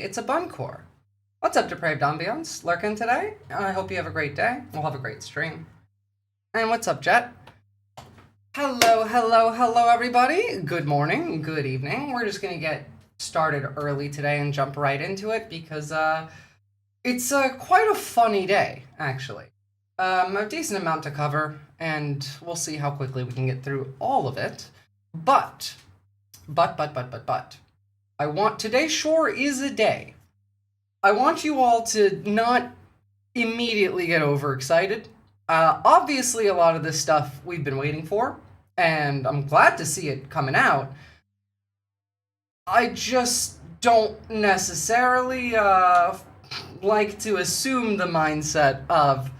It's a Buncore. What's up, depraved ambience? Lurking today? I hope you have a great day. We'll have a great stream. And what's up, Jet? Hello, everybody. Good morning, good evening. We're just gonna get started early today and jump right into it because it's quite a funny day, actually. A decent amount to cover, and we'll see how quickly we can get through all of it. But, today sure is a day. I want you all to not immediately get overexcited. Obviously, a lot of this stuff we've been waiting for, and I'm glad to see it coming out. I just don't necessarily like to assume the mindset of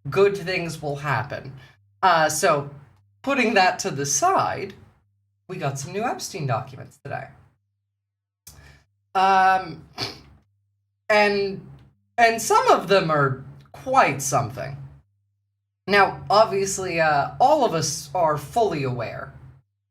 good things will happen. So, putting that to the side, we got some new Epstein documents today. And some of them are quite something. Now, obviously, all of us are fully aware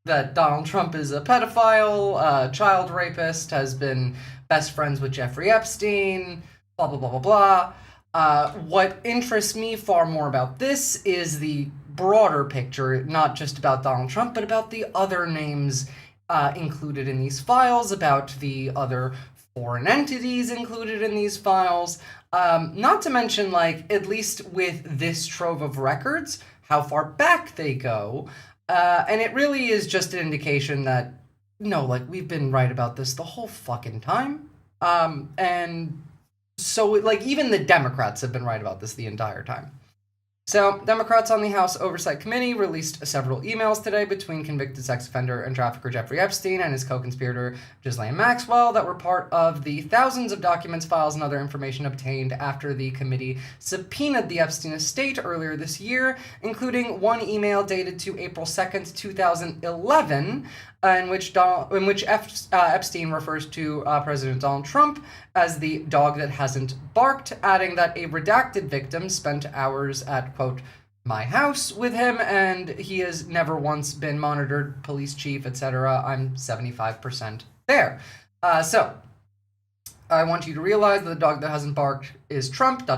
that Donald Trump is a pedophile, a child rapist, has been best friends with Jeffrey Epstein, blah, blah, blah, blah, blah. What interests me far more about this is the broader picture, not just about Donald Trump, but about the other names included in these files, about the other foreign entities included in these files, not to mention, like, at least with this trove of records, how far back they go, and it really is just an indication that, no, like, we've been right about this the whole fucking time, and so, like, even the Democrats have been right about this the entire time. So, Democrats on the House Oversight Committee released several emails today between convicted sex offender and trafficker Jeffrey Epstein and his co-conspirator Ghislaine Maxwell that were part of the thousands of documents, files, and other information obtained after the committee subpoenaed the Epstein estate earlier this year, including one email dated to April 2nd, 2011, in which Epstein refers to President Donald Trump as the dog that hasn't barked, adding that a redacted victim spent hours at, quote, my house with him, and he has never once been monitored, police chief, etc. I'm 75% there. So, I want you to realize that the dog that hasn't barked is Trump, ...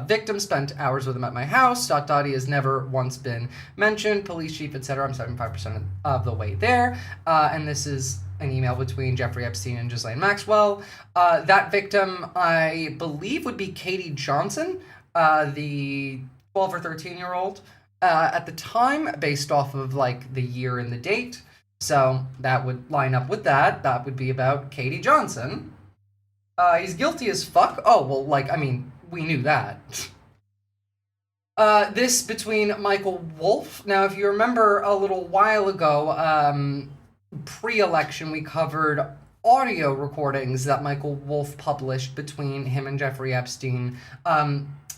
Victim spent hours with him at my house, ... He has never once been mentioned, police chief, etc. I'm 75% of the way there. And this is an email between Jeffrey Epstein and Ghislaine Maxwell. That victim, I believe, would be Katie Johnson, the 12 or 13-year-old at the time, based off of, like, the year and the date. So that would line up with that. That would be about Katie Johnson. He's guilty as fuck. Oh, well, like, I mean, we knew that. This between Michael Wolff. Now, if you remember a little while ago, pre-election, we covered audio recordings that Michael Wolff published between him and Jeffrey Epstein.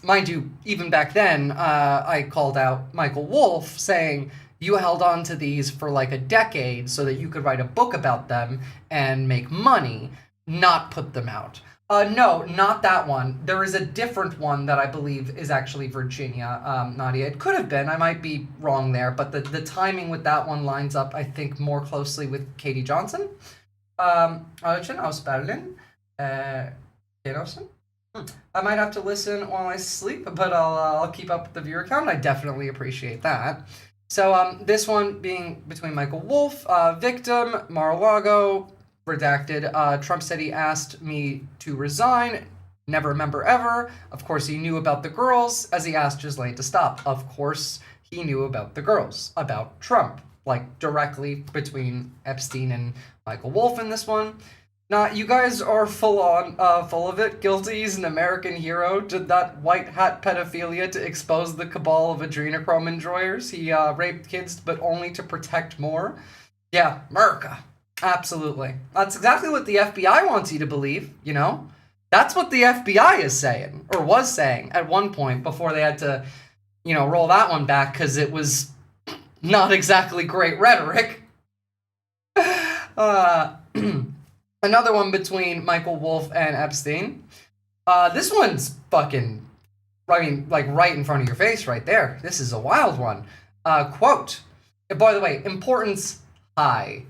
Mind you, even back then, I called out Michael Wolff saying, you held on to these for like a decade so that you could write a book about them and make money, not put them out. No, not that one. There is a different one that I believe is actually Virginia, Nadia. It could have been. I might be wrong there, but the timing with that one lines up, I think, more closely with Katie Johnson. Aus Berlin. Genossen. I might have to listen while I sleep, but I'll keep up with the viewer count. I definitely appreciate that. So this one being between Michael Wolff, victim, Mar-a-Lago, redacted. Trump said he asked me to resign. Never remember ever. Of course, he knew about the girls, as he asked Ghislaine to stop. Of course, he knew about the girls, about Trump, like directly between Epstein and Michael Wolff in this one. Now, you guys are full of it. Guilty, he's an American hero. Did that white hat pedophilia to expose the cabal of adrenochrome enjoyers. He raped kids, but only to protect more. Yeah, America. Absolutely. That's exactly what the FBI wants you to believe, you know? That's what the FBI is saying, or was saying at one point before they had to, you know, roll that one back because it was not exactly great rhetoric. Another one between Michael Wolff and Epstein. This one's fucking, I mean, like right in front of your face right there. This is a wild one. Quote, by the way, importance high.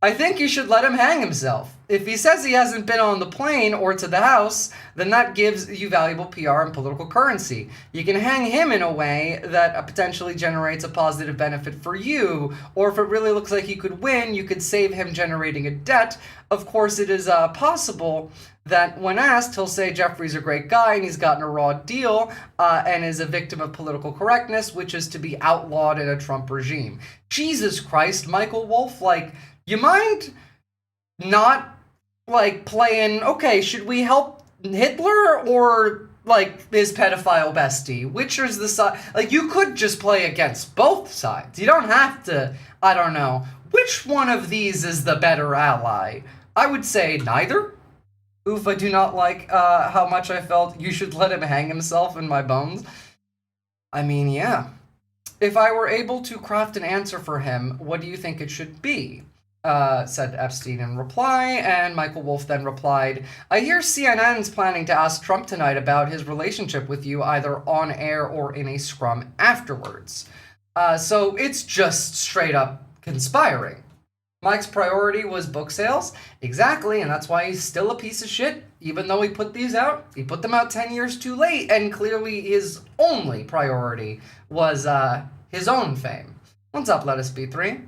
I think you should let him hang himself. If he says he hasn't been on the plane or to the house, then that gives you valuable PR and political currency. You can hang him in a way that potentially generates a positive benefit for you, or if it really looks like he could win, you could save him generating a debt. Of course, it is possible that when asked, he'll say Jeffrey's a great guy and he's gotten a raw deal and is a victim of political correctness, which is to be outlawed in a Trump regime. Jesus Christ, Michael Wolff, like, you mind not, like, playing, okay, should we help Hitler or, like, his pedophile bestie? Which is the side? Like, you could just play against both sides. You don't have to, I don't know. Which one of these is the better ally? I would say neither. Oof, I do not like how much I felt you should let him hang himself in my bones. I mean, yeah. If I were able to craft an answer for him, what do you think it should be? Said Epstein in reply, and Michael Wolff then replied, I hear CNN's planning to ask Trump tonight about his relationship with you either on air or in a scrum afterwards. So it's just straight up conspiring. Mike's priority was book sales. Exactly, and that's why he's still a piece of shit. Even though he put these out, he put them out 10 years too late, and clearly his only priority was his own fame. What's up, Lettuce B3?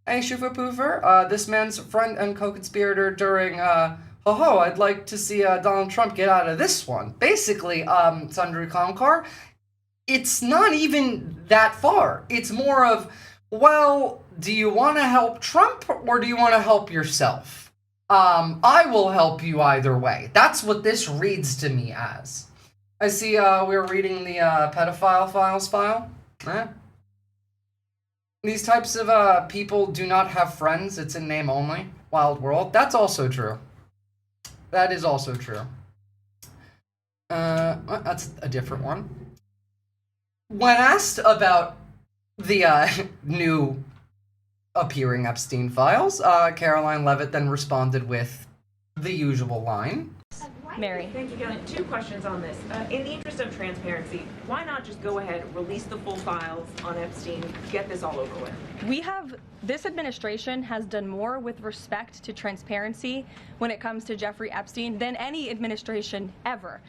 Hey, Shufa Poofer, this man's friend and co-conspirator during, I'd like to see Donald Trump get out of this one. Basically, Sundry Kamkar, it's not even that far. It's more of, well, do you want to help Trump or do you want to help yourself? I will help you either way. That's what this reads to me as. I see we're reading the pedophile files file. These types of people do not have friends. It's in name only. Wild world. That's also true. That is also true. That's a different one. When asked about the new appearing Epstein files, Caroline Levitt then responded with the usual line. Mary. Thank you. Got two questions on this. In the interest of transparency, why not just go ahead, release the full files on Epstein, get this all over with? This administration has done more with respect to transparency when it comes to Jeffrey Epstein than any administration ever.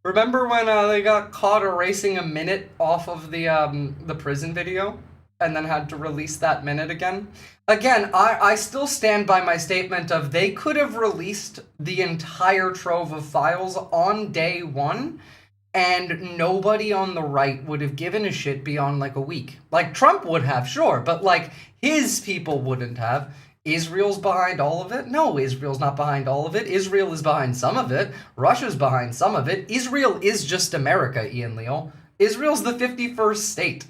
Remember when they got caught erasing a minute off of the prison video and then had to release that minute again? Again, I still stand by my statement of they could have released the entire trove of files on day one and nobody on the right would have given a shit beyond like a week. Like Trump would have, sure, but like his people wouldn't have. Israel's behind all of it? No, Israel's not behind all of it. Israel is behind some of it. Russia's behind some of it. Israel is just America, Ian Leal. Israel's the 51st state.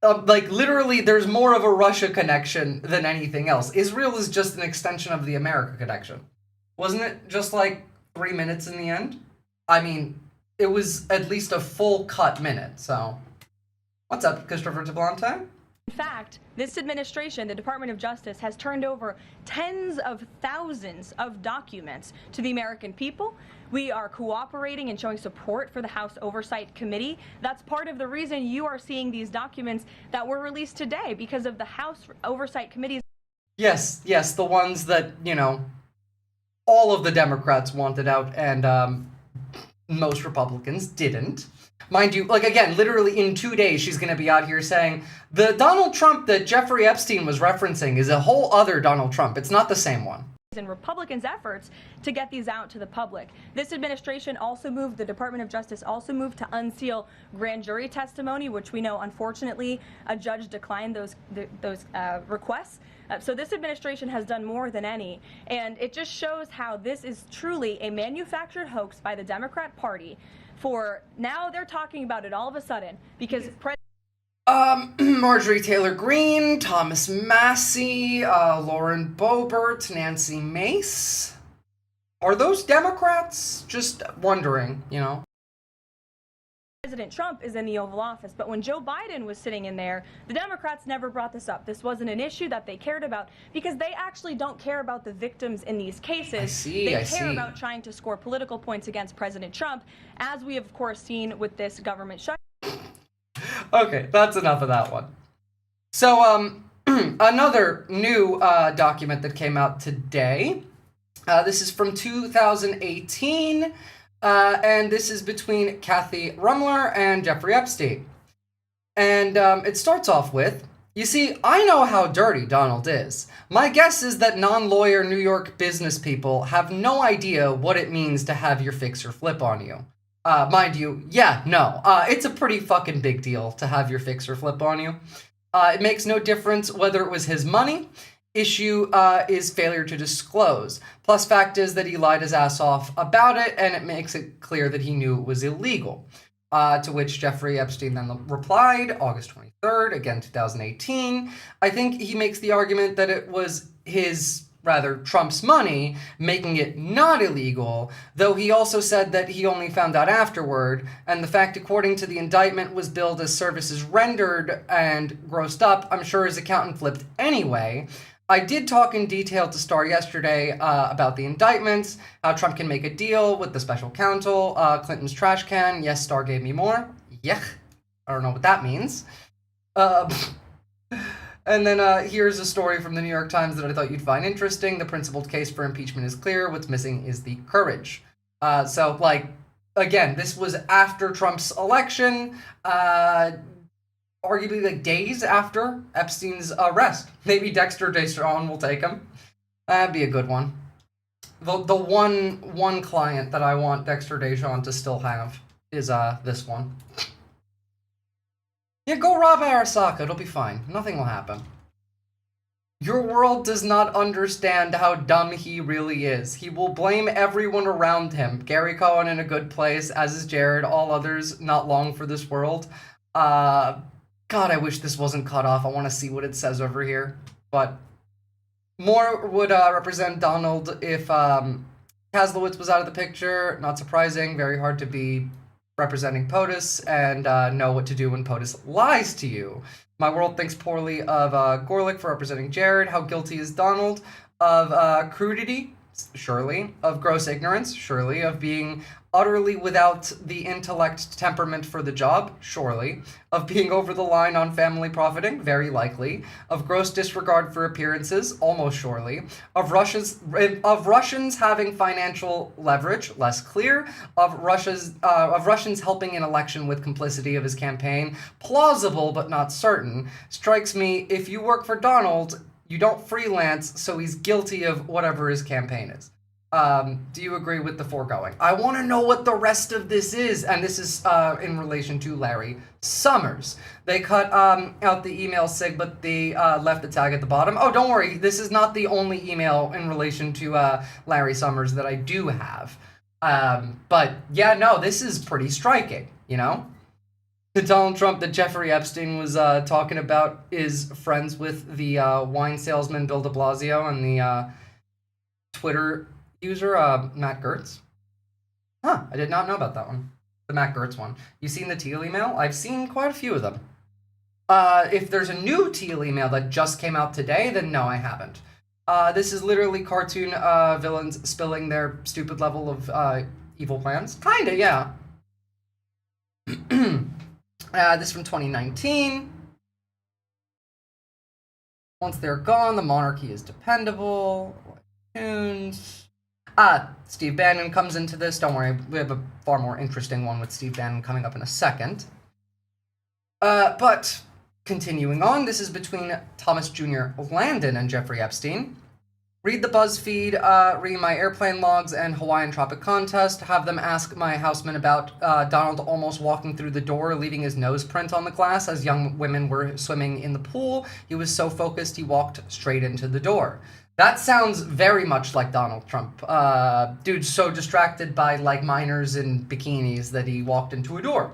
Like, literally, there's more of a Russia connection than anything else. Israel is just an extension of the America connection. Wasn't it just like 3 minutes in the end? I mean, it was at least a full cut minute, so. What's up, Christopher Tablante? In fact, this administration, the Department of Justice, has turned over tens of thousands of documents to the American people. We are cooperating and showing support for the House Oversight Committee. That's part of the reason you are seeing these documents that were released today, because of the House Oversight Committee's. Yes, the ones that, you know, all of the Democrats wanted out and most Republicans didn't. Mind you, like, again, literally in 2 days, she's going to be out here saying the Donald Trump that Jeffrey Epstein was referencing is a whole other Donald Trump. It's not the same one. And Republicans' efforts to get these out to the public. This administration also moved, the Department of Justice also moved to unseal grand jury testimony, which we know, unfortunately, a judge declined those requests. So this administration has done more than any, and it just shows how this is truly a manufactured hoax by the Democrat Party. For now, they're talking about it all of a sudden because Marjorie Taylor Greene, Thomas Massey, Lauren Boebert, Nancy Mace. Are those Democrats? Just wondering, you know. President Trump is in the Oval Office, but when Joe Biden was sitting in there, the Democrats never brought this up. This wasn't an issue that they cared about because they actually don't care about the victims in these cases. They care about trying to score political points against President Trump, as we have, of course, seen with this government shutdown. Okay, that's enough of that one. So, Another new document that came out today. This is from 2018, and this is between Kathy Rumler and Jeffrey Epstein. And it starts off with, "You see, I know how dirty Donald is. My guess is that non-lawyer New York business people have no idea what it means to have your fixer flip on you. Mind you, yeah, no, it's a pretty fucking big deal to have your fixer flip on you. It makes no difference whether it was his money. Issue is failure to disclose. Plus, fact is that he lied his ass off about it, and it makes it clear that he knew it was illegal." To which Jeffrey Epstein then replied, August 23rd, again 2018. "I think he makes the argument that it was Trump's money, making it not illegal, though he also said that he only found out afterward, and the fact, according to the indictment, was billed as services rendered and grossed up. I'm sure his accountant flipped anyway. I did talk in detail to Star yesterday about the indictments, how Trump can make a deal with the special counsel, Clinton's trash can. Yes, Star gave me more. Yuck. I don't know what that means. And then here's a story from the New York Times that I thought you'd find interesting. "The principled case for impeachment is clear. What's missing is the courage." So, again, this was after Trump's election, arguably days after Epstein's arrest. Maybe Dexter Deshawn will take him. That'd be a good one. The one client that I want Dexter Deshawn to still have is this one. Yeah, go rob Arasaka. It'll be fine. Nothing will happen. "Your world does not understand how dumb he really is. He will blame everyone around him. Gary Cohen in a good place, as is Jared. All others not long for this world." God, I wish this wasn't cut off. I want to see what it says over here. But more would represent Donald if Kaslowitz was out of the picture. Not surprising. Very hard to be representing POTUS and know what to do when POTUS lies to you. My world thinks poorly of Gorlick for representing Jared. How guilty is Donald? Of crudity? Surely. Of gross ignorance? Surely. Of being utterly without the intellect temperament for the job? Surely. Of being over the line on family profiting? Very likely. Of gross disregard for appearances? Almost surely. Of Russians having financial leverage? Less clear. Of Russians helping an election with complicity of his campaign? Plausible but not certain. Strikes me, if you work for Donald, you don't freelance, so he's guilty of whatever his campaign is. Do you agree with the foregoing? I want to know what the rest of this is, and this is in relation to Larry Summers. They cut out the email sig, but they left the tag at the bottom. Oh, don't worry, this is not the only email in relation to Larry Summers that I do have. But yeah, no, this is pretty striking, you know? The Donald Trump that Jeffrey Epstein was talking about is friends with the wine salesman Bill de Blasio and the Twitter user Matt Gertz. Huh, I did not know about that one. The Matt Gertz one. You seen the Teal email? I've seen quite a few of them. If there's a new Teal email that just came out today, then no, I haven't. This is literally cartoon villains spilling their stupid level of evil plans. Kinda, yeah. This is from 2019. Once they're gone, the monarchy is dependable. Tunes. Steve Bannon comes into this. Don't worry, we have a far more interesting one with Steve Bannon coming up in a second. But continuing on, this is between Thomas Jr. Landon and Jeffrey Epstein. Read the BuzzFeed, read my airplane logs and Hawaiian Tropic Contest. Have them ask my houseman about Donald almost walking through the door, leaving his nose print on the glass as young women were swimming in the pool. He was so focused he walked straight into the door. That sounds very much like Donald Trump. Dude's so distracted by like minors in bikinis that he walked into a door.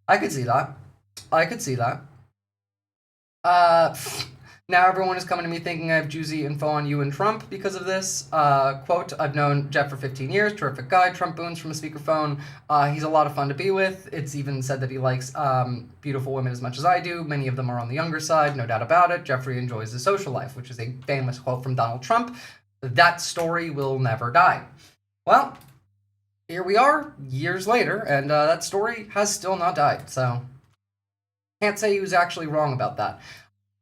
I could see that. I could see that. Now everyone is coming to me thinking I have juicy info on you and Trump because of this. Quote, I've known Jeff for 15 years, terrific guy, Trump boons from a speakerphone. He's a lot of fun to be with. It's even said that he likes beautiful women as much as I do. Many of them are on the younger side, no doubt about it. Jeffrey enjoys his social life, which is a famous quote from Donald Trump. That story will never die. Well, here we are, years later, and that story has still not died, so can't say he was actually wrong about that.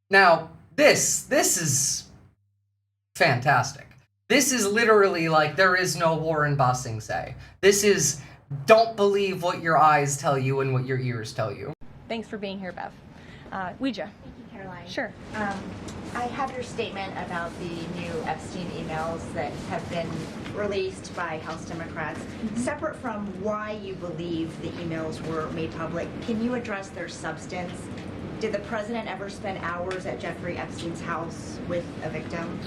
Now, this is fantastic. This is literally like there is no war in Ba Sing Se. This is don't believe what your eyes tell you and what your ears tell you. Thanks for being here, Bev. Ouija. Thank you, Caroline. Sure. I have your statement about the new Epstein emails that have been released by House Democrats. Separate from why you believe the emails were made public, can you address their substance? Did the president ever spend hours at Jeffrey Epstein's house with a victim?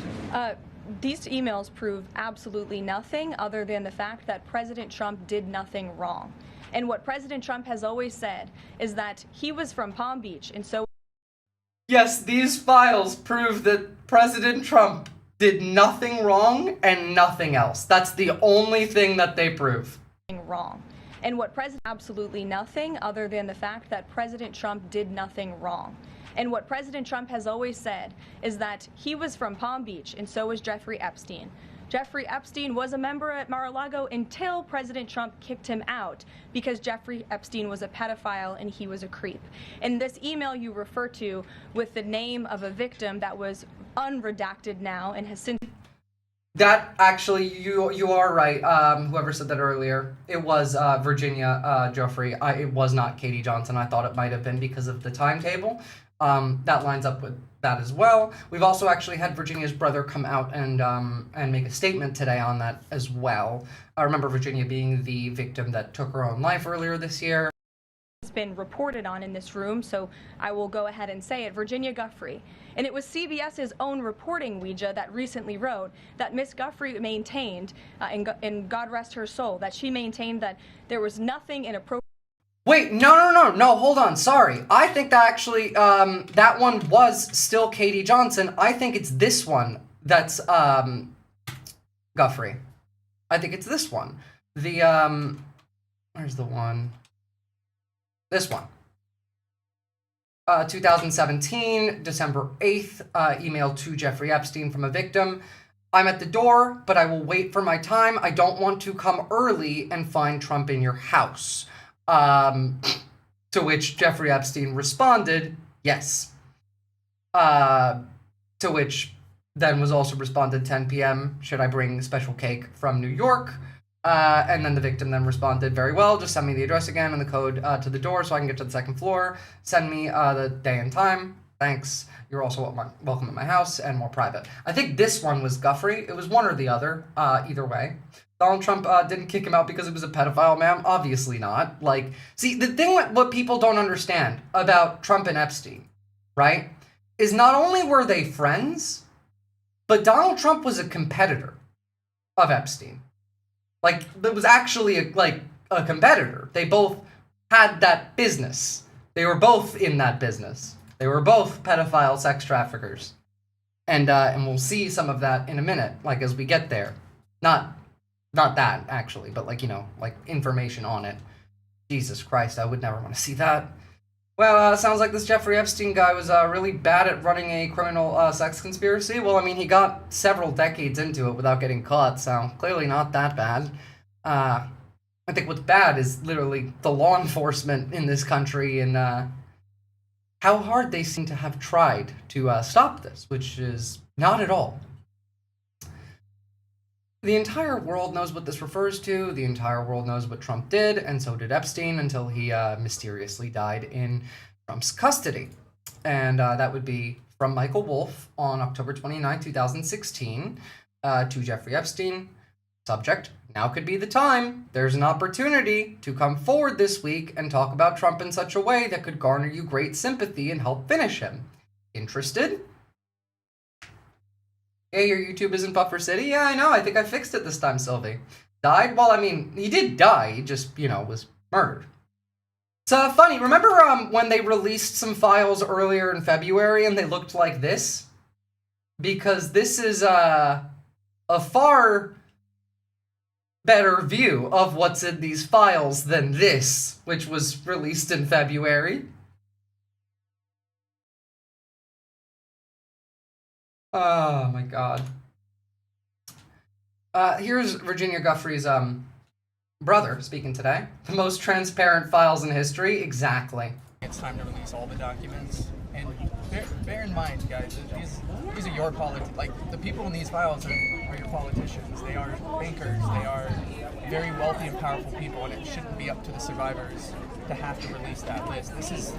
These emails prove absolutely nothing other than the fact that President Trump did nothing wrong. And what President Trump has always said is that he was from Palm Beach, and so... Yes, these files prove that President Trump did nothing wrong and nothing else. That's the only thing that they prove. Wrong. And what President... Absolutely nothing other than the fact that President Trump did nothing wrong. And what President Trump has always said is that he was from Palm Beach, and so was Jeffrey Epstein. Jeffrey Epstein was a member at Mar-a-Lago until President Trump kicked him out because Jeffrey Epstein was a pedophile and he was a creep. And this email you refer to with the name of a victim that was unredacted now and has since... That actually, you are right. Whoever said that earlier, it was Virginia Jeffrey. It was not Katie Johnson. I thought it might have been because of the timetable. That lines up with that as well. We've also actually had Virginia's brother come out and make a statement today on that as well. I remember Virginia being the victim that took her own life earlier this year. It's been reported on in this room, so I will go ahead and say it. Virginia Giuffre. And it was CBS's own reporting, Ouija, that recently wrote that Miss Giuffre maintained, and God rest her soul, that she maintained that there was nothing inappropriate. Wait, no, hold on, sorry. I think that actually, that one was still Katie Johnson. I think it's this one that's, Giuffre. I think it's this one. The, where's the one? This one. 2017, December 8th, email to Jeffrey Epstein from a victim. I'm at the door, but I will wait for my time. I don't want to come early and find Trump in your house. To which Jeffrey Epstein responded, yes. To which then was also responded 10 p.m. Should I bring special cake from New York? And then the victim then responded, very well, just send me the address again and the code to the door so I can get to the second floor. Send me the day and time. Thanks. You're also welcome at my house and more private. I think this one was Giuffre. It was one or the other, either way. Donald Trump didn't kick him out because he was a pedophile, ma'am. Obviously not. Like, see, the thing what people don't understand about Trump and Epstein, right, is not only were they friends, but Donald Trump was a competitor of Epstein. Like, it was actually a competitor. They both had that business. They were both in that business. They were both pedophile sex traffickers. And we'll see some of that in a minute, like, as we get there. Not that, actually, but, like, you know, like, information on it. Jesus Christ, I would never want to see that. Well, sounds like this Jeffrey Epstein guy was really bad at running a criminal sex conspiracy. Well, I mean, he got several decades into it without getting caught, so clearly not that bad. I think what's bad is literally the law enforcement in this country and how hard they seem to have tried to stop this, which is not at all. The entire world knows what this refers to. The entire world knows what Trump did, and so did Epstein until he mysteriously died in Trump's custody. And that would be from Michael Wolff on October 29, 2016, to Jeffrey Epstein. Subject, now could be the time. There's an opportunity to come forward this week and talk about Trump in such a way that could garner you great sympathy and help finish him. Interested? Hey, your YouTube isn't Buffer City? Yeah, I know. I think I fixed it this time, Sylvie. Died? Well, I mean, he did die. He just, you know, was murdered. It's funny. Remember when they released some files earlier in February and they looked like this? Because this is a far better view of what's in these files than this, which was released in February. Oh my god. Here's Virginia Giuffre's brother speaking today. The most transparent files in history. Exactly. It's time to release all the documents. And bear in mind, guys, these are your politics. Like, the people in these files are your politicians. They are bankers. They are very wealthy and powerful people, and it shouldn't be up to the survivors to have to release that list.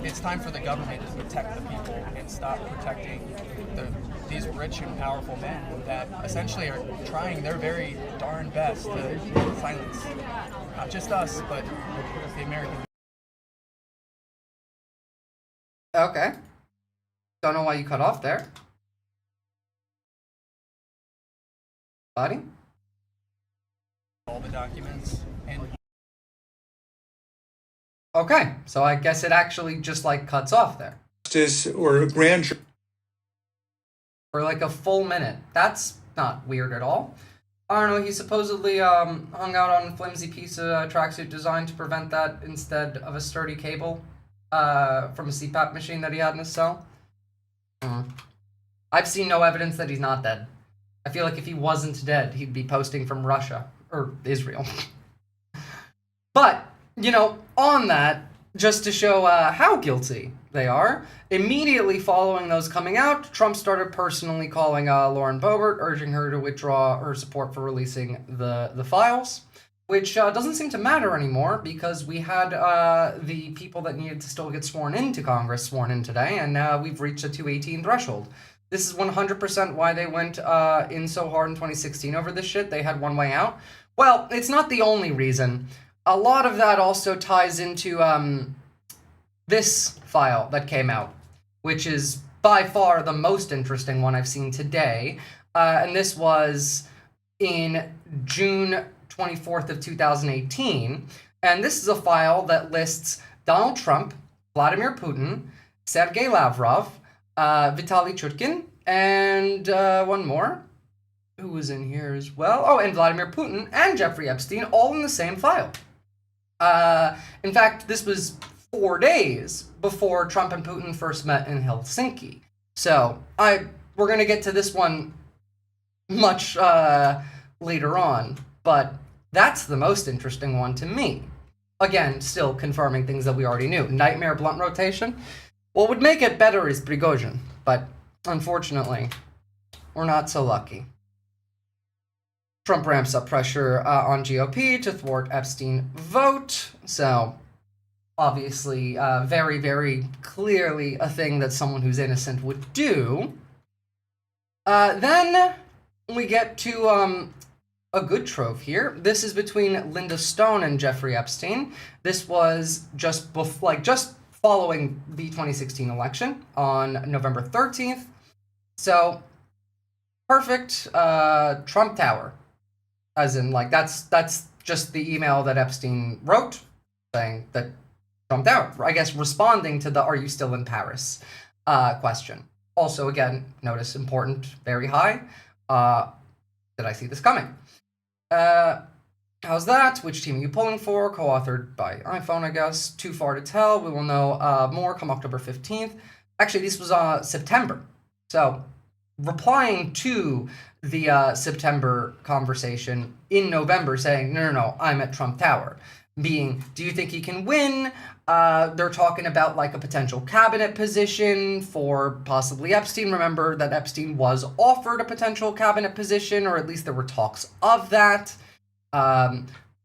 It's time for the government to protect the people and stop protecting these rich and powerful men that essentially are trying their very darn best to silence not just us, but the American. Okay. Don't know why you cut off there. Buddy? All the documents and. Okay, so I guess it actually just like cuts off there. Justice or a grand jury. For like a full minute. That's not weird at all. I don't know, he supposedly hung out on a flimsy piece of tracksuit designed to prevent that instead of a sturdy cable from a CPAP machine that he had in his cell. I've seen no evidence that he's not dead. I feel like if he wasn't dead, he'd be posting from Russia, or Israel. But, you know, on that, just to show how guilty they are, immediately following those coming out, Trump started personally calling Lauren Boebert, urging her to withdraw her support for releasing the files, which doesn't seem to matter anymore because we had the people that needed to still get sworn into Congress sworn in today, and we've reached a 218 threshold. This is 100% why they went in so hard in 2016 over this shit. They had one way out. Well, it's not the only reason. A lot of that also ties into this file that came out, which is by far the most interesting one I've seen today. And this was in June 24th of 2018. And this is a file that lists Donald Trump, Vladimir Putin, Sergei Lavrov, Vitaly Chutkin, and one more, who was in here as well. Oh, and Vladimir Putin and Jeffrey Epstein, all in the same file. In fact, this was 4 days before Trump and Putin first met in Helsinki. So, we're gonna get to this one much later on, but that's the most interesting one to me. Again, still confirming things that we already knew. Nightmare blunt rotation. What would make it better is Prigozhin, but unfortunately, we're not so lucky. Trump ramps up pressure on GOP to thwart Epstein vote. So, obviously, very, very clearly a thing that someone who's innocent would do. Then we get to a good trove here. This is between Linda Stone and Jeffrey Epstein. This was just following the 2016 election on November 13th. So, perfect Trump Tower. As in, like, that's just the email that Epstein wrote saying that Trump Tower, I guess, responding to the "Are you still in Paris?" question. Also, again, notice important, very high. Did I see this coming? How's that? Which team are you pulling for? Co-authored by iPhone, I guess. Too far to tell. We will know more come October 15th. Actually, this was September. So, replying to the September conversation in November saying, no, I'm at Trump Tower. Being, do you think he can win? They're talking about like a potential cabinet position for possibly Epstein. Remember that Epstein was offered a potential cabinet position, or at least there were talks of that.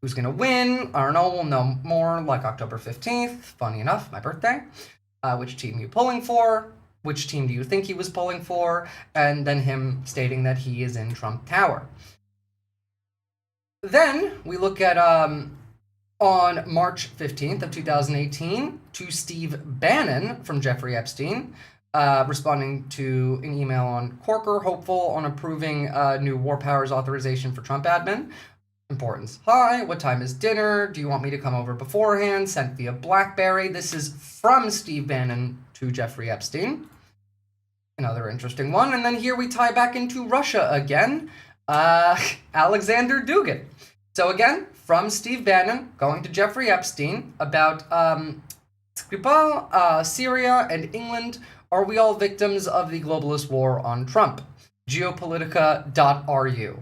Who's going to win? I don't know. We'll know more like October 15th. Funny enough, my birthday. Which team are you pulling for? Which team do you think he was pulling for? And then him stating that he is in Trump Tower. Then we look at on March 15th of 2018 to Steve Bannon from Jeffrey Epstein, responding to an email on Corker, hopeful on approving new war powers authorization for Trump admin. Importance high. What time is dinner? Do you want me to come over beforehand? Sent via BlackBerry. This is from Steve Bannon to Jeffrey Epstein. Another interesting one. And then here we tie back into Russia again. Alexander Dugin. So again, from Steve Bannon going to Jeffrey Epstein about Skripal, Syria, and England. Are we all victims of the globalist war on Trump? Geopolitica.ru.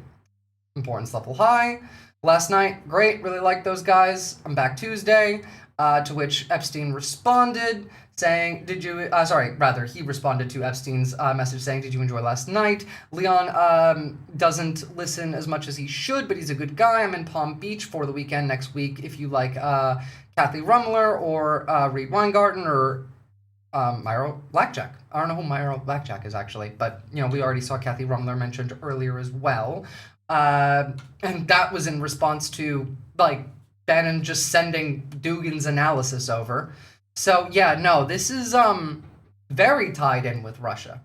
Importance level high. Last night, great, really liked those guys. I'm back Tuesday. To which Epstein responded saying, he responded to Epstein's message saying, did you enjoy last night? Leon doesn't listen as much as he should, but he's a good guy. I'm in Palm Beach for the weekend next week. If you like Kathy Rumler or Reed Weingarten or Myra Blackjack. I don't know who Myra Blackjack is actually, but we already saw Kathy Rumler mentioned earlier as well. And that was in response to Bannon just sending Dugan's analysis over. So yeah, no, this is very tied in with Russia.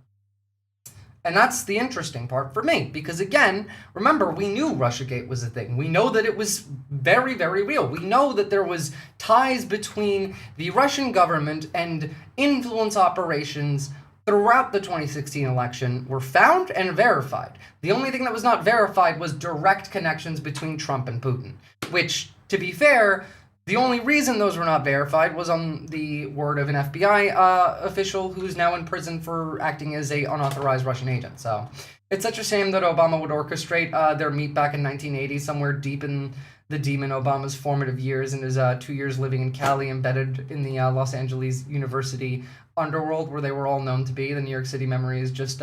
And that's the interesting part for me, because again, remember, we knew Russiagate was a thing. We know that it was very, very real. We know that there was ties between the Russian government and influence operations throughout the 2016 election were found and verified. The only thing that was not verified was direct connections between Trump and Putin, which, to be fair, the only reason those were not verified was on the word of an FBI official who's now in prison for acting as a unauthorized Russian agent. So it's such a shame that Obama would orchestrate their meet back in 1980 somewhere deep in the demon Obama's formative years and his 2 years living in Cali, embedded in the Los Angeles University underworld where they were all known to be. The New York City memory is just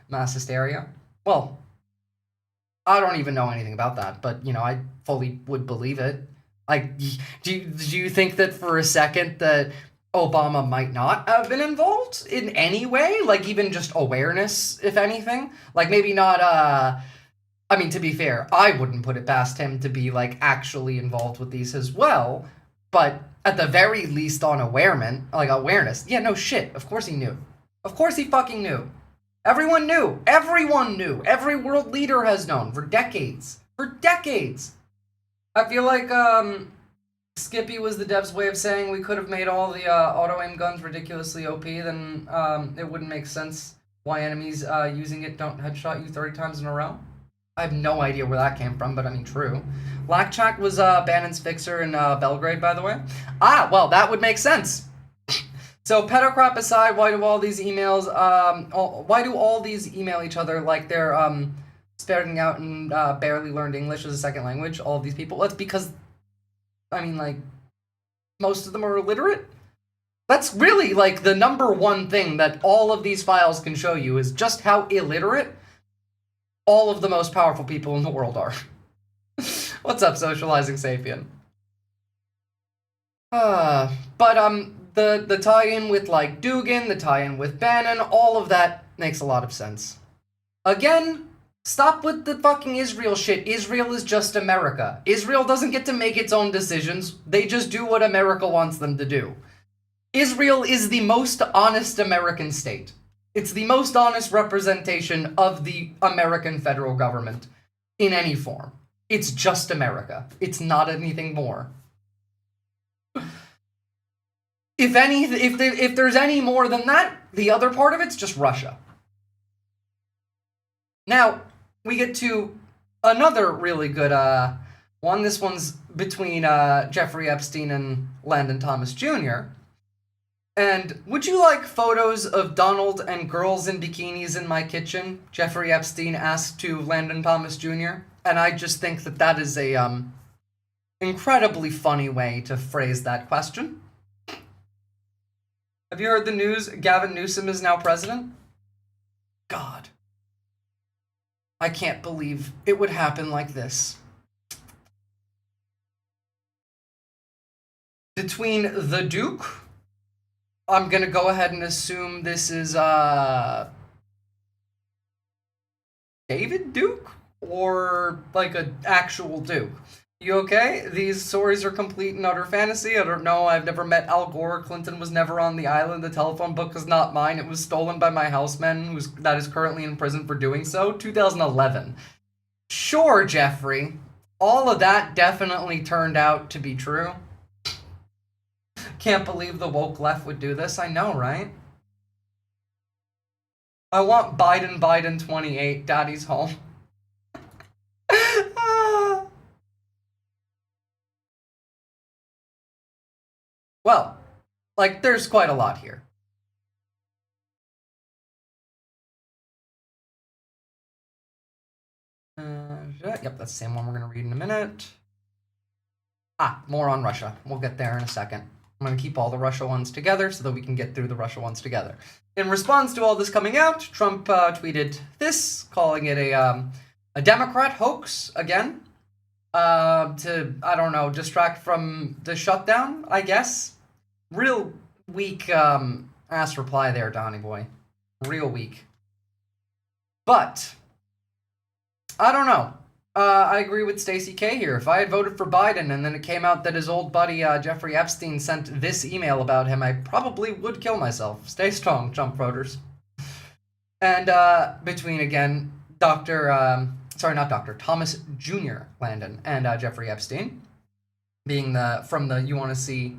mass hysteria. Well, I don't even know anything about that, but I fully would believe it. Do you think that for a second that Obama might not have been involved in any way? Even just awareness, if anything? Maybe not, I mean, to be fair, I wouldn't put it past him to be, actually involved with these as well, but at the very least on awareness. Yeah, no shit, of course he knew. Of course he fucking knew. Everyone knew. Everyone knew. Every world leader has known for decades. For decades! I feel like Skippy was the dev's way of saying we could have made all the auto-aim guns ridiculously OP, then it wouldn't make sense why enemies using it don't headshot you 30 times in a row. I have no idea where that came from, but I mean, true. Blackjack was Bannon's fixer in Belgrade, by the way. Ah, well, that would make sense. So, pedocrap aside, why do all these emails, why do all these email each other like they're, starting out and barely learned English as a second language, all of these people? That's because, most of them are illiterate. That's really, the number one thing that all of these files can show you is just how illiterate all of the most powerful people in the world are. What's up, Socializing Sapien? The tie-in with, Dugan, the tie-in with Bannon, all of that makes a lot of sense. Again, stop with the fucking Israel shit. Israel is just America. Israel doesn't get to make its own decisions. They just do what America wants them to do. Israel is the most honest American state. It's the most honest representation of the American federal government in any form. It's just America. It's not anything more. If there's any more than that, the other part of it's just Russia. Now, we get to another really good one. This one's between Jeffrey Epstein and Landon Thomas Jr. And would you like photos of Donald and girls in bikinis in my kitchen? Jeffrey Epstein asked to Landon Thomas Jr. And I just think that that is a incredibly funny way to phrase that question. Have you heard the news? Gavin Newsom is now president? God. I can't believe it would happen like this. Between the Duke, I'm gonna go ahead and assume this is David Duke? Or an actual Duke? You okay? These stories are complete and utter fantasy. I don't know. I've never met Al Gore. Clinton was never on the island. The telephone book is not mine. It was stolen by my houseman that is currently in prison for doing so. 2011. Sure, Jeffrey. All of that definitely turned out to be true. Can't believe the woke left would do this. I know, right? I want Biden 28. Daddy's home. Well, there's quite a lot here. Yep, that's the same one we're going to read in a minute. More on Russia. We'll get there in a second. I'm going to keep all the Russia ones together so that we can get through the Russia ones together. In response to all this coming out, Trump tweeted this, calling it a Democrat hoax again, to, I don't know, distract from the shutdown, I guess. Real weak ass reply there, Donnie boy. Real weak. But I don't know. I agree with Stacey K here. If I had voted for Biden and then it came out that his old buddy Jeffrey Epstein sent this email about him, I probably would kill myself. Stay strong, Trump voters. And between, again, Thomas Jr. Landon and Jeffrey Epstein, being from the you want to see,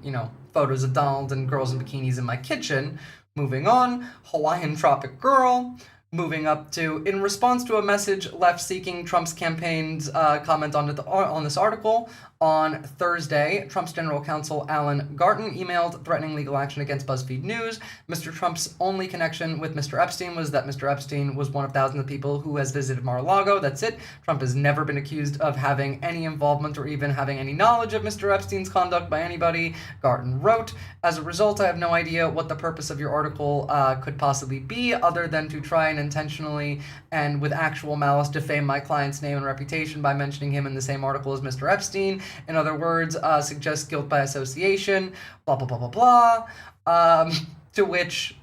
photos of Donald and girls in bikinis in my kitchen. Moving on, Hawaiian Tropic Girl. Moving up to, in response to a message left seeking Trump's campaign's comment on this article, on Thursday, Trump's general counsel Alan Garten emailed threatening legal action against BuzzFeed News. Mr. Trump's only connection with Mr. Epstein was that Mr. Epstein was one of thousands of people who has visited Mar-a-Lago. That's it. Trump has never been accused of having any involvement or even having any knowledge of Mr. Epstein's conduct by anybody, Garten wrote. As a result, I have no idea what the purpose of your article could possibly be, other than to try and intentionally and with actual malice defame my client's name and reputation by mentioning him in the same article as Mr. Epstein. In other words, suggest guilt by association, blah, blah, blah, blah, blah. To which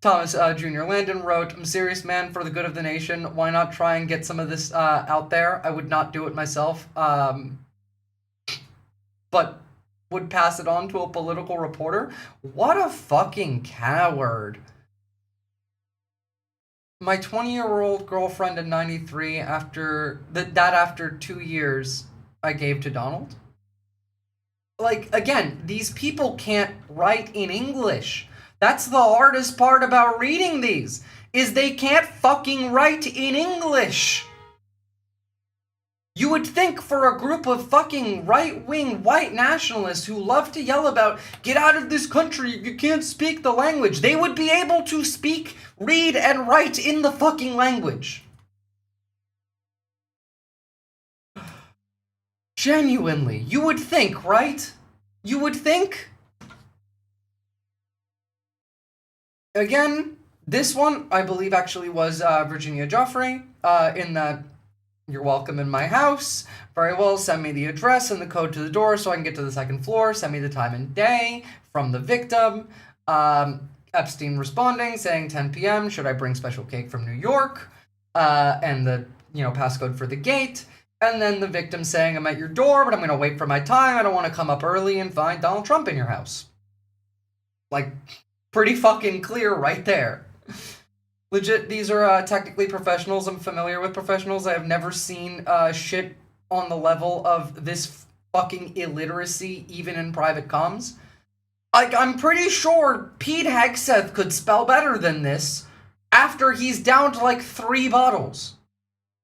Thomas Jr. Landon wrote, I'm serious, man, for the good of the nation. Why not try and get some of this out there? I would not do it myself, but would pass it on to a political reporter. What a fucking coward. My 20-year-old girlfriend in 93, after 2 years I gave to Donald. Like, again, these people can't write in English. That's the hardest part about reading these, is they can't fucking write in English. You would think for a group of fucking right-wing white nationalists who love to yell about, get out of this country, you can't speak the language, they would be able to speak, read, and write in the fucking language. Genuinely, you would think, right? You would think? Again, this one, I believe, actually was Virginia Joffrey, in that, you're welcome in my house. Very well, send me the address and the code to the door so I can get to the second floor. Send me the time and day from the victim. Epstein responding, saying 10 p.m. Should I bring special cake from New York? And the, passcode for the gate. And then the victim saying, I'm at your door, but I'm going to wait for my time. I don't want to come up early and find Donald Trump in your house. Like, pretty fucking clear right there. Legit, these are technically professionals. I'm familiar with professionals. I have never seen shit on the level of this fucking illiteracy, even in private comms. Like, I'm pretty sure Pete Hegseth could spell better than this after he's down to like 3 bottles.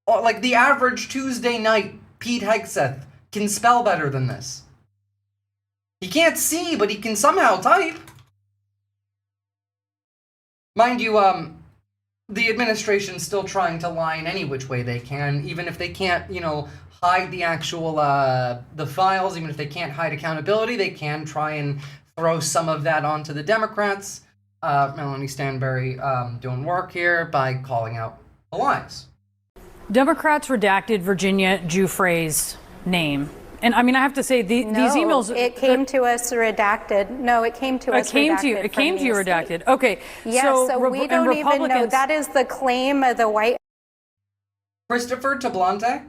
Like, the average Tuesday night Pete Hegseth can spell better than this. He can't see, but he can somehow type. Mind you, the administration's still trying to lie in any which way they can, even if they can't, hide the actual, the files, even if they can't hide accountability, they can try and throw some of that onto the Democrats. Melanie Stanbury doing work here by calling out the lies. Democrats redacted Virginia Giuffre's name. And I mean, I have to say, these emails... it came to us redacted. No, it came to us redacted. It came to you redacted. Okay. Yes, so we don't even know. That is the claim of the White... Christopher Tablante,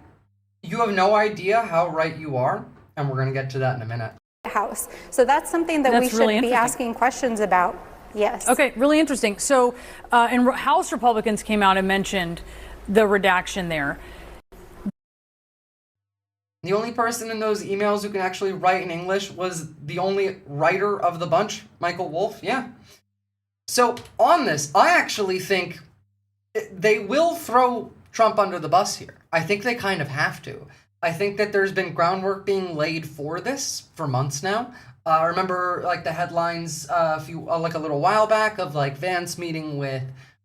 you have no idea how right you are, and we're going to get to that in a minute. House. So that's something that we should be asking questions about. Yes. Okay, really interesting. So, and House Republicans came out and mentioned the redaction there. The only person in those emails who can actually write in English was the only writer of the bunch, Michael Wolff. Yeah. So on this, I actually think they will throw Trump under the bus here. I think they kind of have to. I think that there's been groundwork being laid for this for months now. I remember like the headlines a little while back of like Vance meeting with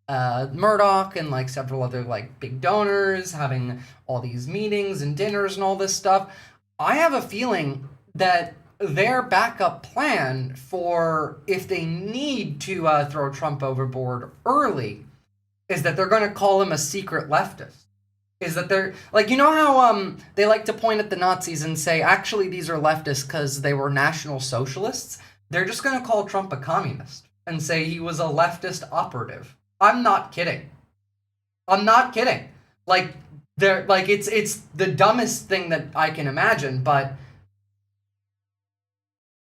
Murdoch and like several other like big donors, having all these meetings and dinners and all this stuff. I have a feeling that their backup plan for if they need to throw Trump overboard early is that they're going to call him a secret leftist. Is that they're, like, you know how they like to point at the Nazis and say, actually, these are leftists because they were National Socialists? They're just going to call Trump a communist and say he was a leftist operative. I'm not kidding. I'm not kidding. Like, they're, like, it's the dumbest thing that I can imagine, but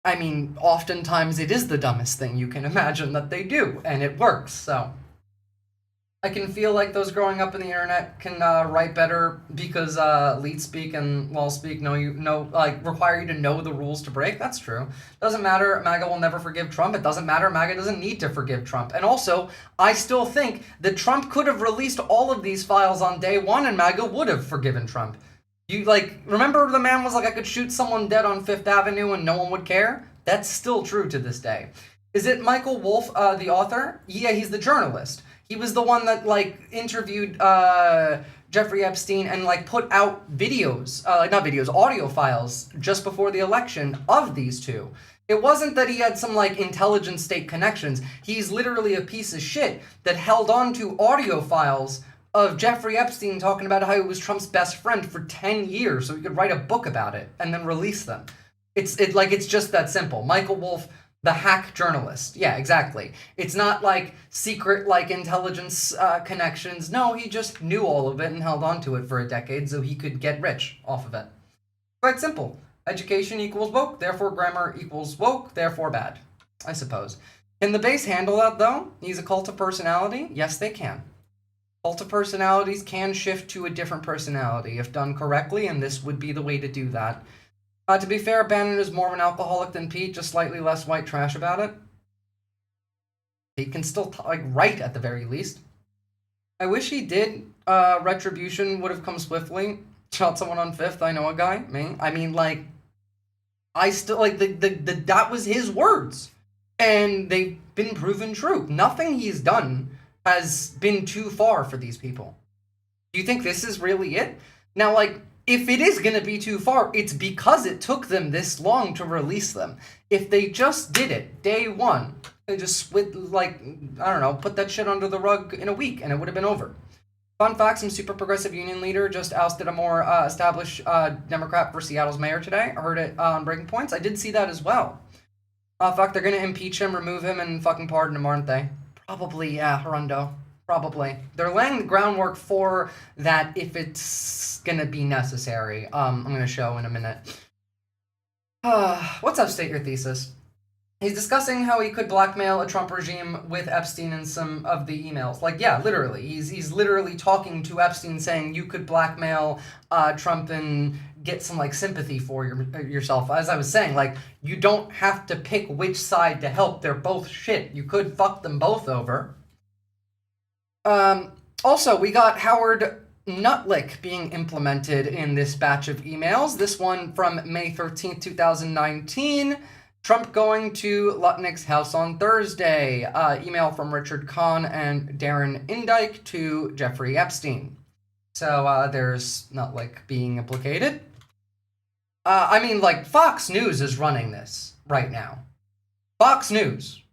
I mean, oftentimes it is the dumbest thing you can imagine that they do, and it works, so. I can feel like those growing up in the internet can write better because leet speak and wall speak require you to know the rules to break. That's true. Doesn't matter. MAGA will never forgive Trump. It doesn't matter. MAGA doesn't need to forgive Trump. And also, I still think that Trump could have released all of these files on day one and MAGA would have forgiven Trump. You, like, remember the man was like, I could shoot someone dead on Fifth Avenue and no one would care? That's still true to this day. Is it Michael Wolff, the author? Yeah, he's the journalist. He was the one that, like, interviewed Jeffrey Epstein and, like, put out videos, not videos, audio files just before the election of these two. It wasn't that he had some, like, intelligence state connections. He's literally a piece of shit that held on to audio files of Jeffrey Epstein talking about how he was Trump's best friend for 10 years so he could write a book about it and then release them. It's just that simple. Michael Wolff, the hack journalist. Yeah, exactly. It's not like secret, like, intelligence connections. No, he just knew all of it and held on to it for a decade so he could get rich off of it. Quite simple. Education equals woke, therefore grammar equals woke, therefore bad, I suppose. Can the base handle that, though? He's a cult of personality? Yes, they can. Cult of personalities can shift to a different personality if done correctly, and this would be the way to do that. To be fair, Bannon is more of an alcoholic than Pete, just slightly less white trash about it. Pete can still, write at the very least. I wish he did. Retribution would have come swiftly. Shot someone on Fifth, I know a guy. Me. I mean, like, I still, like, that was his words. And they've been proven true. Nothing he's done has been too far for these people. Do you think this is really it? Now, like, if it is going to be too far, it's because it took them this long to release them. If they just did it day one, they just, put that shit under the rug in a week and it would have been over. Fun fact, some super progressive union leader just ousted a more established Democrat for Seattle's mayor today. I heard it on Breaking Points. I did see that as well. Fuck, they're going to impeach him, remove him, and fucking pardon him, aren't they? Probably, yeah, Harundo. Probably. They're laying the groundwork for that if it's gonna be necessary. I'm gonna show in a minute. What's up, state your thesis? He's discussing how he could blackmail a Trump regime with Epstein in some of the emails. Like, yeah, literally. He's literally talking to Epstein saying you could blackmail Trump and get some, like, sympathy for yourself. As I was saying, like, you don't have to pick which side to help. They're both shit. You could fuck them both over. Also, we got Howard Nutlick being implemented in this batch of emails. This one from May 13th, 2019. Trump going to Lutnick's house on Thursday. Email from Richard Kahn and Darren Indyke to Jeffrey Epstein. So there's Nutlick being implicated. I mean, like, Fox News is running this right now. Fox News.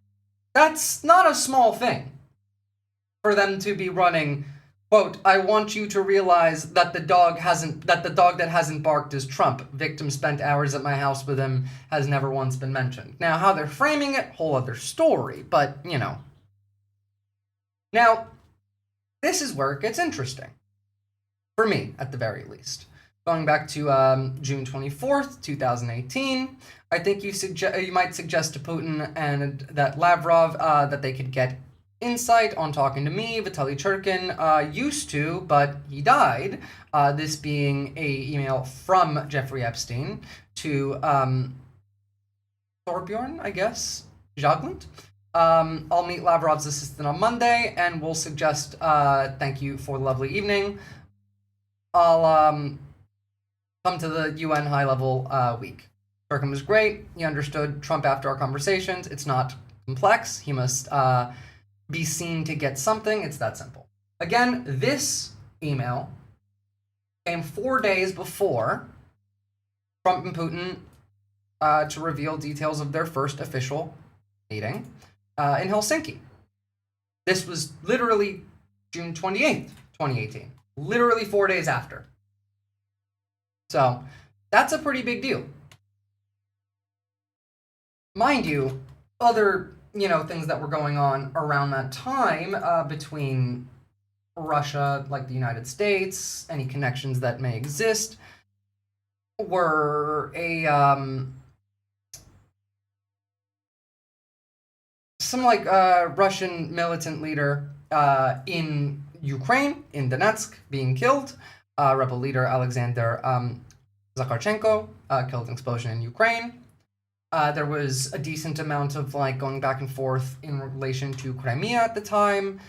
That's not a small thing. For them to be running, quote, I want you to realize that the dog that hasn't barked is Trump. Victim spent hours at my house with him, has never once been mentioned. Now, how they're framing it, whole other story, but, you know. Now, this is where it gets interesting. For me, at the very least. Going back to June 24th, 2018, I think you might suggest to Putin and that Lavrov that they could get insight on talking to me. Vitaly Churkin used to, but he died. This being a email from Jeffrey Epstein to Thorbjorn, I guess, Jagland. I'll meet Lavrov's assistant on Monday, and we'll suggest thank you for the lovely evening. I'll come to the UN high-level week. Churkin was great. He understood Trump after our conversations. It's not complex. He must be seen to get something. It's that simple. Again, this email came 4 days before Trump and Putin to reveal details of their first official meeting in Helsinki. This was literally June 28th, 2018. Literally 4 days after. So, that's a pretty big deal. Mind you, other, things that were going on around that time between Russia, like the United States, any connections that may exist, were some Russian militant leader in Ukraine, in Donetsk, being killed. Rebel leader Alexander Zakharchenko killed in explosion in Ukraine. There was a decent amount of going back and forth in relation to Crimea at the time.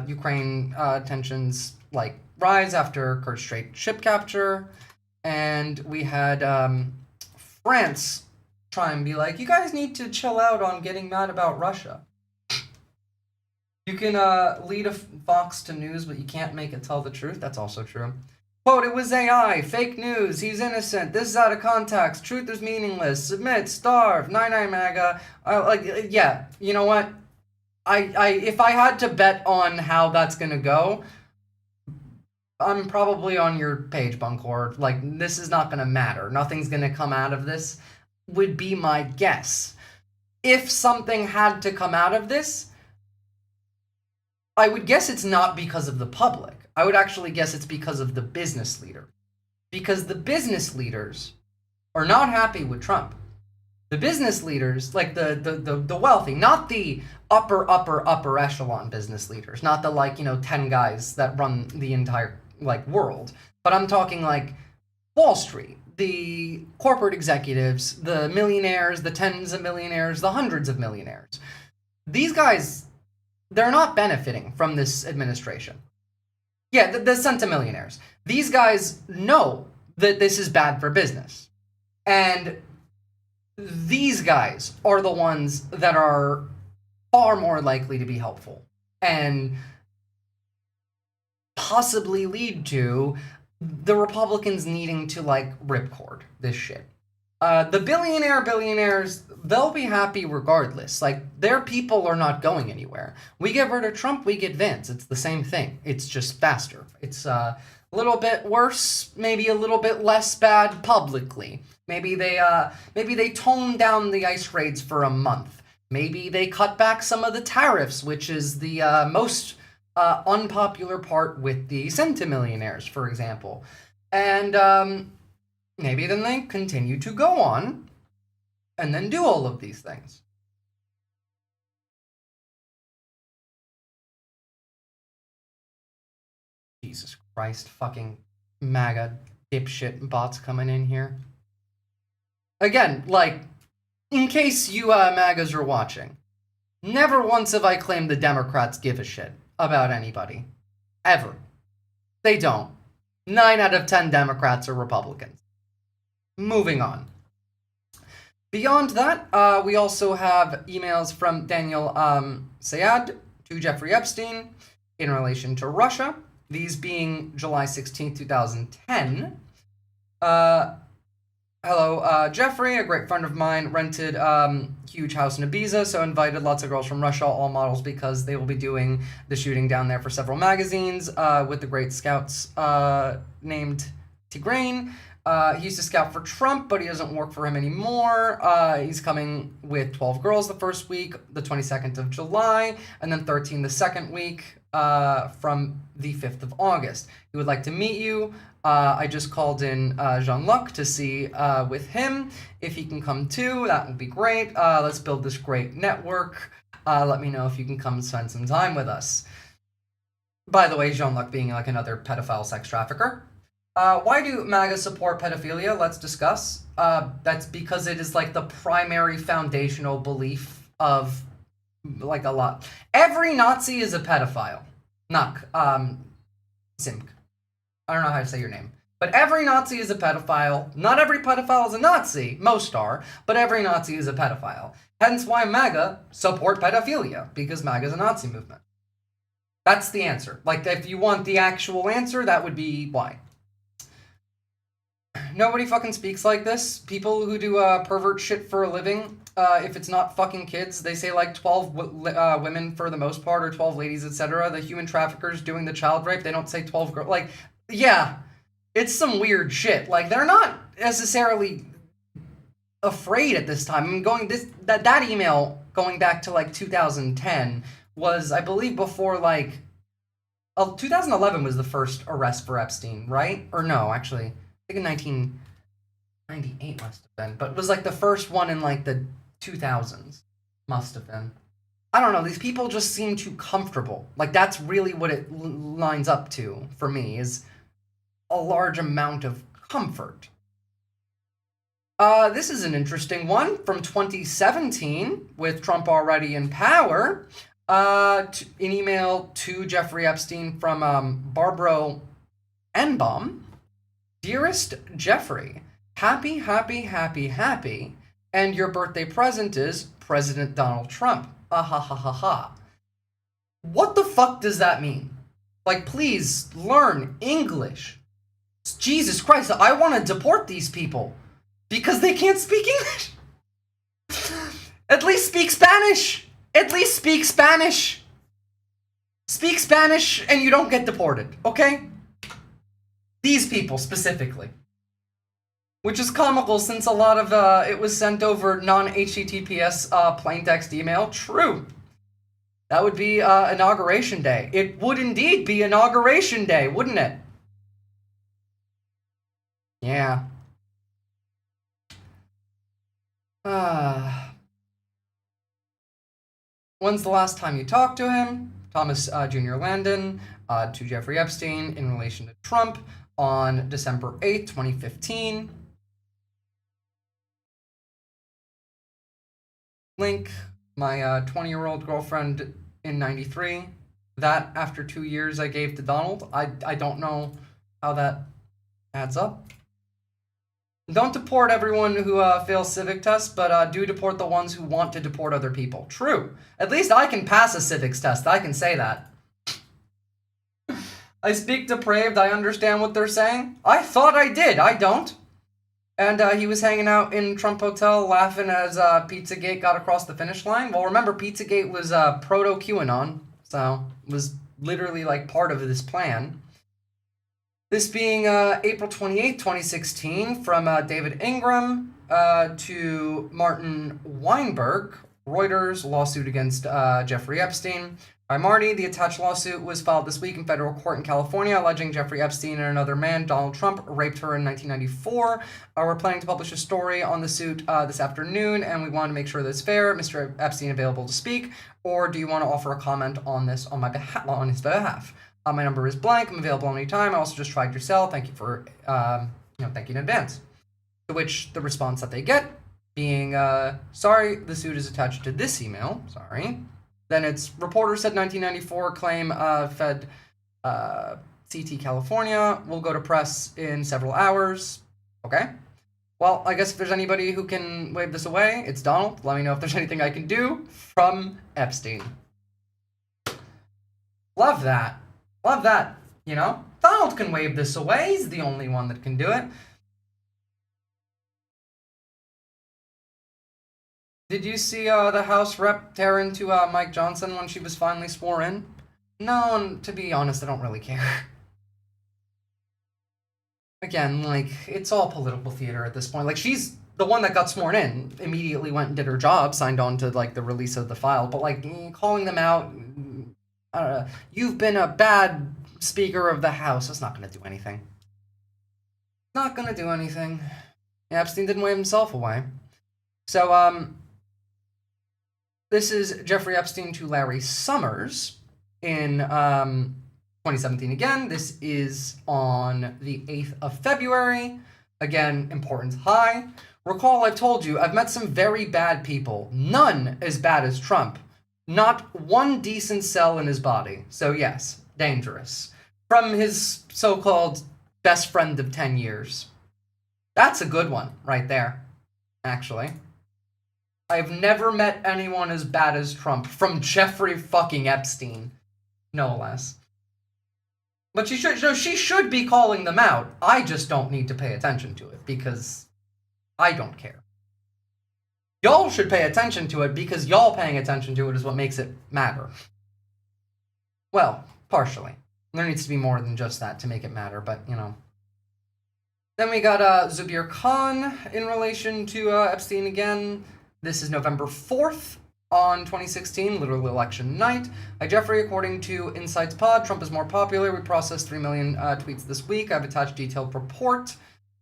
Ukraine tensions rise after Kerch Strait ship capture, and we had France try and be like, you guys need to chill out on getting mad about Russia. You can lead a fox to news, but you can't make it tell the truth. That's also true. Quote, it was AI, fake news, he's innocent, this is out of context, truth is meaningless, submit, starve, 99 MAGA. Yeah, you know what? If I had to bet on how that's gonna go, I'm probably on your page, Buncor. This is not gonna matter. Nothing's gonna come out of this, would be my guess. If something had to come out of this, I would guess it's not because of the public. I would actually guess it's because of the business leader. Because the business leaders are not happy with Trump. The business leaders, the wealthy, not the upper echelon business leaders, not the 10 guys that run the entire world. But I'm talking Wall Street, the corporate executives, the millionaires, the tens of millionaires, the hundreds of millionaires. These guys, they're not benefiting from this administration. Yeah, the centimillionaires. These guys know that this is bad for business. And these guys are the ones that are far more likely to be helpful and possibly lead to the Republicans needing to ripcord this shit. The billionaires, they'll be happy regardless. Their people are not going anywhere. We get rid of Trump, we get Vance. It's the same thing. It's just faster. It's a little bit worse, maybe a little bit less bad publicly. Maybe they tone down the ICE raids for a month. Maybe they cut back some of the tariffs, which is the most unpopular part with the centimillionaires, for example. And maybe then they continue to go on and then do all of these things. Jesus Christ, fucking MAGA dipshit bots coming in here. Again, in case you MAGAs are watching, never once have I claimed the Democrats give a shit about anybody. Ever. They don't. 9 out of 10 Democrats are Republicans. Moving on. Beyond that, we also have emails from Daniel Sayad to Jeffrey Epstein in relation to Russia. These being July 16, 2010. Hello, Jeffrey, a great friend of mine, rented huge house in Ibiza, so invited lots of girls from Russia, all models, because they will be doing the shooting down there for several magazines with the great scouts named Tigraine. He used to scout for Trump, but he doesn't work for him anymore. He's coming with 12 girls the first week, the 22nd of July, and then 13 the second week from the 5th of August. He would like to meet you. I just called in Jean-Luc to see with him if he can come too. That would be great. Let's build this great network. Let me know if you can come and spend some time with us. By the way, Jean-Luc being another pedophile sex trafficker. Why do MAGA support pedophilia? Let's discuss. That's because it is the primary foundational belief of a lot. Every Nazi is a pedophile. Simk. I don't know how to say your name. But every Nazi is a pedophile. Not every pedophile is a Nazi. Most are. But every Nazi is a pedophile. Hence why MAGA support pedophilia. Because MAGA is a Nazi movement. That's the answer. If you want the actual answer, that would be why. Nobody fucking speaks like this. People who do pervert shit for a living, if it's not fucking kids, they say like 12 women for the most part, or 12 ladies, etc. The human traffickers doing the child rape, they don't say 12 girls. Like, yeah, it's some weird shit. Like, they're not necessarily afraid at this time. I'm going that email going back to like 2010 was, I believe, before like 2011 was the first arrest for Epstein, right? Or no, actually, I think in 1998 must have been, but it was like the first one in like the 2000s, must have been. I don't know. These people just seem too comfortable. Like, that's really what it lines up to for me, is a large amount of comfort. This is an interesting one from 2017, with Trump already in power. An email to Jeffrey Epstein from Barbara Enbaum. Dearest Jeffrey, happy, happy, happy, happy, and your birthday present is President Donald Trump. Ah ha ha ha ha. What the fuck does that mean? Like, please learn English. Jesus Christ, I want to deport these people because they can't speak English. At least speak Spanish. At least speak Spanish. Speak Spanish and you don't get deported, okay? These people specifically. Which is comical since a lot of it was sent over non-HTTPS plain text email. True. That would be Inauguration Day. It would indeed be Inauguration Day, wouldn't it? Yeah. When's the last time you talked to him? Thomas Jr. Landon to Jeffrey Epstein in relation to Trump on December 8th, 2015. Link, my 20-year-old girlfriend in 93. That, after 2 years, I gave to Donald. I don't know how that adds up. Don't deport everyone who fails civic tests, but do deport the ones who want to deport other people. True. At least I can pass a civics test. I can say that. I speak depraved. I understand what they're saying. I thought I did. I don't. And he was hanging out in Trump Hotel laughing as Pizzagate got across the finish line. Well, remember, Pizzagate was proto-QAnon, so it was literally like part of this plan. This being April 28th, 2016, from David Ingram to Martin Weinberg, Reuters lawsuit against Jeffrey Epstein. By Marty, the attached lawsuit was filed this week in federal court in California, alleging Jeffrey Epstein and another man, Donald Trump, raped her in 1994. We're planning to publish a story on the suit this afternoon, and we want to make sure that it's fair. Mr. Epstein available to speak, or do you want to offer a comment on this on his behalf? My number is blank. I'm available anytime. I also just tried your cell. Thank you for, thank you in advance. To which the response that they get being, sorry, the suit is attached to this email. Sorry. Then it's reporter said 1994 claim fed CT California. Will go to press in several hours. Okay. Well, I guess if there's anybody who can wave this away, it's Donald. Let me know if there's anything I can do from Epstein. Love that. Love that, you know? Donald can wave this away. He's the only one that can do it. Did you see the House rep tear into Mike Johnson when she was finally sworn in? No, and to be honest, I don't really care. Again, like, it's all political theater at this point. Like, she's the one that got sworn in, immediately went and did her job, signed on to, like, the release of the file. But, like, calling them out... you've been a bad Speaker of the House. That's not going to do anything. Not going to do anything. Epstein didn't wave himself away. So, this is Jeffrey Epstein to Larry Summers in 2017 again. This is on the 8th of February. Again, importance high. Recall I've told you, I've met some very bad people. None as bad as Trump. Not one decent cell in his body. So yes, dangerous. From his so-called best friend of 10 years. That's a good one right there, actually. I've never met anyone as bad as Trump. From Jeffrey fucking Epstein. No less. But she should be calling them out. I just don't need to pay attention to it because I don't care. Y'all should pay attention to it because y'all paying attention to it is what makes it matter. Well, partially. There needs to be more than just that to make it matter, but, you know. Then we got Zubir Khan in relation to Epstein again. This is November 4th on 2016, literally election night. Hi, Jeffrey. According to Insights Pod, Trump is more popular. We processed 3 million tweets this week. I've attached detailed report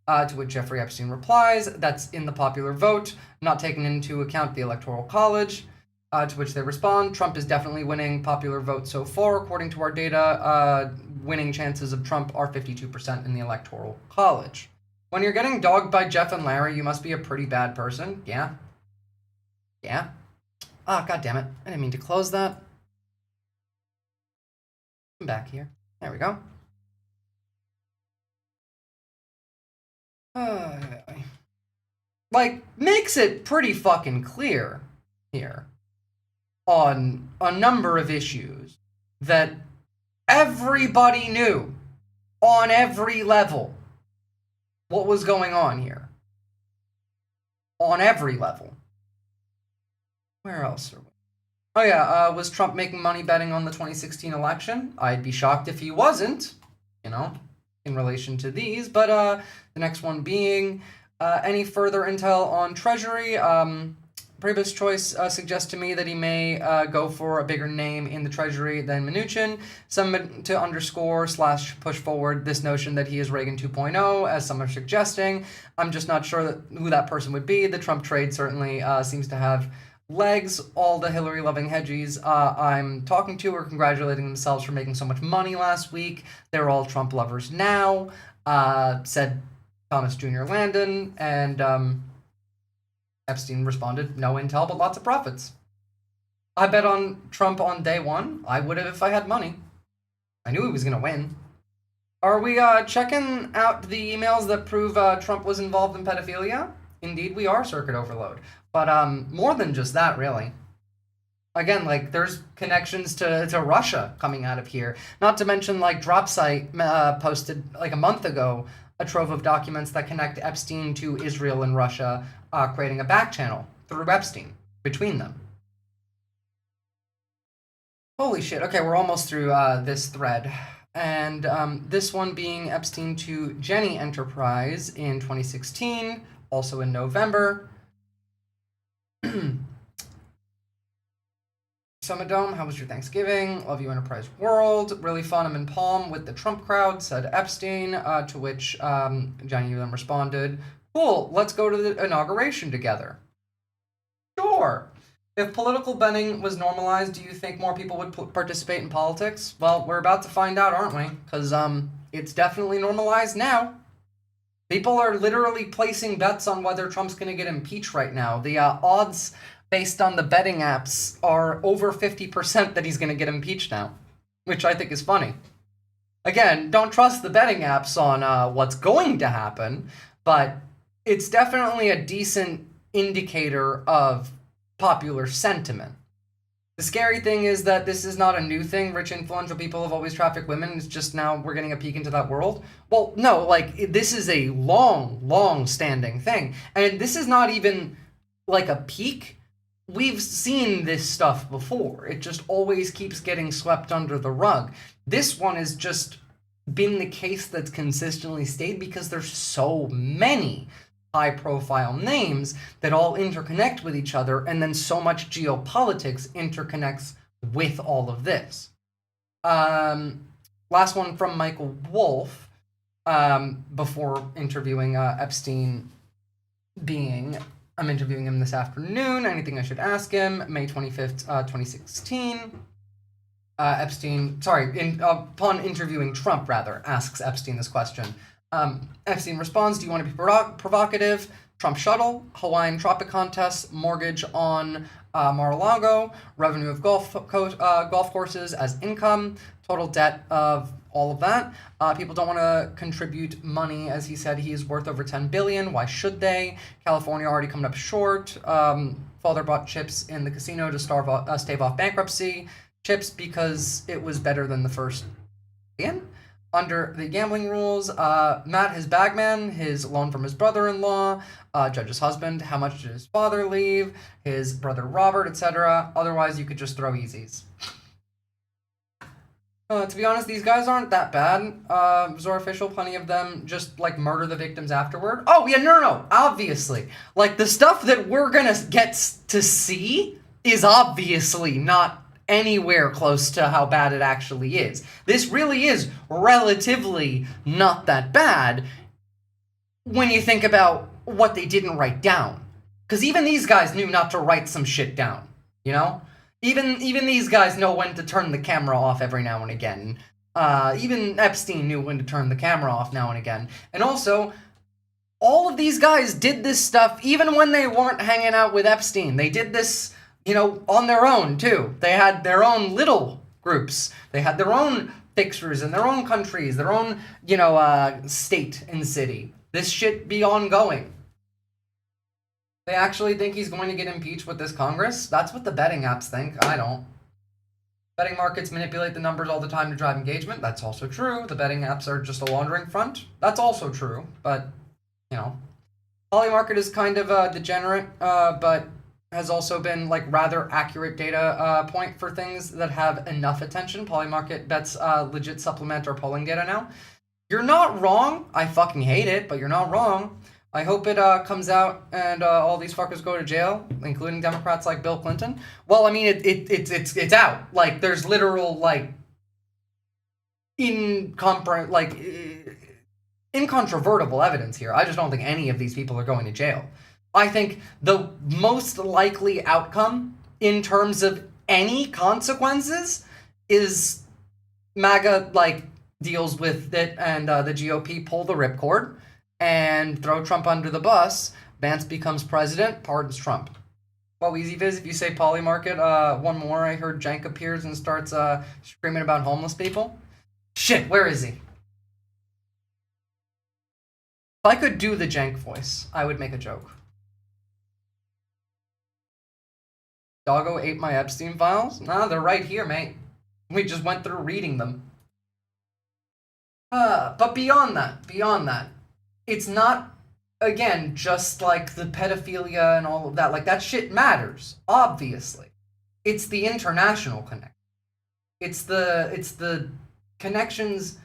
to which Jeffrey Epstein replies. That's in the popular vote, not taking into account the Electoral College. To which they respond, Trump is definitely winning popular vote so far. According to our data, winning chances of Trump are 52% in the Electoral College. When you're getting dogged by Jeff and Larry, you must be a pretty bad person. Yeah. Yeah. Ah, God damn it. I didn't mean to close that. I'm back here. There we go. Like, makes it pretty fucking clear here on a number of issues that everybody knew on every level what was going on here. On every level. Where else are we? Oh yeah, was Trump making money betting on the 2016 election? I'd be shocked if he wasn't, you know, in relation to these. But the next one being any further intel on Treasury. Priebus Choice suggests to me that he may go for a bigger name in the Treasury than Mnuchin, some to underscore / push forward this notion that he is Reagan 2.0, as some are suggesting. I'm just not sure who that person would be. The Trump trade certainly seems to have legs. All the Hillary-loving hedgies I'm talking to are congratulating themselves for making so much money last week. They're all Trump lovers now, said Thomas Jr. Landon, and Epstein responded, no intel, but lots of profits. I bet on Trump on day one. I would have if I had money. I knew he was going to win. Are we checking out the emails that prove Trump was involved in pedophilia? Indeed, we are, Circuit Overload. But more than just that, really. Again, like, there's connections to Russia coming out of here. Not to mention, like, DropSite posted, like, a month ago, a trove of documents that connect Epstein to Israel and Russia, creating a back channel through Epstein between them. Holy shit. Okay, we're almost through this thread. And this one being Epstein to Jenny Enterprise in 2016, also in November. Summerdome, how was your Thanksgiving? Love you, Enterprise World. Really fun. I'm in Palm with the Trump crowd, said Epstein, to which Jenny then responded, cool, let's go to the inauguration together. Sure. If political betting was normalized, do you think more people would participate in politics? Well, we're about to find out, aren't we? Because it's definitely normalized now. People are literally placing bets on whether Trump's going to get impeached right now. The odds based on the betting apps are over 50% that he's going to get impeached now, which I think is funny. Again, don't trust the betting apps on what's going to happen, but it's definitely a decent indicator of popular sentiment. The scary thing is that this is not a new thing. Rich, influential people have always trafficked women. It's just now we're getting a peek into that world. Well, no, like, this is a long-standing thing. And this is not even, like, a peak. We've seen this stuff before. It just always keeps getting swept under the rug. This one has just been the case that's consistently stayed because there's so many high-profile names that all interconnect with each other, and then so much geopolitics interconnects with all of this. Last one from Michael Wolff, before interviewing Epstein being, I'm interviewing him this afternoon, anything I should ask him, May 25th, 2016. Upon interviewing Trump, rather, asks Epstein this question. Epstein responds, do you want to be provocative? Trump shuttle, Hawaiian tropic contest, mortgage on Mar-a-Lago, revenue of golf courses as income, total debt of all of that. People don't want to contribute money. As he said, he is worth over $10 billion. Why should they? California already coming up short. Father bought chips in the casino to stave off bankruptcy. Chips because it was better than the first billion. under the gambling rules. Matt, his bagman, his loan from his brother-in-law, Judge's husband, how much did his father leave, his brother Robert, etc. Otherwise, you could just throw easies. To be honest, these guys aren't that bad. Visora official, plenty of them just, like, murder the victims afterward. Oh, yeah, no, obviously. Like, the stuff that we're gonna get to see is obviously not anywhere close to how bad it actually is. This really is relatively not that bad when you think about what they didn't write down. Because even these guys knew not to write some shit down, you know? Even these guys know when to turn the camera off every now and again. Even Epstein knew when to turn the camera off now and again. And also, all of these guys did this stuff even when they weren't hanging out with Epstein. They did this, you know, on their own, too. They had their own little groups. They had their own fixers in their own countries, their own, you know, state and city. This shit be ongoing. They actually think he's going to get impeached with this Congress? That's what the betting apps think. I don't. Betting markets manipulate the numbers all the time to drive engagement. That's also true. The betting apps are just a laundering front. That's also true. But, you know. Polymarket is kind of degenerate, but has also been, like, rather accurate data point for things that have enough attention. Polymarket bets legit supplement our polling data now. You're not wrong. I fucking hate it, but you're not wrong. I hope it comes out and all these fuckers go to jail, including Democrats like Bill Clinton. Well, I mean, it's out. Like, there's literal, like, incontrovertible evidence here. I just don't think any of these people are going to jail. I think the most likely outcome in terms of any consequences is MAGA, like, deals with it and the GOP pull the ripcord and throw Trump under the bus. Vance becomes president, pardons Trump. Well, Easy Viz, if you say Polymarket, one more, I heard Jank appears and starts screaming about homeless people. Shit, where is he? If I could do the Jank voice, I would make a joke. Doggo ate my Epstein files? Nah, they're right here, mate. We just went through reading them. But beyond that, it's not, again, just like the pedophilia and all of that. Like, that shit matters, obviously. It's the international connection. It's the connections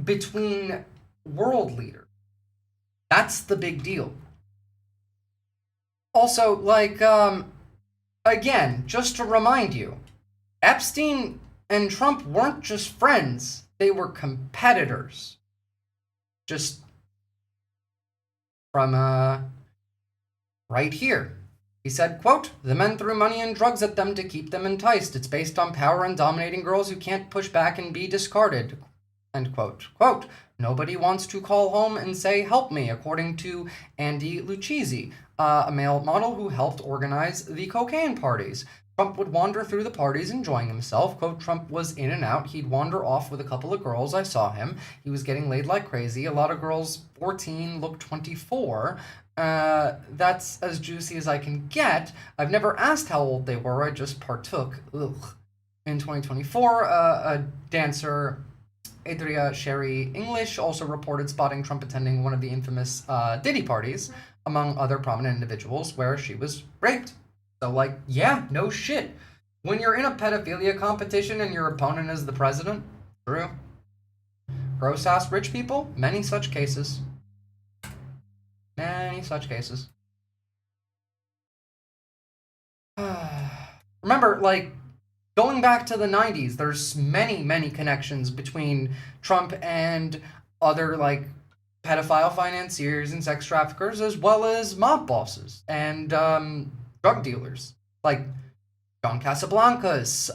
between world leaders. That's the big deal. Also, like, again, just to remind you, Epstein and Trump weren't just friends, they were competitors. Just from, right here. He said, quote, "The men threw money and drugs at them to keep them enticed. It's based on power and dominating girls who can't push back and be discarded." End quote. Quote, "Nobody wants to call home and say, 'Help me,' according to Andy Lucchese, a male model who helped organize the cocaine parties. Trump would wander through the parties enjoying himself. Quote, Trump was in and out. He'd wander off with a couple of girls. I saw him. He was getting laid like crazy. A lot of girls, 14, look 24. That's as juicy as I can get. I've never asked how old they were. I just partook." Ugh. In 2024, a dancer, Adria Sherry English, also reported spotting Trump attending one of the infamous Diddy parties, among other prominent individuals, where she was raped. So, like, yeah, no shit. When you're in a pedophilia competition and your opponent is the president, true. Gross-ass rich people, many such cases. Many such cases. Remember, like, going back to the 90s, there's many, many connections between Trump and other, like, pedophile financiers and sex traffickers, as well as mob bosses and drug dealers, like John Casablancas,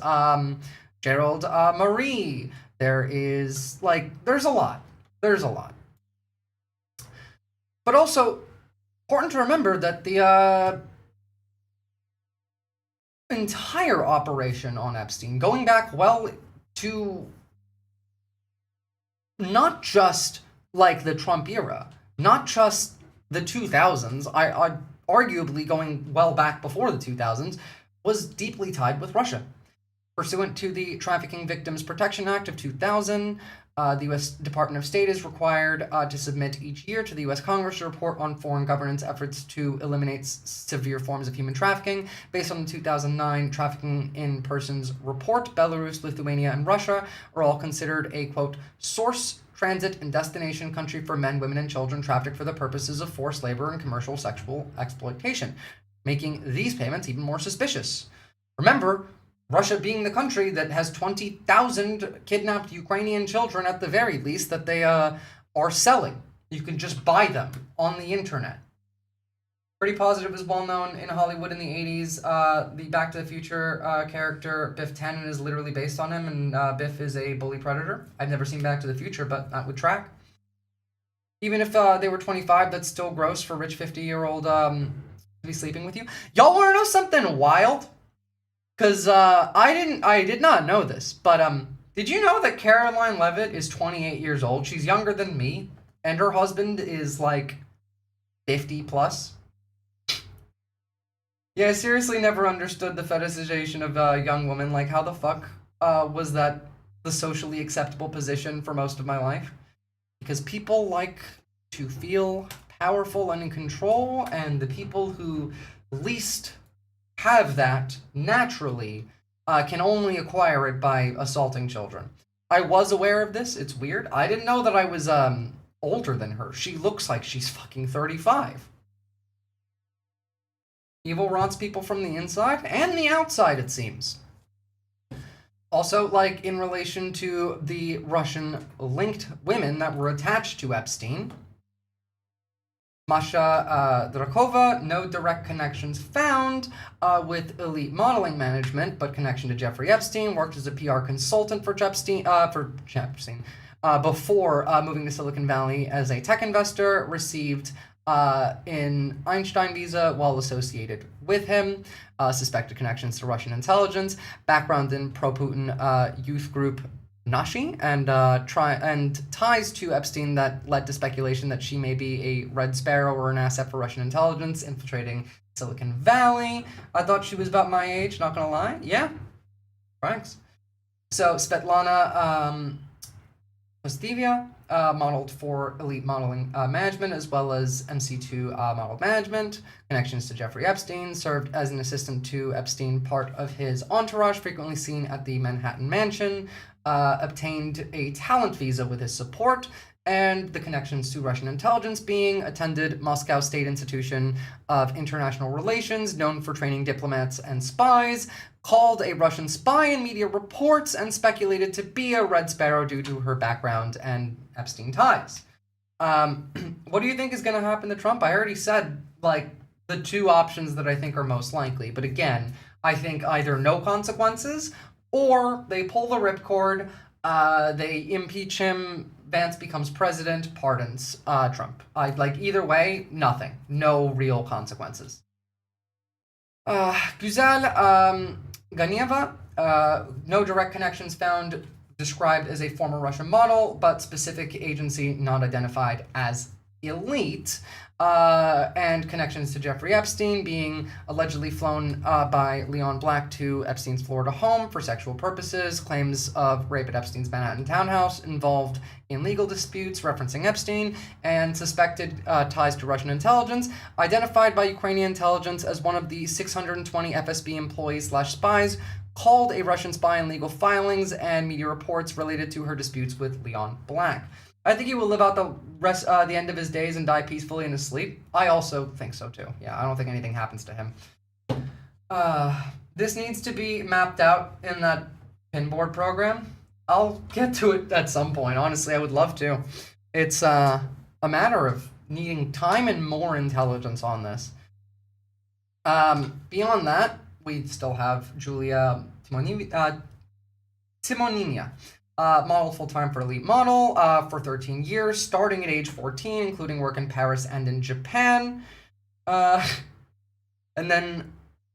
Gerald Marie. There's a lot. There's a lot. But also, important to remember that the entire operation on Epstein, going back well to not just like the Trump era, not just the 2000s, I arguably going well back before the 2000s, was deeply tied with Russia. Pursuant to the Trafficking Victims Protection Act of 2000, The U.S. Department of State is required to submit each year to the U.S. Congress a report on foreign governance efforts to eliminate severe forms of human trafficking. Based on the 2009 Trafficking in Persons report, Belarus, Lithuania, and Russia are all considered a, quote, source, transit, and destination country for men, women, and children trafficked for the purposes of forced labor and commercial sexual exploitation, making these payments even more suspicious. Remember, Russia being the country that has 20,000 kidnapped Ukrainian children at the very least that they are selling. You can just buy them on the internet. Pretty Positive is well known in Hollywood in the 80s. The Back to the Future character Biff Tannen is literally based on him, and Biff is a bully predator. I've never seen Back to the Future, but that would track. Even if they were 25, that's still gross for rich 50-year-old to be sleeping with you. Y'all want to know something wild? Because I did not know this, but did you know that Caroline Levitt is 28 years old? She's younger than me, and her husband is like 50 plus. Yeah, I seriously never understood the fetishization of young women. Like, how the fuck was that the socially acceptable position for most of my life? Because people like to feel powerful and in control, and the people who least have that naturally can only acquire it by assaulting children. I was aware of this. It's weird. I didn't know that I was older than her. She looks like she's fucking 35. Evil rots people from the inside and the outside, it seems. Also, like, in relation to the Russian-linked women that were attached to Epstein, Masha Drakova, no direct connections found with elite modeling management, but connection to Jeffrey Epstein, worked as a PR consultant for Epstein, before moving to Silicon Valley as a tech investor, received an Einstein visa while associated with him, suspected connections to Russian intelligence, background in pro-Putin youth group Nashi, and ties to Epstein that led to speculation that she may be a Red Sparrow or an asset for Russian intelligence infiltrating Silicon Valley. I thought she was about my age, not gonna lie. Yeah, thanks. So Svetlana Kostevia modeled for elite modeling management as well as MC2 model management. Connections to Jeffrey Epstein, served as an assistant to Epstein, part of his entourage, frequently seen at the Manhattan mansion. Obtained a talent visa with his support, and the connections to Russian intelligence being attended Moscow State Institution of International Relations, known for training diplomats and spies, called a Russian spy in media reports, and speculated to be a Red Sparrow due to her background and Epstein ties. What do you think is going to happen to Trump? I already said, like, the two options that I think are most likely, but again, I think either no consequences, or they pull the ripcord, they impeach him, Vance becomes president, pardons Trump. Either way, nothing. No real consequences. Guzal Ganieva, no direct connections found, described as a former Russian model, but specific agency not identified as elite. And connections to Jeffrey Epstein, being allegedly flown by Leon Black to Epstein's Florida home for sexual purposes, claims of rape at Epstein's Manhattan townhouse involved in legal disputes referencing Epstein, and suspected ties to Russian intelligence, identified by Ukrainian intelligence as one of the 620 FSB employees/spies, called a Russian spy in legal filings and media reports related to her disputes with Leon Black. I think he will live out the end of his days and die peacefully in his sleep. I also think so too. Yeah, I don't think anything happens to him. This needs to be mapped out in that pinboard program. I'll get to it at some point. Honestly, I would love to. It's a matter of needing time and more intelligence on this. Beyond that, we still have Julia Timoninia. Modeled full-time for Elite Model for 13 years, starting at age 14, including work in Paris and in Japan. And then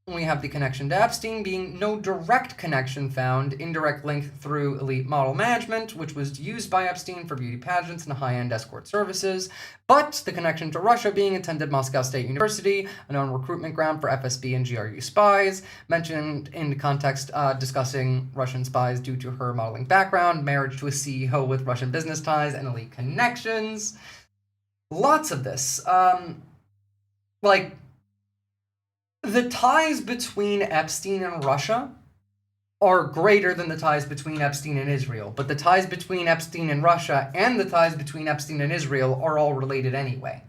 We have the connection to Epstein being no direct connection found, indirect link through elite model management, which was used by Epstein for beauty pageants and high-end escort services, but the connection to Russia being attended Moscow State University, a known recruitment ground for FSB and GRU spies, mentioned in the context discussing Russian spies due to her modeling background, marriage to a CEO with Russian business ties, and elite connections. Lots of this. The ties between Epstein and Russia are greater than the ties between Epstein and Israel, but the ties between Epstein and Russia and the ties between Epstein and Israel are all related anyway.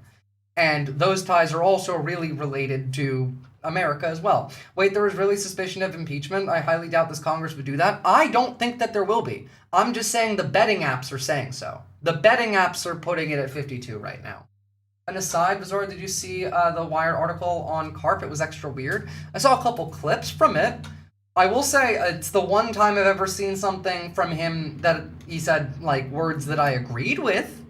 And those ties are also really related to America as well. Wait, there was really suspicion of impeachment? I highly doubt this Congress would do that. I don't think that there will be. I'm just saying the betting apps are saying so. The betting apps are putting it at 52 right now. An aside, Visora, did you see the Wired article on Karp? It was extra weird. I saw a couple clips from it. I will say it's the one time I've ever seen something from him that he said, like, words that I agreed with.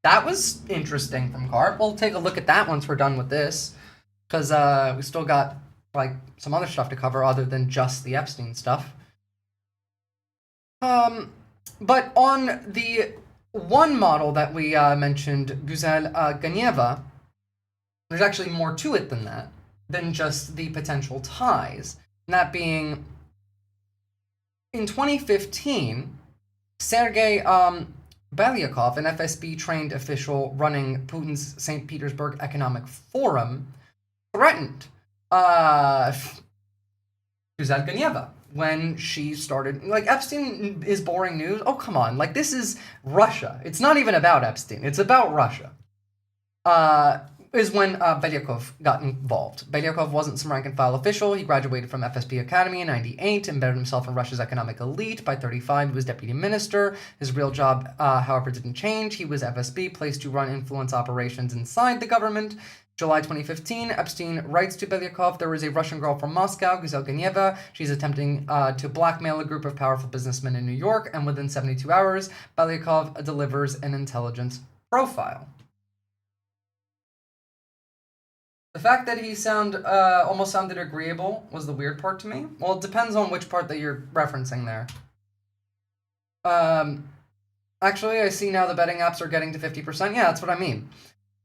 That was interesting from Karp. We'll take a look at that once we're done with this, because we still got, like, some other stuff to cover other than just the Epstein stuff. But on the one model that we mentioned, Guzel Ganyeva, there's actually more to it than that, than just the potential ties. And that being, in 2015, Sergei Belyakov, an FSB-trained official running Putin's St. Petersburg Economic Forum, threatened Guzel Ganyeva when she started, like, Epstein is boring news. Oh, come on. Like, this is Russia. It's not even about Epstein. It's about Russia. Is when Belyakov got involved. Belyakov wasn't some rank-and-file official. He graduated from FSB Academy in 98, embedded himself in Russia's economic elite. By 35, he was deputy minister. His real job, however, didn't change. He was FSB, placed to run influence operations inside the government. July 2015, Epstein writes to Belyakov, there is a Russian girl from Moscow, Guzel Ganyeva. She's attempting to blackmail a group of powerful businessmen in New York, and within 72 hours, Belyakov delivers an intelligence profile. The fact that he almost sounded agreeable was the weird part to me. Well, it depends on which part that you're referencing there. Actually, I see now the betting apps are getting to 50%. Yeah, that's what I mean.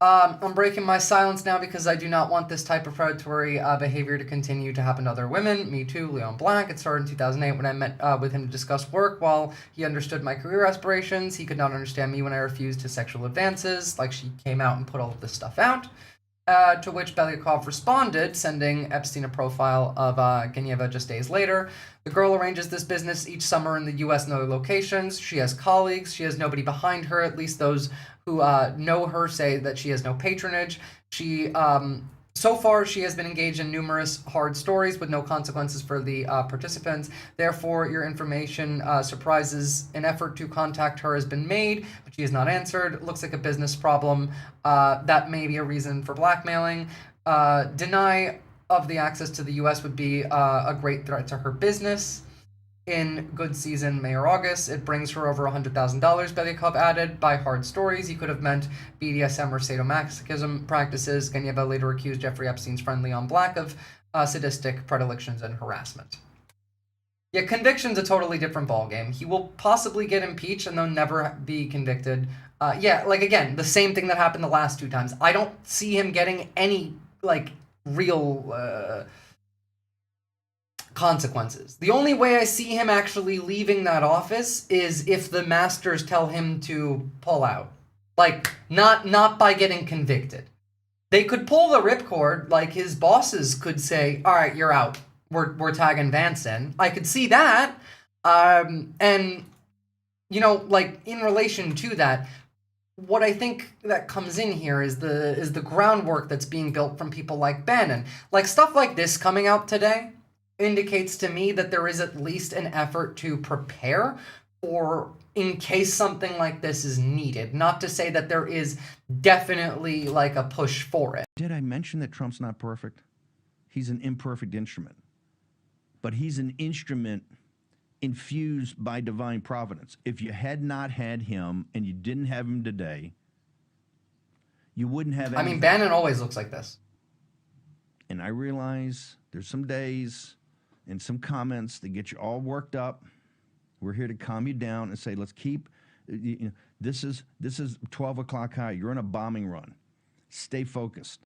I'm breaking my silence now because I do not want this type of predatory behavior to continue to happen to other women. Me too, Leon Black. It started in 2008 when I met with him to discuss work. While he understood my career aspirations, he could not understand me when I refused his sexual advances. Like, she came out and put all of this stuff out. To which Belyakov responded, sending Epstein a profile of Ganyeva just days later. The girl arranges this business each summer in the U.S. and other locations. She has colleagues. She has nobody behind her. At least those who know her say that she has no patronage. So far, she has been engaged in numerous hard stories with no consequences for the participants. Therefore, your information surprises. An effort to contact her has been made, but she has not answered. Looks like a business problem. That may be a reason for blackmailing. Deny of the access to the U.S. would be a great threat to her business. In good season, May or August, it brings her over $100,000, Belyakov added. By hard stories, he could have meant BDSM or sadomasochism practices. Ganyeva later accused Jeffrey Epstein's friend Leon Black of sadistic predilections and harassment. Yeah, conviction's a totally different ballgame. He will possibly get impeached and they'll never be convicted. Again, the same thing that happened the last two times. I don't see him getting any, real consequences. The only way I see him actually leaving that office is if the masters tell him to pull out. Not by getting convicted. They could pull the ripcord, his bosses could say, all right, you're out. We're tagging Vance in. I could see that. In relation to that, what I think that comes in here is the groundwork that's being built from people like Bannon. Stuff like this coming out today indicates to me that there is at least an effort to prepare for in case something like this is needed. Not to say that there is definitely a push for it. Did I mention that Trump's not perfect? He's an imperfect instrument. But he's an instrument infused by divine providence. If you had not had him and you didn't have him today, you wouldn't have anything. Bannon always looks like this. And I realize there's some days and some comments that get you all worked up. We're here to calm you down and say, let's keep, this is 12 o'clock high. You're on a bombing run. Stay focused.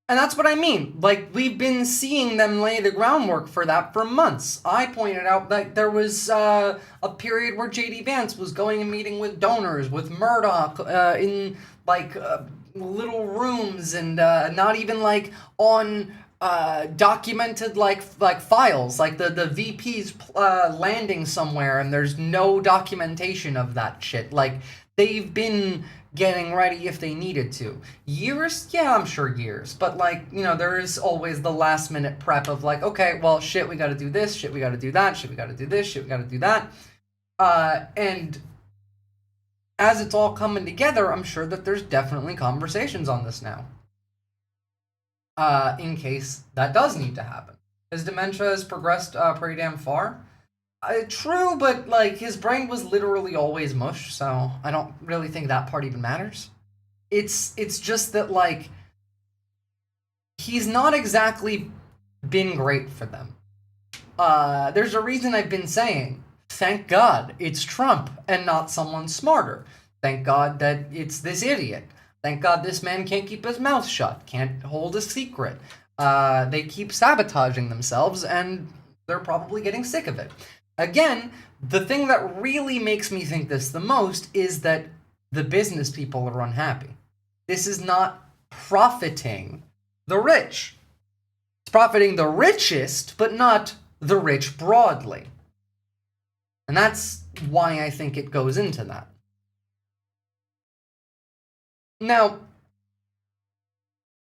And that's what I mean. Like, we've been seeing them lay the groundwork for that for months. I pointed out that there was a period where J.D. Vance was going and meeting with donors, with Murdoch, in, like, little rooms, and not even, like, on documented, like files. Like, the VP's landing somewhere, and there's no documentation of that shit. Like, they've been getting ready if they needed to. Years? Yeah, I'm sure years. But, like, you know, there is always the last minute prep of, like, okay, well, shit, we gotta do this, shit, we gotta do that, shit, we gotta do this, shit, we gotta do that. And as it's all coming together, I'm sure that there's definitely conversations on this now. In case that does need to happen. His dementia has progressed pretty damn far. True, but, like, his brain was literally always mush, so I don't really think that part even matters. It's just that, like, he's not exactly been great for them. There's a reason I've been saying, thank God it's Trump and not someone smarter. Thank God that it's this idiot. Thank God this man can't keep his mouth shut, can't hold a secret. They keep sabotaging themselves, and they're probably getting sick of it. Again, the thing that really makes me think this the most is that the business people are unhappy. This is not profiting the rich. It's profiting the richest, but not the rich broadly. And that's why I think it goes into that. Now,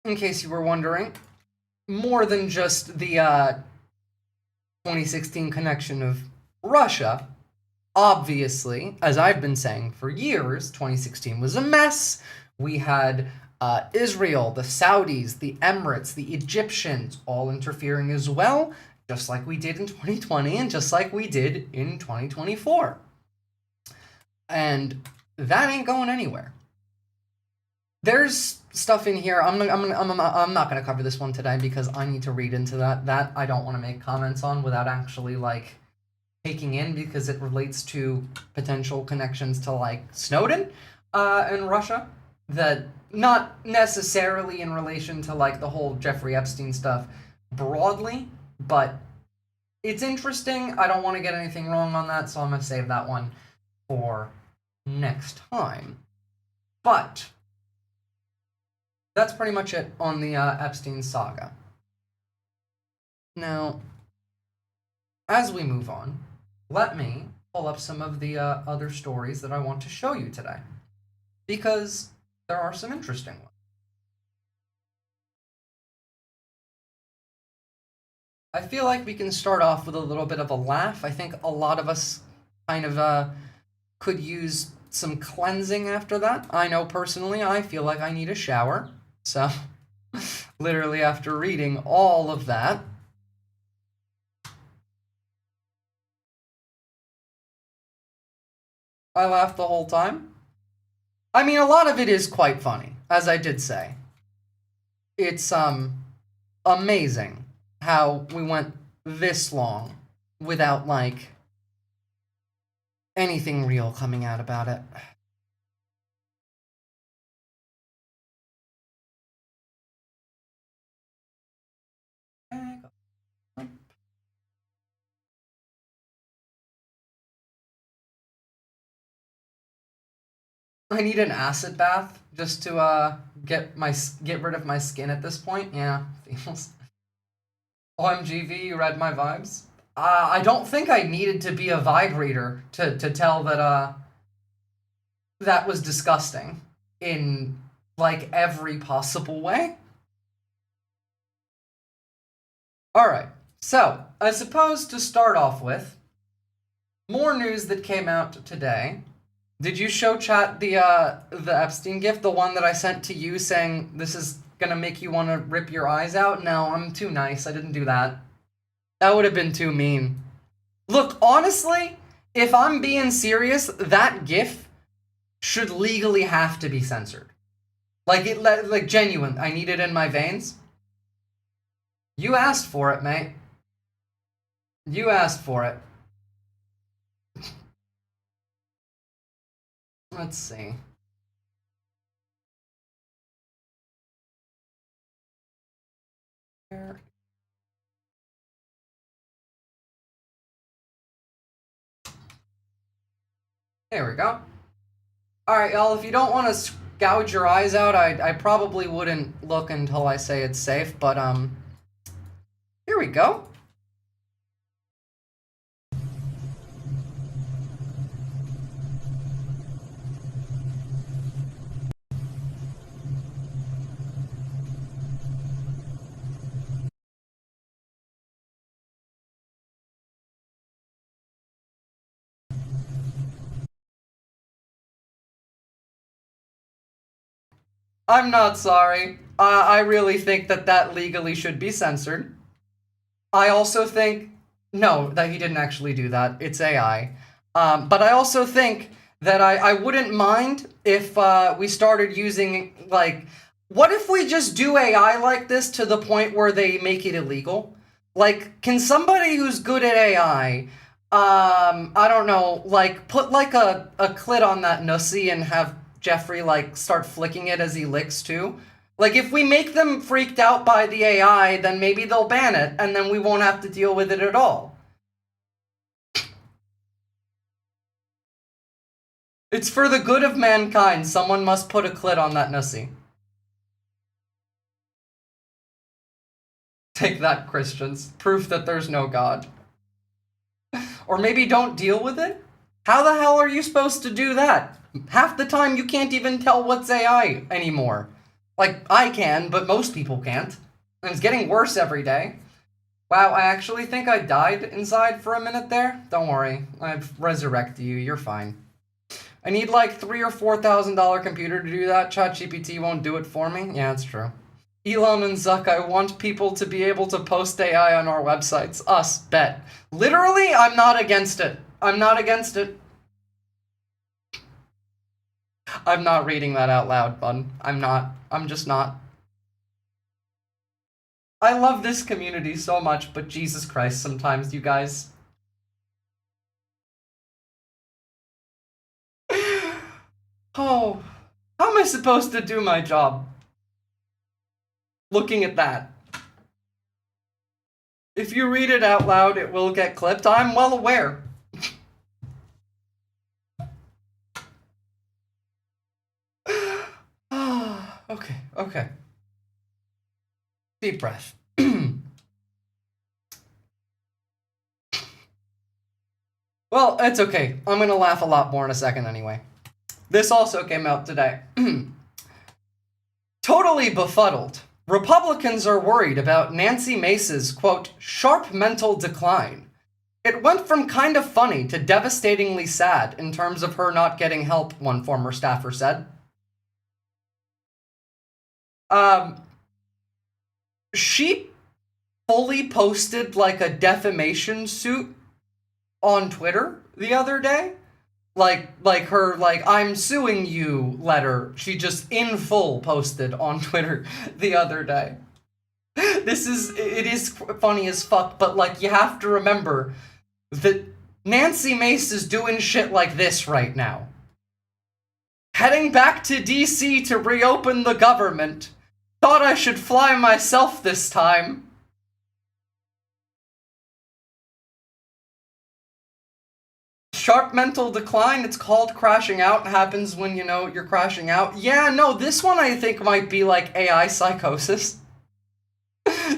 in case you were wondering, more than just the 2016 connection of Russia, obviously, as I've been saying for years, 2016 was a mess. We had Israel, the Saudis, the Emirates, the Egyptians all interfering as well, just like we did in 2020 and just like we did in 2024. And that ain't going anywhere. There's stuff in here. I'm not gonna cover this one today because I need to read into that. That I don't want to make comments on without actually, like, taking in, because it relates to potential connections to, like, Snowden and Russia, that not necessarily in relation to, like, the whole Jeffrey Epstein stuff broadly, but it's interesting. I don't want to get anything wrong on that, so I'm gonna save that one for next time. But that's pretty much it on the Epstein saga. Now, as we move on, let me pull up some of the other stories that I want to show you today, because there are some interesting ones. I feel like we can start off with a little bit of a laugh. I think a lot of us kind of could use some cleansing after that. I know personally I feel like I need a shower. So, literally after reading all of that, I laughed the whole time. I mean, a lot of it is quite funny, as I did say. It's amazing how we went this long without, like, anything real coming out about it. I need an acid bath just to get rid of my skin at this point. Yeah, feels. OMGV, you read my vibes? I don't think I needed to be a vibe reader to tell that that was disgusting in, like, every possible way. Alright, so I suppose to start off with, more news that came out today. Did you show chat the Epstein gift, the one that I sent to you saying this is gonna make you want to rip your eyes out? No, I'm too nice. I didn't do that. That would have been too mean. Look, honestly, if I'm being serious, that gif should legally have to be censored. Like, like genuine. I need it in my veins. You asked for it, mate. You asked for it. Let's see. There we go. Alright, y'all, if you don't want to gouge your eyes out, I probably wouldn't look until I say it's safe, but, here we go. I'm not sorry. I really think that legally should be censored. I also think, no, that he didn't actually do that. It's AI. But I also think that I wouldn't mind if we started using, like, what if we just do AI like this to the point where they make it illegal? Like, can somebody who's good at AI, I don't know, like, put, like, a clit on that nussy and have Jeffrey, like, start flicking it as he licks, too? Like, if we make them freaked out by the AI, then maybe they'll ban it, and then we won't have to deal with it at all. It's for the good of mankind. Someone must put a clit on that nussy. Take that, Christians. Proof that there's no God. Or maybe don't deal with it? How the hell are you supposed to do that? Half the time you can't even tell what's AI anymore. Like, I can, but most people can't. And it's getting worse every day. Wow, I actually think I died inside for a minute there. Don't worry, I've resurrected you, you're fine. I need like $3,000 or $4,000 computer to do that. ChatGPT won't do it for me. Yeah, that's true. Elon and Zuck, I want people to be able to post AI on our websites. Us, bet. Literally, I'm not against it. I'm not against it. I'm not reading that out loud, bud. I'm not. I'm just not. I love this community so much, but Jesus Christ, sometimes, you guys. Oh, how am I supposed to do my job? Looking at that. If you read it out loud, it will get clipped. I'm well aware. Okay. Deep breath. Well, it's okay. I'm gonna laugh a lot more in a second anyway. This also came out today. Totally befuddled. Republicans are worried about Nancy Mace's, quote, sharp mental decline. It went from kind of funny to devastatingly sad in terms of her not getting help, one former staffer said. She fully posted like a defamation suit on Twitter the other day. Like her, like, I'm suing you letter. She just in full posted on Twitter the other day. It is funny as fuck, but like, you have to remember that Nancy Mace is doing shit like this right now. Heading back to DC to reopen the government. Thought I should fly myself this time. Sharp mental decline, it's called crashing out. It happens when, you know, you're crashing out. Yeah, no, this one I think might be like AI psychosis.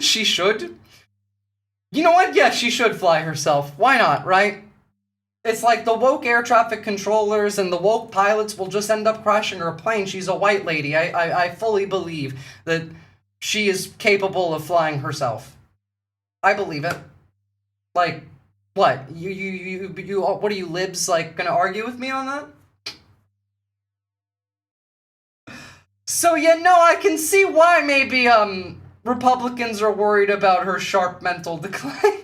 She should. You know what? Yeah, she should fly herself. Why not, right? It's like the woke air traffic controllers and the woke pilots will just end up crashing her plane. She's a white lady. I fully believe that she is capable of flying herself. I believe it. Like, what? You what are you libs, like, gonna argue with me on that? So yeah, no, I can see why maybe, Republicans are worried about her sharp mental decline.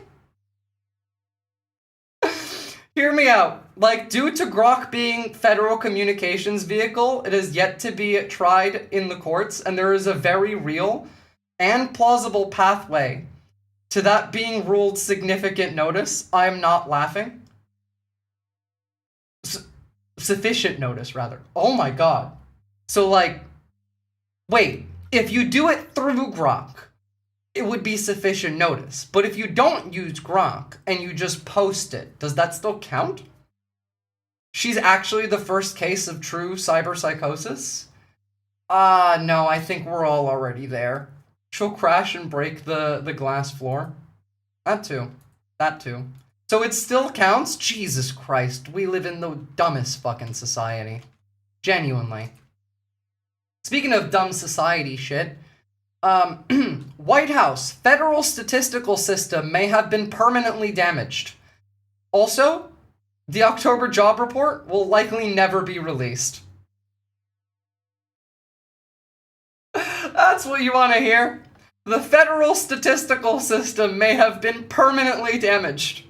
Hear me out. Like, due to Grok being federal communications vehicle, it is yet to be tried in the courts, and there is a very real and plausible pathway to that being ruled significant notice, I'm not laughing. Sufficient notice, rather. Oh my god. So, like, wait, if you do it through Gronk, it would be sufficient notice. But if you don't use Gronk and you just post it, does that still count? She's actually the first case of true cyber psychosis? No, I think we're all already there. She'll crash and break the glass floor. That too. That too. So it still counts? Jesus Christ, we live in the dumbest fucking society. Genuinely. Speaking of dumb society shit, White House, federal statistical system may have been permanently damaged. Also, the October job report will likely never be released. That's what you want to hear? The federal statistical system may have been permanently damaged.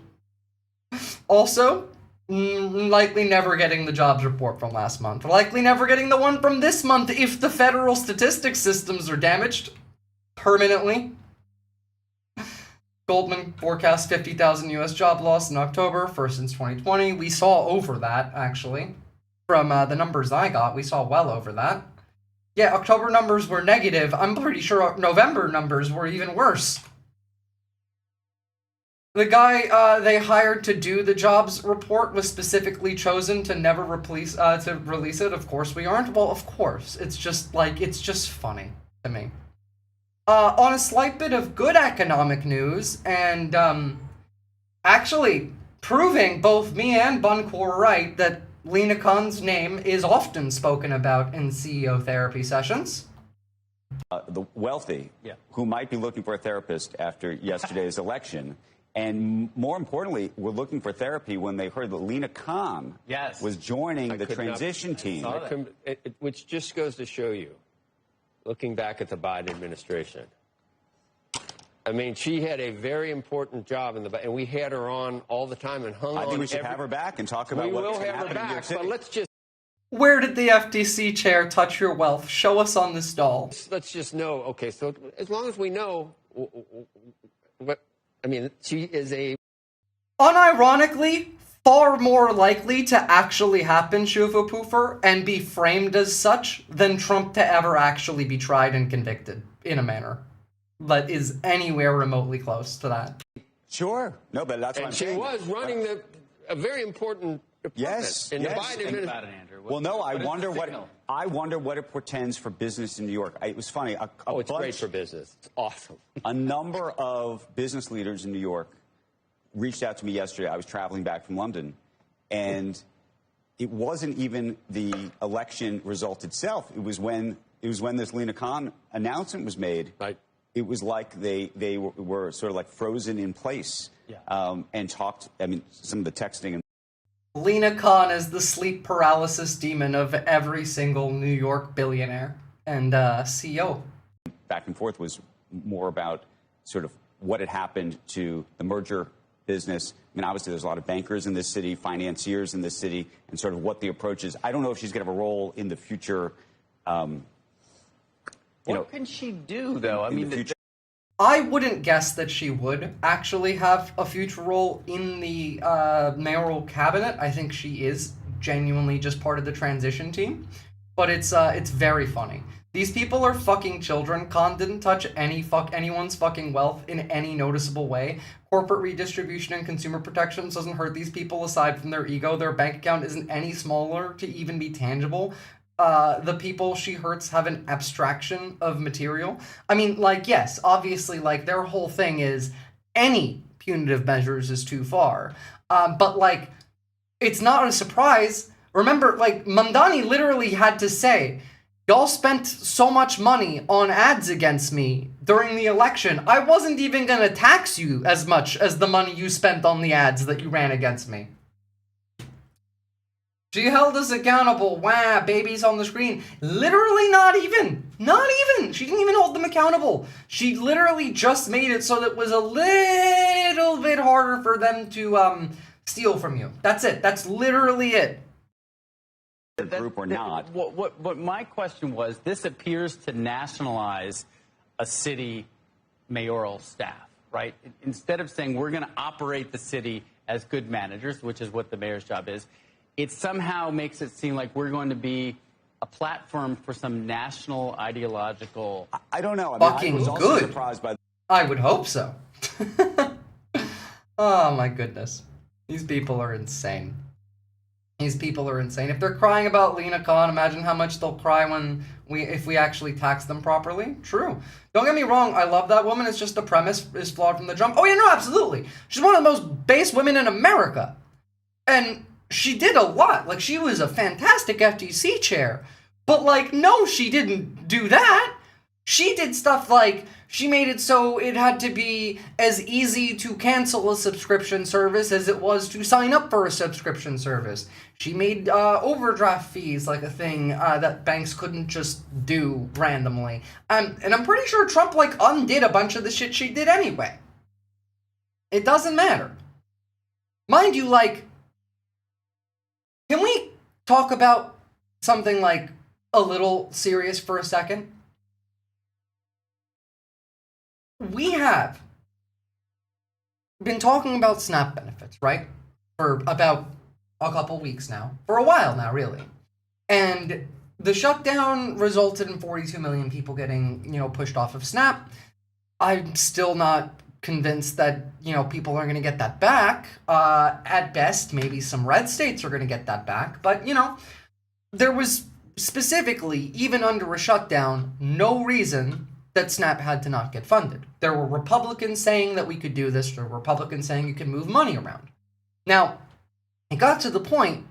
Also, likely never getting the jobs report from last month. Likely never getting the one from this month if the federal statistics systems are damaged permanently. Goldman forecast 50,000 US job loss in October, first since 2020. We saw over that, actually. From the numbers I got, we saw well over that. Yeah, October numbers were negative. I'm pretty sure November numbers were even worse. The guy they hired to do the jobs report was specifically chosen to never release it. Of course we aren't. Well, of course. It's just funny to me. On a slight bit of good economic news, and actually proving both me and Bunkor were right that Lena Khan's name is often spoken about in CEO therapy sessions. The wealthy who might be looking for a therapist after yesterday's election. And more importantly, were looking for therapy when they heard that Lena Khan was joining the transition team. Which just goes to show you, looking back at the Biden administration. I mean, she had a very important job and we had her on all the time and hung on. I think we should have her back and talk about what's going to happen in New York City. But let's just. Where did the FTC chair touch your wealth? Show us on this doll. Let's just know. Okay, so as long as we know what. I mean, she is a... Unironically, far more likely to actually happen, Shufu Poofer, and be framed as such, than Trump to ever actually be tried and convicted in a manner that is anywhere remotely close to that. Sure. No, but that's what I'm saying. She was running a very important department in the Biden administration. Well, no, I wonder what it portends for business in New York. It was funny. It's great for business. It's awesome. A number of business leaders in New York reached out to me yesterday. I was traveling back from London, and it wasn't even the election result itself. It was when this Lena Khan announcement was made. Right. It was like they were sort of like frozen in place and talked. I mean, some of the texting and. Lena Khan is the sleep paralysis demon of every single New York billionaire and CEO. Back and forth was more about sort of what had happened to the merger business. I mean, obviously, there's a lot of bankers in this city, financiers in this city, and sort of what the approach is. I don't know if she's going to have a role in the future. What can she do, though? I mean, I wouldn't guess that she would actually have a future role in the mayoral cabinet. I think she is genuinely just part of the transition team. But it's very funny. These people are fucking children. Khan didn't touch anyone's fucking wealth in any noticeable way. Corporate redistribution and consumer protections doesn't hurt these people aside from their ego. Their bank account isn't any smaller to even be tangible. The people she hurts have an abstraction of material. I mean, like, yes, obviously, like, their whole thing is any punitive measures is too far. But, like, it's not a surprise. Remember, like, Mamdani literally had to say, y'all spent so much money on ads against me during the election. I wasn't even going to tax you as much as the money you spent on the ads that you ran against me. She held us accountable. Wow, babies on the screen. Literally not even. Not even. She didn't even hold them accountable. She literally just made it so that it was a little bit harder for them to steal from you. That's it. That's literally it. Group or not. What my question was, this appears to nationalize a city mayoral staff. right? Instead of saying we're going to operate the city as good managers, which is what the mayor's job is, it somehow makes it seem like we're going to be a platform for some national ideological... I don't know. I Fucking was also good. surprised by... I would hope so. Oh my goodness. These people are insane. These people are insane. If they're crying about Lena Khan, imagine how much they'll cry if we actually tax them properly. True. Don't get me wrong, I love that woman. It's just the premise is flawed from the jump. Oh yeah, no, absolutely. She's one of the most base women in America. And she did a lot. Like, she was a fantastic FTC chair. But, like, no, she didn't do that. She did stuff like, she made it so it had to be as easy to cancel a subscription service as it was to sign up for a subscription service. She made overdraft fees like a thing that banks couldn't just do randomly. And I'm pretty sure Trump, like, undid a bunch of the shit she did anyway. It doesn't matter. Mind you, like, can we talk about something, like, a little serious for a second? We have been talking about SNAP benefits, right? For about a couple weeks now. For a while now, really. And the shutdown resulted in 42 million people getting, pushed off of SNAP. I'm still not convinced that, people are going to get that back. At best, maybe some red states are going to get that back. But, there was specifically, even under a shutdown, no reason that SNAP had to not get funded. There were Republicans saying that we could do this. There were Republicans saying you can move money around. Now, it got to the point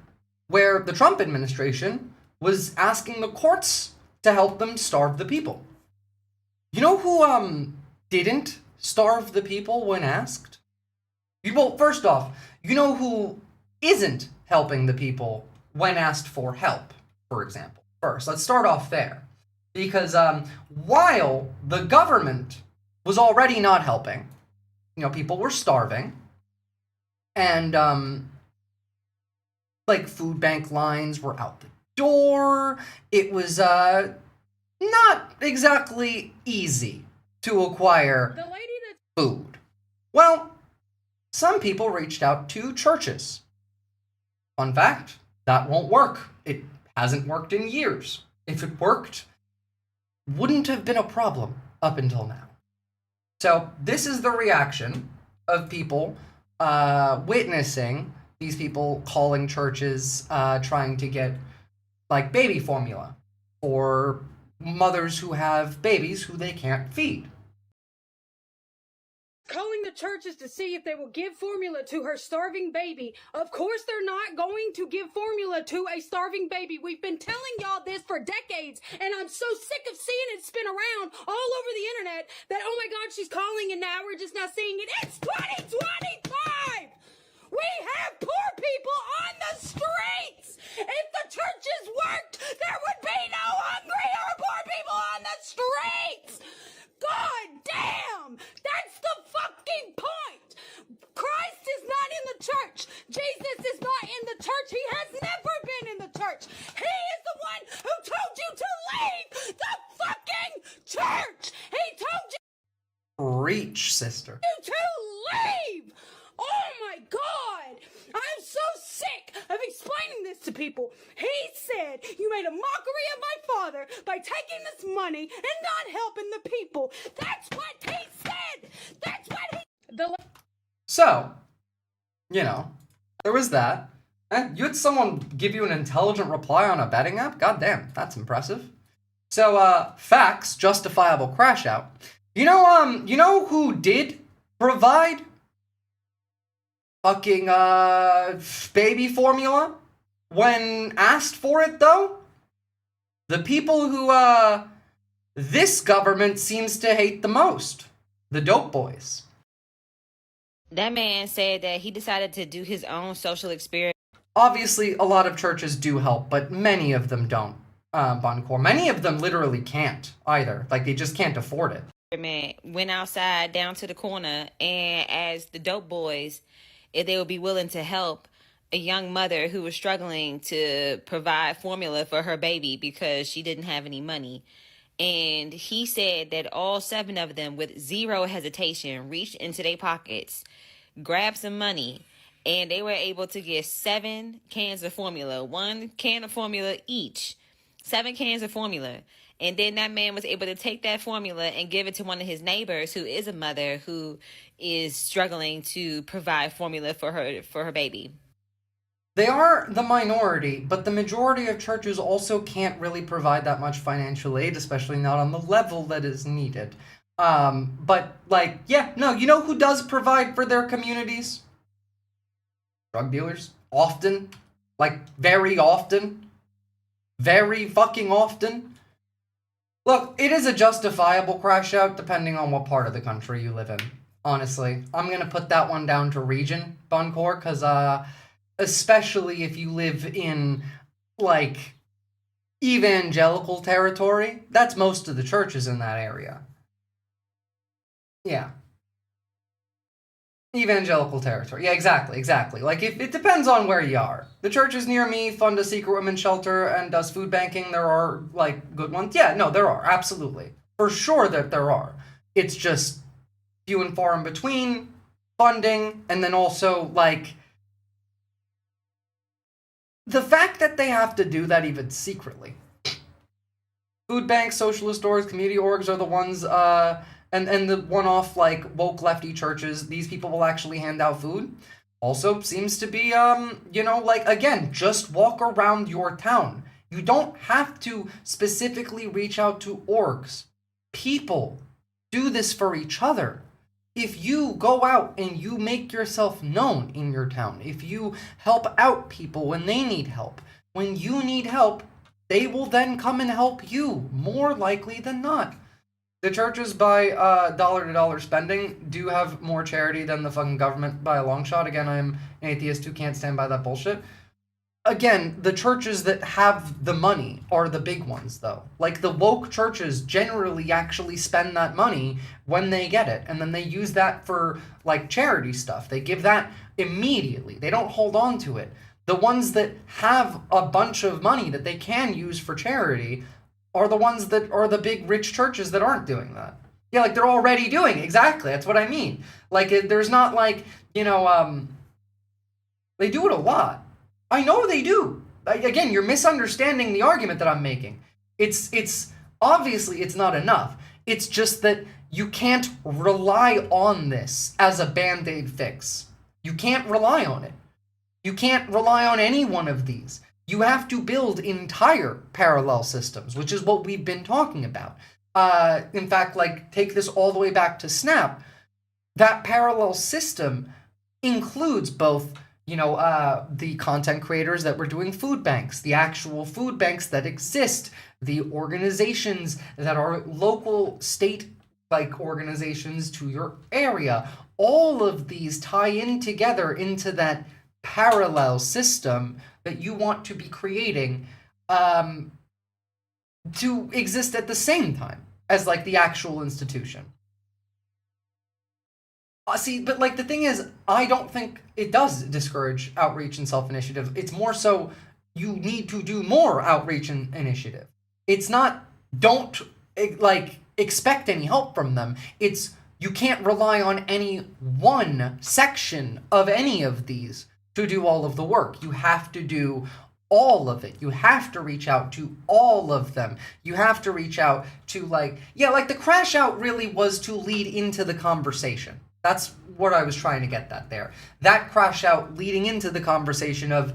where the Trump administration was asking the courts to help them starve the people. You know who didn't starve the people when asked? Well, first off, you know who isn't helping the people when asked for help, for example? First, let's start off there. Because while the government was already not helping, people were starving, and food bank lines were out the door. It was not exactly easy to acquire food. Well, some people reached out to churches. Fun fact, that won't work. It hasn't worked in years. If it worked, wouldn't have been a problem up until now. So this is the reaction of people witnessing these people calling churches, trying to get baby formula for mothers who have babies who they can't feed. Calling the churches to see if they will give formula to her starving baby. Of course they're not going to give formula to a starving baby. We've been telling y'all this for decades, and I'm so sick of seeing it spin around all over the internet that, oh my God, she's calling, and now we're just now seeing it. It's 2025! We have poor people on the streets! If the churches worked, there would be no hungry or poor people on the streets! God damn! That's the fucking point! Christ is not in the church. Jesus is not in the church. He has never been in the church. He is the one who told you to leave the fucking church. He told you Preach, sister. to leave. Oh my God! I'm so sick of explaining this to people. He said you made a mockery of my father by taking this money and not helping the people. That's what he said. That's what he... So, there was that. And you had someone give you an intelligent reply on a betting app? God damn, that's impressive. So, facts, justifiable crash out. You know who did provide fucking baby formula when asked for it, though? The people who this government seems to hate the most. The dope boys. That man said that he decided to do his own social experiment. Obviously, a lot of churches do help, but many of them don't, Boncore. Many of them literally can't either. They just can't afford it. Went outside down to the corner and asked the dope boys if they would be willing to help a young mother who was struggling to provide formula for her baby because she didn't have any money. And he said that all 7 of them, with zero hesitation, reached into their pockets, grabbed some money, and they were able to get 7 cans of formula, 1 can of formula each, 7 cans of formula. And then that man was able to take that formula and give it to one of his neighbors, who is a mother who is struggling to provide formula for her baby. They are the minority, but the majority of churches also can't really provide that much financial aid, especially not on the level that is needed. But, like, yeah, no, you know who does provide for their communities? Drug dealers. Often. Like, very often. Very fucking often. Look, it is a justifiable crash out depending on what part of the country you live in. Honestly. I'm gonna put that one down to region, Buncor, because, especially if you live in, like, evangelical territory. That's most of the churches in that area. Yeah. Evangelical territory. Yeah, exactly. Like, if it depends on where you are. The churches near me fund a secret women's shelter and does food banking. There are, like, good ones. Yeah, no, there are. Absolutely. For sure that there are. It's just few and far in between funding, and then also, like, the fact that they have to do that even secretly. Food banks, socialist stores, community orgs are the ones, and the one-off, like, woke lefty churches, these people will actually hand out food. Also seems to be, you know, like, again, just walk around your town. You don't have to specifically reach out to orgs. People do this for each other. If you go out and you make yourself known in your town, if you help out people when they need help, when you need help, they will then come and help you, more likely than not. The churches, by dollar-to-dollar spending, do have more charity than the fucking government by a long shot. Again, I'm an atheist who can't stand by that bullshit. Again, the churches that have the money are the big ones, though. Like, the woke churches generally actually spend that money when they get it, and then they use that for, like, charity stuff. They give that immediately. They don't hold on to it. The ones that have a bunch of money that they can use for charity are the ones that are the big rich churches that aren't doing that. Yeah, like, they're already doing it. Exactly, that's what I mean. Like, there's not, like, you know, they do it a lot. I know they do. Again, you're misunderstanding the argument that I'm making. It's obviously it's not enough. It's just that you can't rely on this as a Band-Aid fix. You can't rely on it. You can't rely on any one of these. You have to build entire parallel systems, which is what we've been talking about. In fact, like, take this all the way back to Snap. That parallel system includes both, you know, the content creators that were doing food banks, the actual food banks that exist, the organizations that are local state, like, organizations to your area. All of these tie in together into that parallel system that you want to be creating to exist at the same time as, like, the actual institution. See, but, like, the thing is, I don't think it does discourage outreach and self-initiative. It's more so you need to do more outreach and initiative. It's not, don't, like, expect any help from them. It's, you can't rely on any one section of any of these to do all of the work. You have to do all of it. You have to reach out to all of them. You have to reach out to, like, yeah, like, the crash out really was to lead into the conversation. That's what I was trying to get at there. That crash out leading into the conversation of,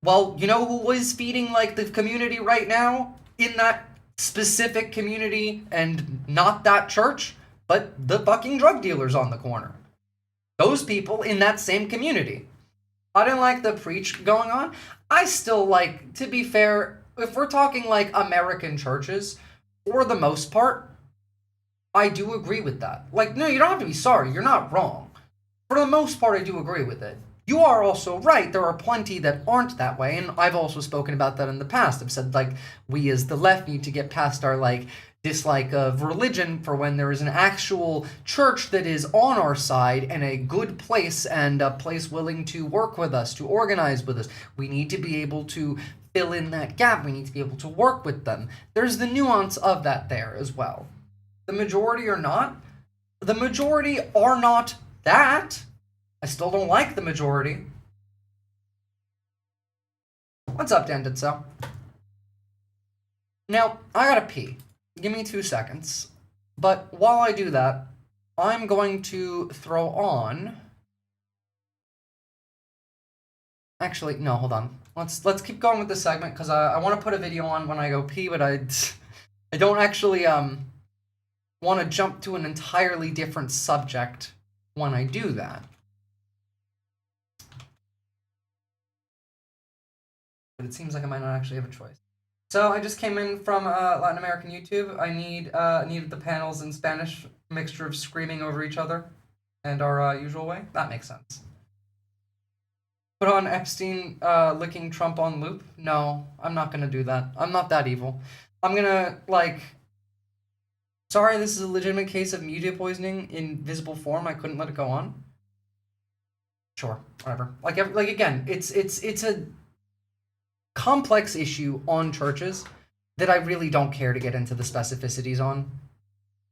well, you know who is feeding, like, the community right now in that specific community and not that church, but the fucking drug dealers on the corner. Those people in that same community. I didn't like the preach going on. I still, like, to be fair, if we're talking, like, American churches, for the most part, I do agree with that. Like, no, you don't have to be sorry. You're not wrong. For the most part, I do agree with it. You are also right. There are plenty that aren't that way, and I've also spoken about that in the past. I've said, like, we as the left need to get past our, like, dislike of religion for when there is an actual church that is on our side and a good place and a place willing to work with us, to organize with us. We need to be able to fill in that gap. We need to be able to work with them. There's the nuance of that there as well. The majority are not. The majority are not that. I still don't like the majority. What's up, Denditso? Now, I gotta pee. Give me 2 seconds. But while I do that, I'm going to throw on... Actually, no, hold on. Let's keep going with this segment, because I want to put a video on when I go pee, but I don't actually want to jump to an entirely different subject when I do that. But it seems like I might not actually have a choice. So I just came in from Latin American YouTube. I needed the panels in Spanish, mixture of screaming over each other, and our usual way. That makes sense. Put on Epstein licking Trump on loop? No, I'm not gonna do that. I'm not that evil. I'm gonna, like... Sorry, this is a legitimate case of media poisoning in visible form. I couldn't let it go on. Sure, whatever. Like again, it's a complex issue on churches that I really don't care to get into the specificities on.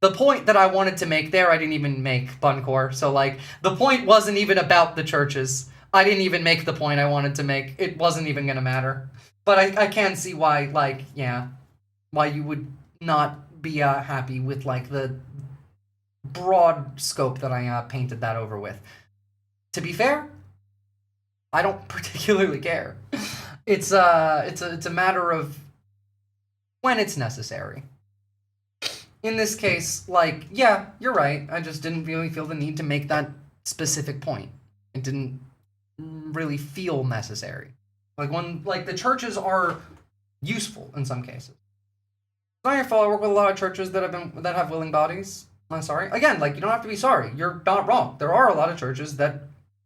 The point that I wanted to make there, I didn't even make, Buncore. So, like, the point wasn't even about the churches. I didn't even make the point I wanted to make. It wasn't even gonna matter. But I can see why, like, yeah, why you would not be happy with, like, the broad scope that I painted that over with. To be fair, I don't particularly care. It's a matter of when it's necessary. In this case, like, yeah, you're right. I just didn't really feel the need to make that specific point. It didn't really feel necessary. Like the churches are useful in some cases. It's not your fault. I work with a lot of churches that have willing bodies. I'm sorry. Again, like, you don't have to be sorry. You're not wrong. There are a lot of churches that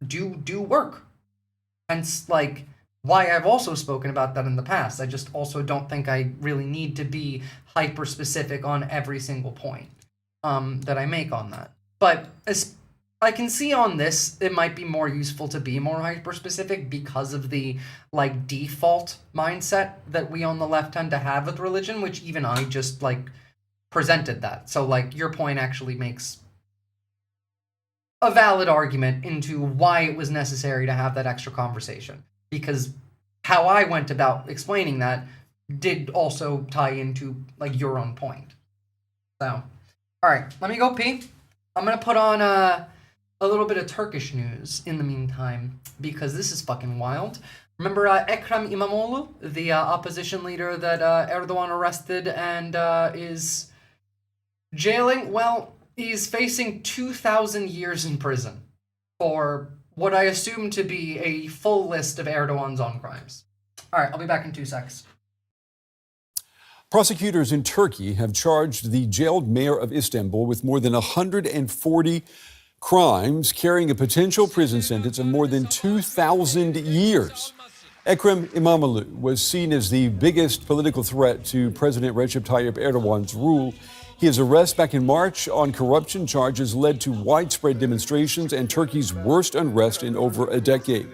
do work. Hence, like, why I've also spoken about that in the past. I just also don't think I really need to be hyper-specific on every single point that I make on that. But as I can see on this, it might be more useful to be more hyper-specific because of the, like, default mindset that we on the left tend to have with religion, which even I just, like, presented that. So, like, your point actually makes a valid argument into why it was necessary to have that extra conversation. Because how I went about explaining that did also tie into, like, your own point. So, alright, let me go pee. I'm gonna put on a little bit of Turkish news in the meantime, because this is fucking wild. Remember Ekrem İmamoğlu, the opposition leader that Erdogan arrested and is jailing? Well, he's facing 2,000 years in prison for what I assume to be a full list of Erdogan's own crimes. All right, I'll be back in 2 seconds. Prosecutors in Turkey have charged the jailed mayor of Istanbul with more than 140 crimes, carrying a potential prison sentence of more than 2,000 years. Ekrem İmamoğlu was seen as the biggest political threat to President Recep Tayyip Erdogan's rule. His arrest back in March on corruption charges led to widespread demonstrations and Turkey's worst unrest in over a decade.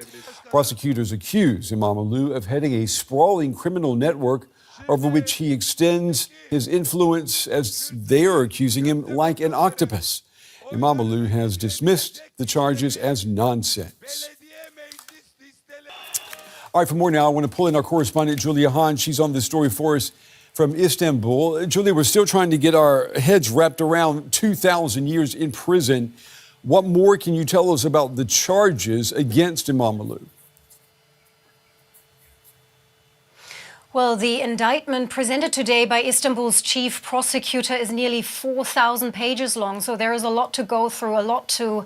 Prosecutors accuse İmamoğlu of heading a sprawling criminal network over which he extends his influence, as they are accusing him, like an octopus. İmamoğlu has dismissed the charges as nonsense. All right, for more now, I want to pull in our correspondent, Julia Hahn. She's on this story for us from Istanbul. Julia, we're still trying to get our heads wrapped around 2,000 years in prison. What more can you tell us about the charges against İmamoğlu? Well, the indictment presented today by Istanbul's chief prosecutor is nearly 4,000 pages long. So there is a lot to go through, a lot to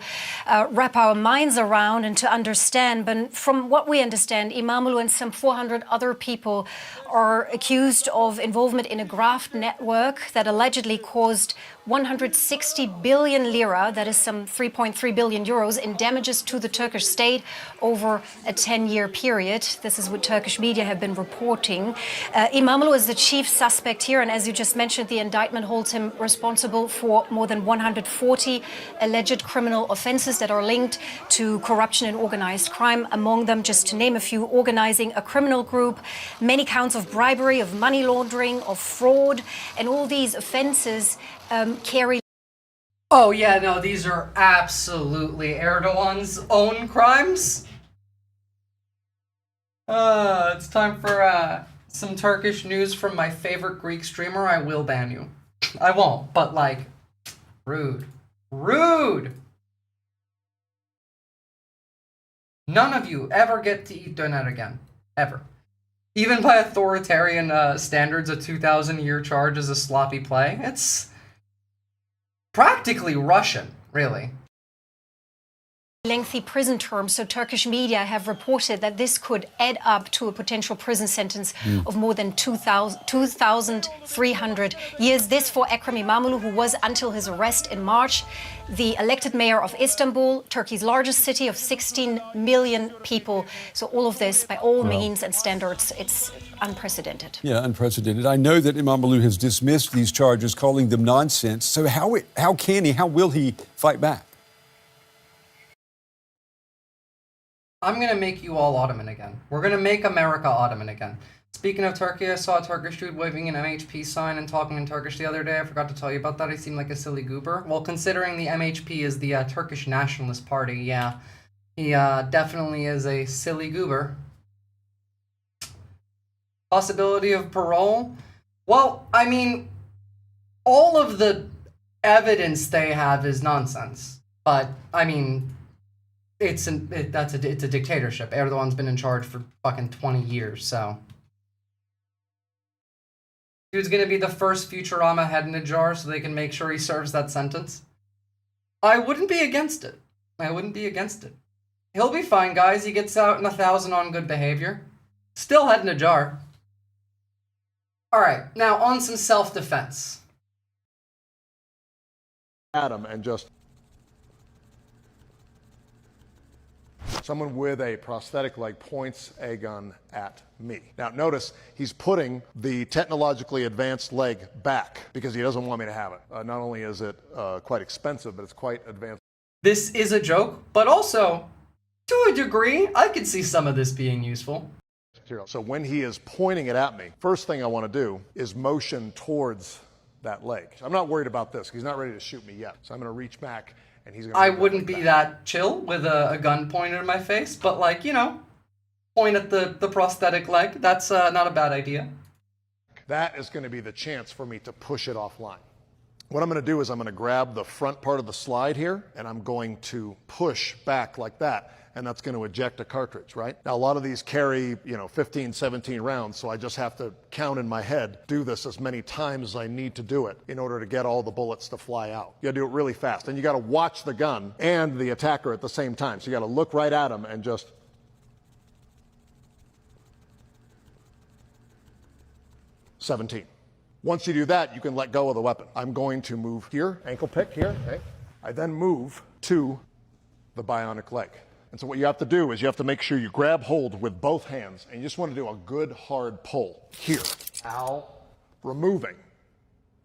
wrap our minds around and to understand. But from what we understand, İmamoğlu and some 400 other people are accused of involvement in a graft network that allegedly caused 160 billion lira, that is some 3.3 billion euros, in damages to the Turkish state over a 10-year period. This is what Turkish media have been reporting. Imamoglu is the chief suspect here, and as you just mentioned, the indictment holds him responsible for more than 140 alleged criminal offenses that are linked to corruption and organized crime. Among them, just to name a few, organizing a criminal group, many counts of bribery, of money laundering, of fraud, and all these offenses carry. Oh yeah, no, these are absolutely Erdogan's own crimes. It's time for some Turkish news from my favorite Greek streamer. I will ban you. I won't, but like, rude. Rude! None of you ever get to eat donut again. Ever. Even by authoritarian standards, a 2,000-year charge is a sloppy play. It's practically Russian, really. Lengthy prison terms, so Turkish media have reported that this could add up to a potential prison sentence of more than 2,300 years. This for Ekrem İmamoğlu, who was, until his arrest in March, the elected mayor of Istanbul, Turkey's largest city of 16 million people. So all of this, by all means and standards, it's unprecedented. Yeah, unprecedented. I know that Imamoglu has dismissed these charges, calling them nonsense. So how will he fight back? I'm going to make you all Ottoman again. We're going to make America Ottoman again. Speaking of Turkey, I saw a Turkish dude waving an MHP sign and talking in Turkish the other day. I forgot to tell you about that. He seemed like a silly goober. Well, considering the MHP is the Turkish Nationalist Party, yeah, he definitely is a silly goober. Possibility of parole? Well, I mean, all of the evidence they have is nonsense. But, I mean, it's a dictatorship. Erdogan's been in charge for fucking 20 years, so. Dude's gonna be the first Futurama head in a jar so they can make sure he serves that sentence. I wouldn't be against it. I wouldn't be against it. He'll be fine, guys. He gets out in 1,000 on good behavior. Still head in a jar. Alright, now on some self-defense. Adam and just someone with a prosthetic leg points a gun at me. Now notice he's putting the technologically advanced leg back because he doesn't want me to have it. Not only is it quite expensive, but it's quite advanced. This is a joke, but also, to a degree, I could see some of this being useful. So when he is pointing it at me, first thing I want to do is motion towards that leg. I'm not worried about this. He's not ready to shoot me yet. So I'm going to reach back and he's going to... I wouldn't be that chill with a gun pointed at my face, but like, you know, point at the prosthetic leg. That's not a bad idea. That is going to be the chance for me to push it offline. What I'm going to do is I'm going to grab the front part of the slide here and I'm going to push back like that. And that's going to eject a cartridge, right? Now, a lot of these carry, 15, 17 rounds, so I just have to count in my head, do this as many times as I need to do it in order to get all the bullets to fly out. You got to do it really fast. And you got to watch the gun and the attacker at the same time. So you got to look right at him and just... 17. Once you do that, you can let go of the weapon. I'm going to move here, ankle pick here, okay? I then move to the bionic leg. And so what you have to do is you have to make sure you grab hold with both hands and you just want to do a good hard pull here. Ow. Removing.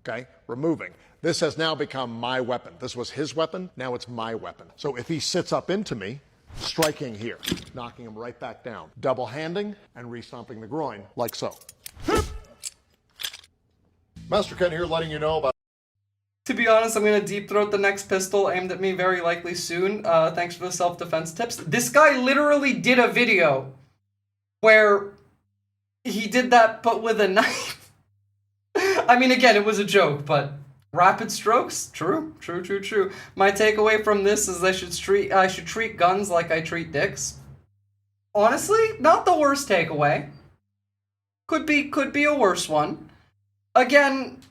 Okay? Removing. This has now become my weapon. This was his weapon. Now it's my weapon. So if he sits up into me, striking here, knocking him right back down, double handing and re-stomping the groin like so. Master Ken here letting you know about... To be honest, I'm going to deep throat the next pistol aimed at me very likely soon. Thanks for the self-defense tips. This guy literally did a video where he did that but with a knife. I mean, again, it was a joke, but rapid strokes? True. My takeaway from this is I should treat guns like I treat dicks. Honestly, not the worst takeaway. Could be a worse one. Again,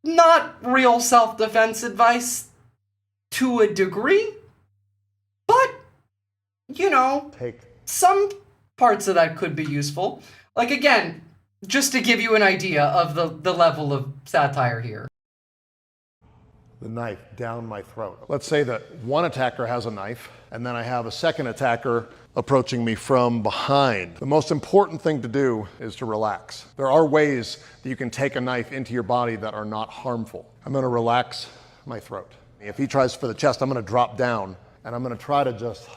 not real self-defense advice to a degree, but, some parts of that could be useful. Like, again, just to give you an idea of the level of satire here. the knife down my throat. Let's say that one attacker has a knife, and then I have a second attacker approaching me from behind. The most important thing to do is to relax. There are ways that you can take a knife into your body that are not harmful. I'm gonna relax my throat. If he tries for the chest, I'm gonna drop down, and I'm gonna try to just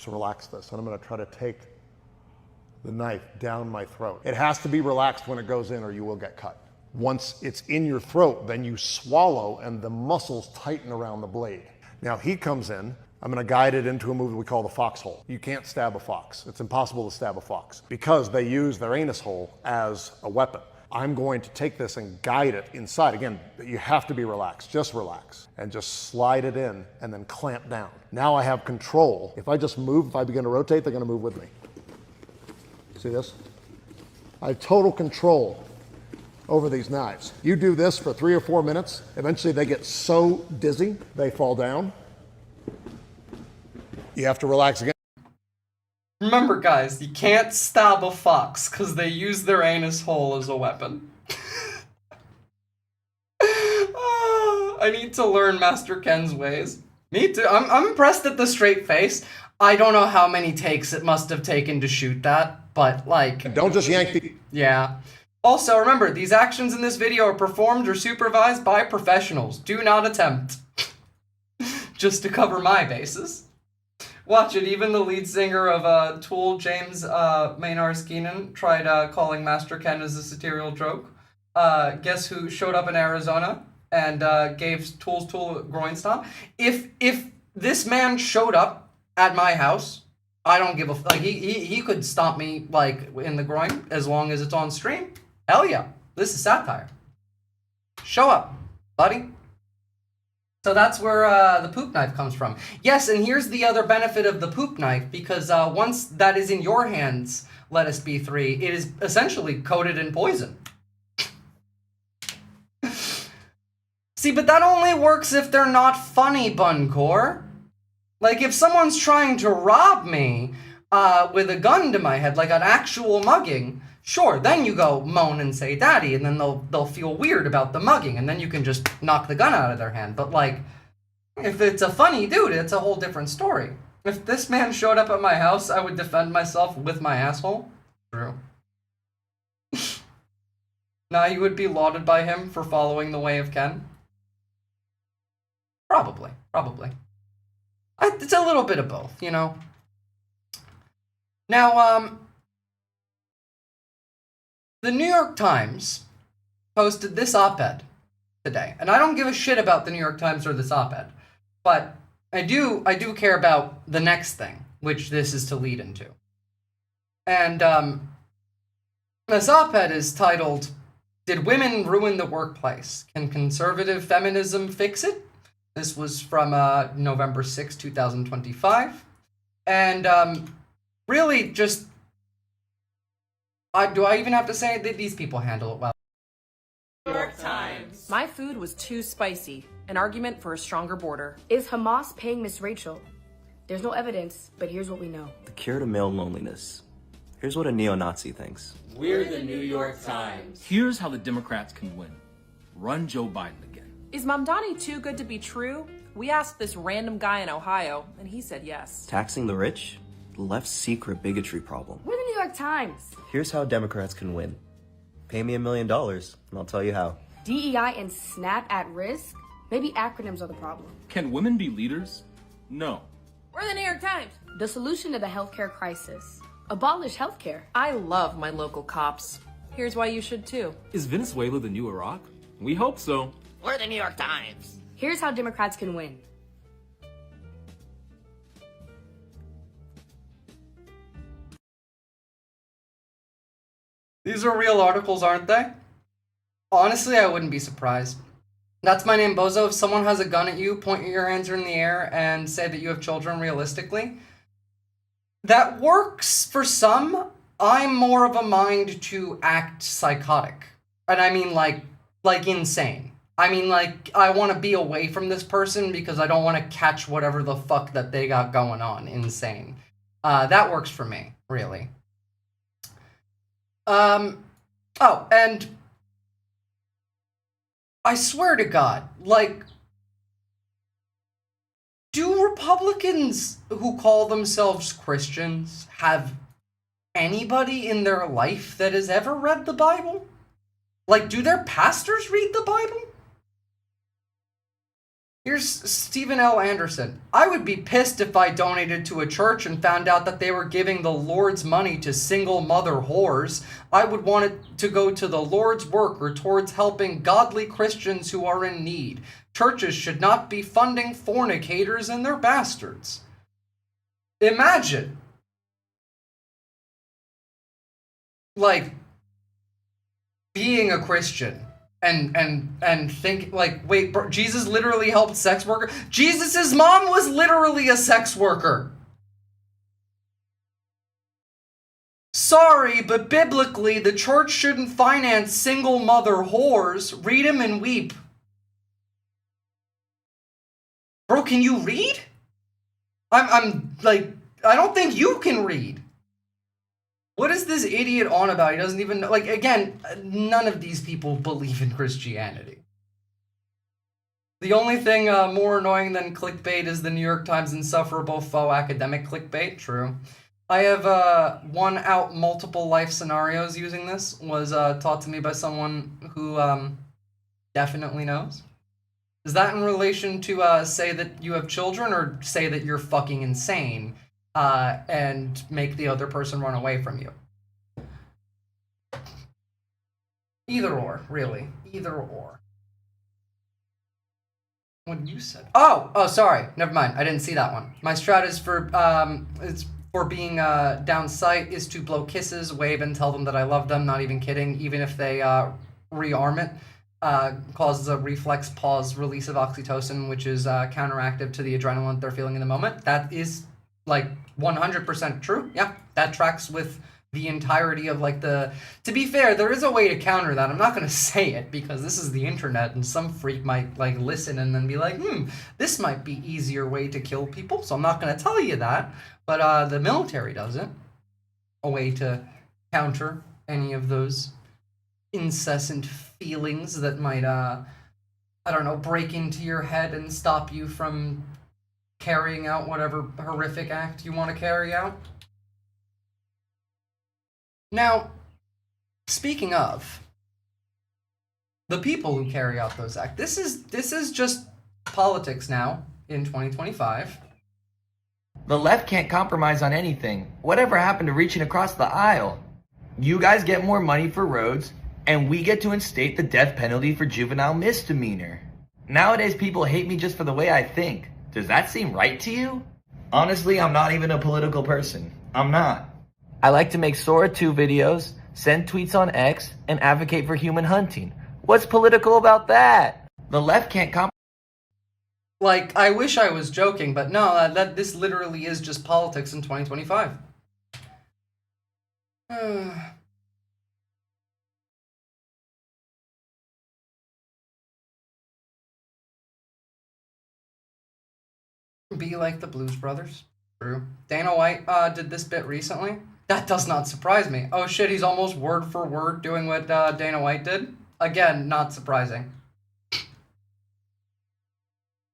relax this, and I'm gonna try to take the knife down my throat. It has to be relaxed when it goes in, or you will get cut. Once it's in your throat, then you swallow and the muscles tighten around the blade. Now he comes in, I'm gonna guide it into a move that we call the foxhole. You can't stab a fox. It's impossible to stab a fox because they use their anus hole as a weapon. I'm going to take this and guide it inside. Again, you have to be relaxed, just relax, and just slide it in and then clamp down. Now I have control. If I just move, if I begin to rotate, they're gonna move with me. See this? I have total control over these knives. You do this for 3 or 4 minutes, eventually they get so dizzy, they fall down. You have to relax again. Remember, guys, you can't stab a fox because they use their anus hole as a weapon. I need to learn Master Ken's ways. Me too. I'm impressed at the straight face. I don't know how many takes it must have taken to shoot that, but like... Don't just yank the... Yeah. Also, remember, these actions in this video are performed or supervised by professionals. Do not attempt. Just to cover my bases. Watch it, even the lead singer of Tool, James Maynard Skeenan, tried calling Master Ken as a satirical joke. Guess who showed up in Arizona and gave Tool's Tool a groin stomp? If this man showed up at my house, I don't give a... Like, he could stomp me, like, in the groin as long as it's on stream. Hell yeah. This is satire. Show up, buddy. So that's where the poop knife comes from. Yes, and here's the other benefit of the poop knife, because once that is in your hands, Lettuce B3, it is essentially coated in poison. See, but that only works if they're not funny, Buncore. Like, if someone's trying to rob me with a gun to my head, like an actual mugging, sure, then you go moan and say daddy, and then they'll feel weird about the mugging, and then you can just knock the gun out of their hand. But, like, if it's a funny dude, it's a whole different story. If this man showed up at my house, I would defend myself with my asshole. True. Now you would be lauded by him for following the way of Ken? Probably. It's a little bit of both, you know? Now, the New York Times posted this op-ed today. And I don't give a shit about the New York Times or this op-ed. But I do care about the next thing, which this is to lead into. And this op-ed is titled, "Did Women Ruin the Workplace? Can Conservative Feminism Fix It?" This was from November 6, 2025. And really just... do I even have to say that these people handle it well? New York Times. My food was too spicy. An argument for a stronger border. Is Hamas paying Miss Rachel? There's no evidence, but here's what we know. The cure to male loneliness. Here's what a neo-Nazi thinks. We're the New York Times. Here's how the Democrats can win. Run Joe Biden again. Is Mamdani too good to be true? We asked this random guy in Ohio, and he said yes. Taxing the rich? The left's secret bigotry problem. We're the New York Times. Here's how Democrats can win. Pay me $1 million, and I'll tell you how. DEI and SNAP at risk? Maybe acronyms are the problem. Can women be leaders? No. We're the New York Times. The solution to the healthcare crisis. Abolish healthcare. I love my local cops. Here's why you should too. Is Venezuela the new Iraq? We hope so. We're the New York Times. Here's how Democrats can win. These are real articles, aren't they? Honestly, I wouldn't be surprised. That's my name, Bozo. If someone has a gun at you, point your hands in the air and say that you have children realistically. That works for some. I'm more of a mind to act psychotic. And I mean like insane. I mean like, I want to be away from this person because I don't want to catch whatever the fuck that they got going on. Insane. That works for me, really. Oh, and I swear to God, like, do Republicans who call themselves Christians have anybody in their life that has ever read the Bible? Like, do their pastors read the Bible? Here's Stephen L. Anderson. I would be pissed if I donated to a church and found out that they were giving the Lord's money to single mother whores. I would want it to go to the Lord's work or towards helping godly Christians who are in need. Churches should not be funding fornicators and their bastards. Imagine. Like, being a Christian and think, like, wait, bro, Jesus literally helped sex workers? Jesus's mom was literally a sex worker. Sorry, but biblically, the church shouldn't finance single mother whores. Read 'em and weep. Bro, can you read? I'm like, I don't think you can read. What is this idiot on about? He doesn't even know. Like, again, none of these people believe in Christianity. The only thing more annoying than clickbait is the New York Times insufferable faux academic clickbait. True. I have won out multiple life scenarios using this. Was taught to me by someone who definitely knows. Is that in relation to say that you have children, or say that you're fucking insane and make the other person run away from you? Either or, really. Either or. What you said? Oh, sorry. Never mind. I didn't see that one. My strat is for being down sight is to blow kisses, wave, and tell them that I love them. Not even kidding. Even if they rearm it. Causes a reflex pause release of oxytocin, which is counteractive to the adrenaline they're feeling in the moment. That is, like, 100% true. Yeah, that tracks with the entirety of, like, the... To be fair, there is a way to counter that. I'm not going to say it, because this is the internet, and some freak might, like, listen and then be like, this might be easier way to kill people, so I'm not going to tell you that. But the military does it. A way to counter any of those incessant feelings that might, I don't know, break into your head and stop you from carrying out whatever horrific act you want to carry out. Now, speaking of the people who carry out those acts, this is just politics now in 2025. The left can't compromise on anything. Whatever happened to reaching across the aisle? You guys get more money for roads, and we get to instate the death penalty for juvenile misdemeanor. Nowadays, people hate me just for the way I think. Does that seem right to you? Honestly, I'm not even a political person. I'm not. I like to make Sora 2 videos, send tweets on X, and advocate for human hunting. What's political about that? The left can't Like, I wish I was joking, but no, this literally is just politics in 2025. Be like the Blues Brothers. True. Dana White did this bit recently. That does not surprise me. Oh shit, he's almost word for word doing what Dana White did. Again, not surprising.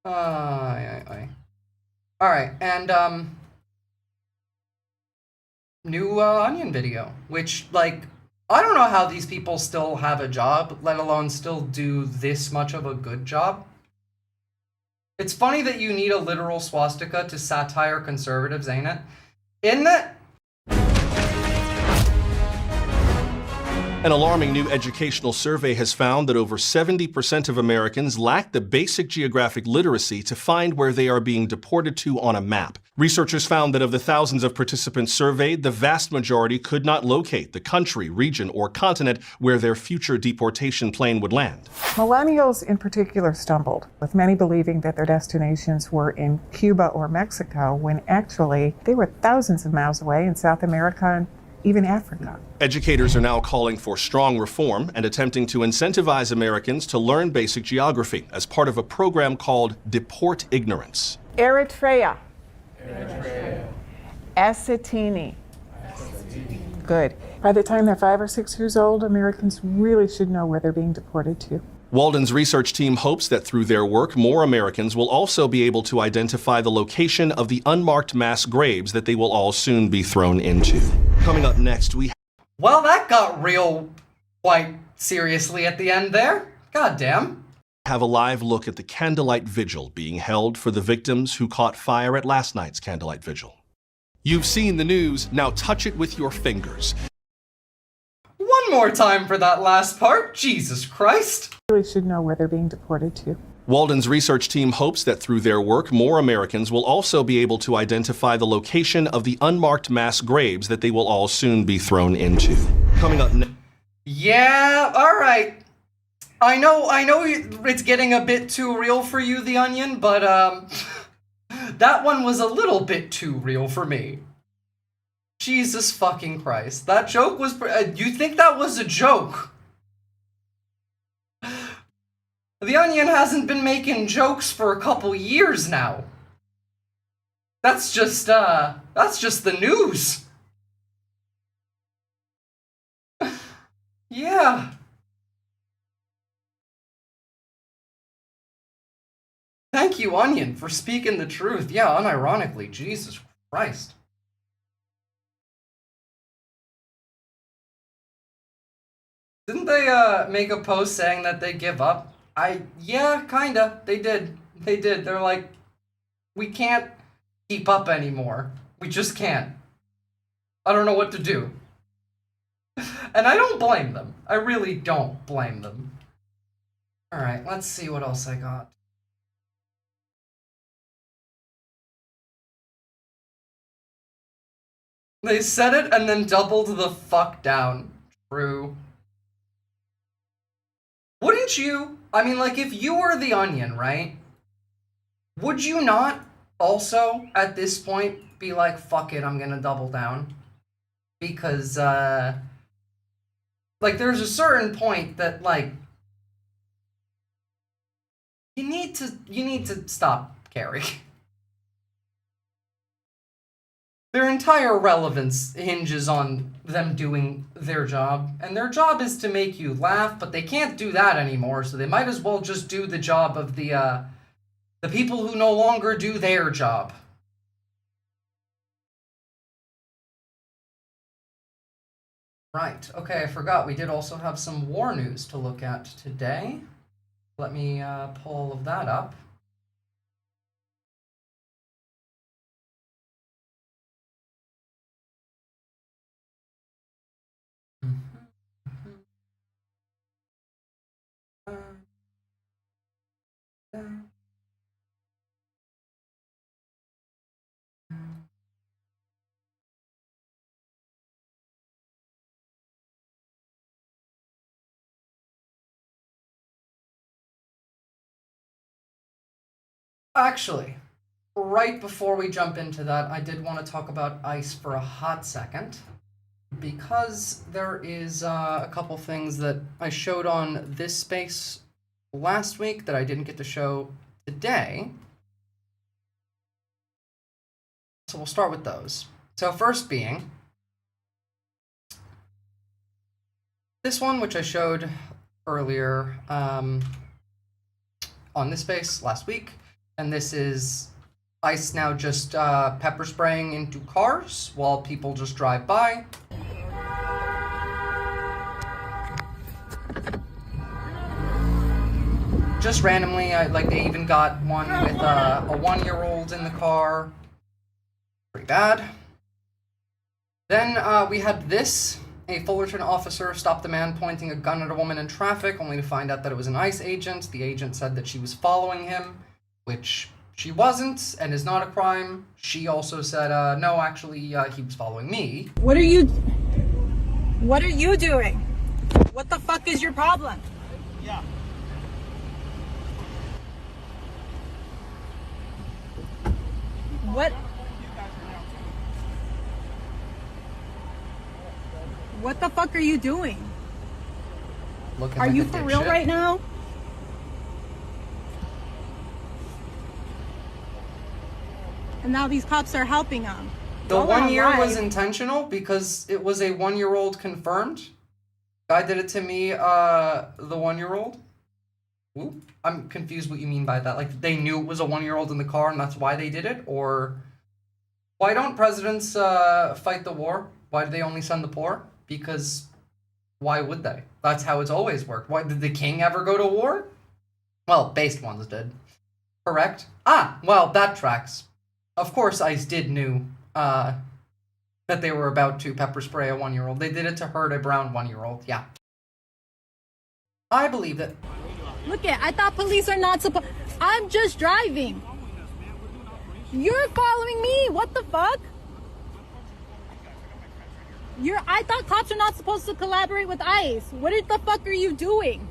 Alright, and new Onion video, which, like, I don't know how these people still have a job, let alone still do this much of a good job. It's funny that you need a literal swastika to satire conservatives, ain't it? Isn't it? An alarming new educational survey has found that over 70% of Americans lack the basic geographic literacy to find where they are being deported to on a map. Researchers found that of the thousands of participants surveyed, the vast majority could not locate the country, region, or continent where their future deportation plane would land. Millennials in particular stumbled, with many believing that their destinations were in Cuba or Mexico, when actually they were thousands of miles away in South America and even Africa. Educators are now calling for strong reform and attempting to incentivize Americans to learn basic geography as part of a program called Deport Ignorance. Eritrea. Eswatini. Good. By the time they're 5 or 6 years old, Americans really should know where they're being deported to. Walden's research team hopes that through their work, more Americans will also be able to identify the location of the unmarked mass graves that they will all soon be thrown into. Coming up next, we... Well, that got real quite seriously at the end there. Goddamn. Have a live look at the candlelight vigil being held for the victims who caught fire at last night's candlelight vigil. You've seen the news, now touch it with your fingers. One more time for that last part. Jesus Christ. Really should know where they're being deported to. Walden's research team hopes that through their work, more Americans will also be able to identify the location of the unmarked mass graves that they will all soon be thrown into. Coming up next. Yeah, all right. I know it's getting a bit too real for you, The Onion, but that one was a little bit too real for me. Jesus fucking Christ. That joke was... you think that was a joke? The Onion hasn't been making jokes for a couple years now. That's just the news. Yeah. Thank you, Onion, for speaking the truth. Yeah, unironically, Jesus Christ. Didn't they make a post saying that they give up? Yeah, kinda. They did. They're like, we can't keep up anymore. We just can't. I don't know what to do. And I don't blame them. I really don't blame them. Alright, let's see what else I got. They said it and then doubled the fuck down. True. Wouldn't you? I mean, like, if you were The Onion, right? Would you not also, at this point, be like, fuck it, I'm gonna double down? Because, like, there's a certain point that, like, you need to stop caring. Their entire relevance hinges on them doing their job, and their job is to make you laugh, but they can't do that anymore, so they might as well just do the job of the people who no longer do their job. Right, okay, I forgot, we did also have some war news to look at today. Let me pull all of that up. Actually, right before we jump into that, I did want to talk about ICE for a hot second, because there is a couple things that I showed on this space last week that I didn't get to show today. So we'll start with those. So first being this one, which I showed earlier on this space last week. And this is ICE now just pepper spraying into cars while people just drive by. Just randomly, like they even got one with a 1-year-old in the car. Pretty bad. Then we had this. A Fullerton officer stopped a man pointing a gun at a woman in traffic, only to find out that it was an ICE agent. The agent said that she was following him, which she wasn't, and is not a crime. She also said, no, actually, he was following me. What are you doing? What the fuck is your problem? Yeah. What the fuck are you doing? Looking are like you a for dipshit. real right now? And now these cops are helping him. The 1 year was intentional because it was a 1-year-old confirmed. Guy did it to me, the 1-year-old. Ooh, I'm confused what you mean by that. Like, they knew it was a 1-year-old in the car and that's why they did it? Or why don't presidents fight the war? Why do they only send the poor? Because why would they? That's how it's always worked. Why did the king ever go to war? Well, based ones did. Correct? Ah, well, that tracks. Of course, ICE did knew that they were about to pepper spray a 1-year-old. They did it to hurt a brown 1-year-old, yeah. I believe it. Look I thought police are not supposed. I'm just driving. You're following me. What the fuck? I thought cops are not supposed to collaborate with ICE. What the fuck are you doing?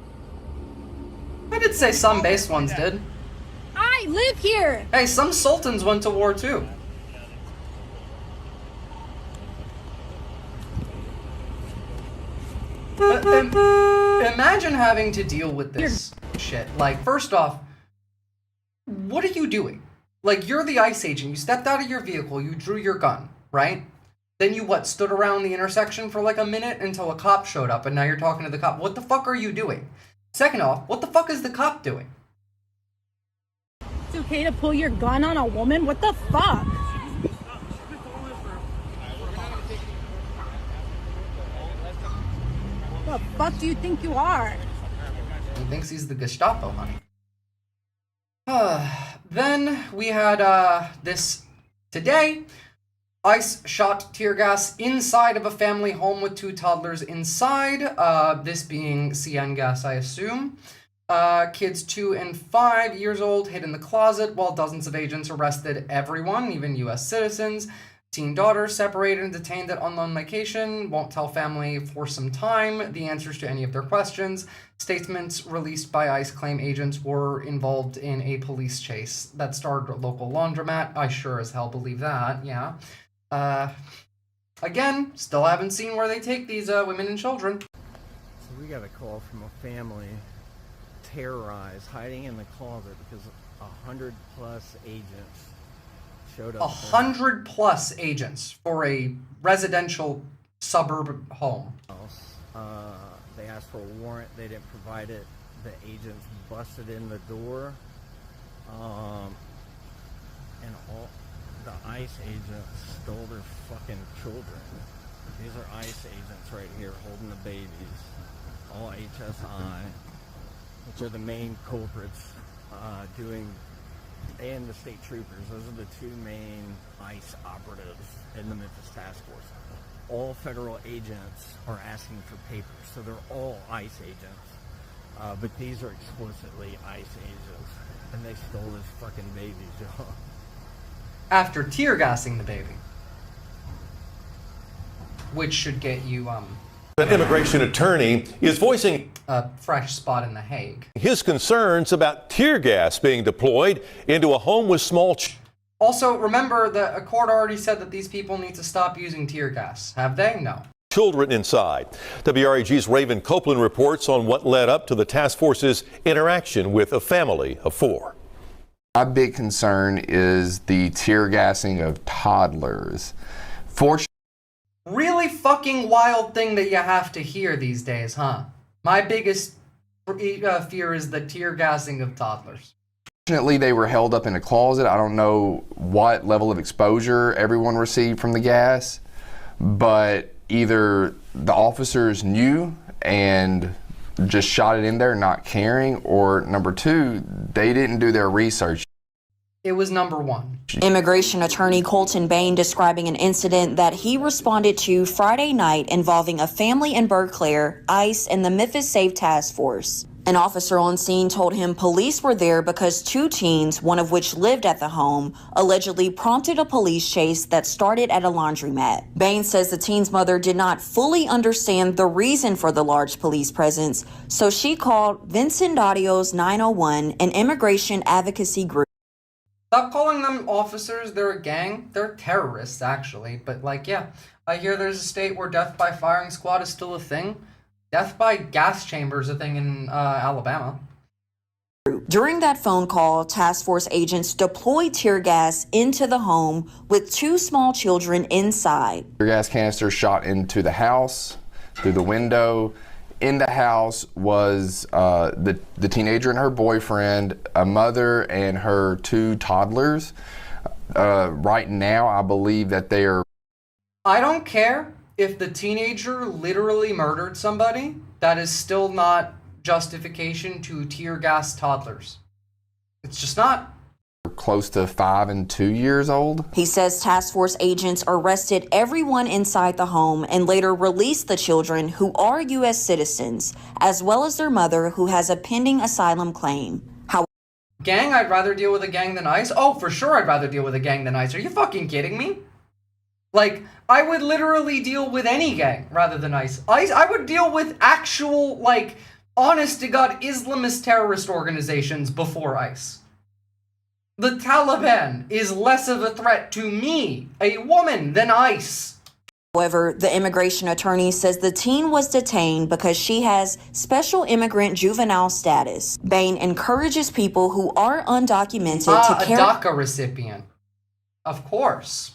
I did say some base ones did. I live here. Hey, some sultans went to war too. Imagine having to deal with this shit. Like, first off, what are you doing? Like, you're the ICE agent. You stepped out of your vehicle. You drew your gun, right? Then you, stood around the intersection for like a minute until a cop showed up, and now you're talking to the cop. What the fuck are you doing? Second off, what the fuck is the cop doing? It's okay to pull your gun on a woman? What the fuck? What the fuck do you think you are? He thinks he's the Gestapo, honey. Then we had this today. ICE shot tear gas inside of a family home with 2 toddlers inside. This being CN gas, I assume. Kids 2 and 5 years old hid in the closet while dozens of agents arrested everyone, even U.S. citizens. Teen daughter separated and detained at unknown location. Won't tell family for some time the answers to any of their questions. Statements released by ICE claim agents were involved in a police chase that starred a local laundromat. I sure as hell believe that, yeah. Again, still haven't seen where they take these women and children. So we got a call from a family terrorized, hiding in the closet because 100+ agents showed up. 100+ agents for a residential suburb home. They asked for a warrant. They didn't provide it. The agents busted in the door. And all the ICE agents stole their fucking children. These are ICE agents right here holding the babies. All HSI, which are the main culprits and the state troopers. Those are the 2 main ICE operatives in the Memphis Task Force. All federal agents are asking for papers, so they're all ICE agents. But these are explicitly ICE agents, and they stole this fucking baby, Joe. After tear gassing the baby, which should get you An immigration attorney is voicing a fresh spot in The Hague. His concerns about tear gas being deployed into a home with small children. Also, remember that a court already said that these people need to stop using tear gas. Have they? No. Children inside. WRAG's Raven Copeland reports on what led up to the task force's interaction with a family of 4. My big concern is the tear gassing of toddlers. Really fucking wild thing that you have to hear these days, huh? My biggest fear is the tear gassing of toddlers. Fortunately, they were held up in a closet. I don't know what level of exposure everyone received from the gas, but either the officers knew and just shot it in there not caring, or number 2, they didn't do their research. It was number 1. Immigration attorney Colton Bain describing an incident that he responded to Friday night involving a family in Berkeley, ICE, and the Memphis Safe Task Force. An officer on scene told him police were there because 2 teens, one of which lived at the home, allegedly prompted a police chase that started at a laundromat. Bain says the teen's mother did not fully understand the reason for the large police presence, so she called Vincent Daudio's 901, an immigration advocacy group. Stop calling them officers. They're a gang. They're terrorists, actually. But, yeah, I hear there's a state where death by firing squad is still a thing. Death by gas chamber is a thing in Alabama. During that phone call, task force agents deployed tear gas into the home with 2 small children inside. Tear gas canisters shot into the house, through the window, In the house was the teenager and her boyfriend, a mother, and her 2 toddlers. Right now, I believe that they are... I don't care if the teenager literally murdered somebody. That is still not justification to tear gas toddlers. It's just not. Close to 5 and 2 years old. He says task force agents arrested everyone inside the home and later released the children, who are U.S. citizens, as well as their mother, who has a pending asylum claim. Gang, I'd rather deal with a gang than ICE? Oh, for sure I'd rather deal with a gang than ICE. Are you fucking kidding me? Like, I would literally deal with any gang rather than ICE. I would deal with actual, like, honest-to-God Islamist terrorist organizations before ICE. The Taliban is less of a threat to me, a woman, than ICE. However, the immigration attorney says the teen was detained because she has special immigrant juvenile status. Bain encourages people who are undocumented to carry... a DACA recipient. Of course.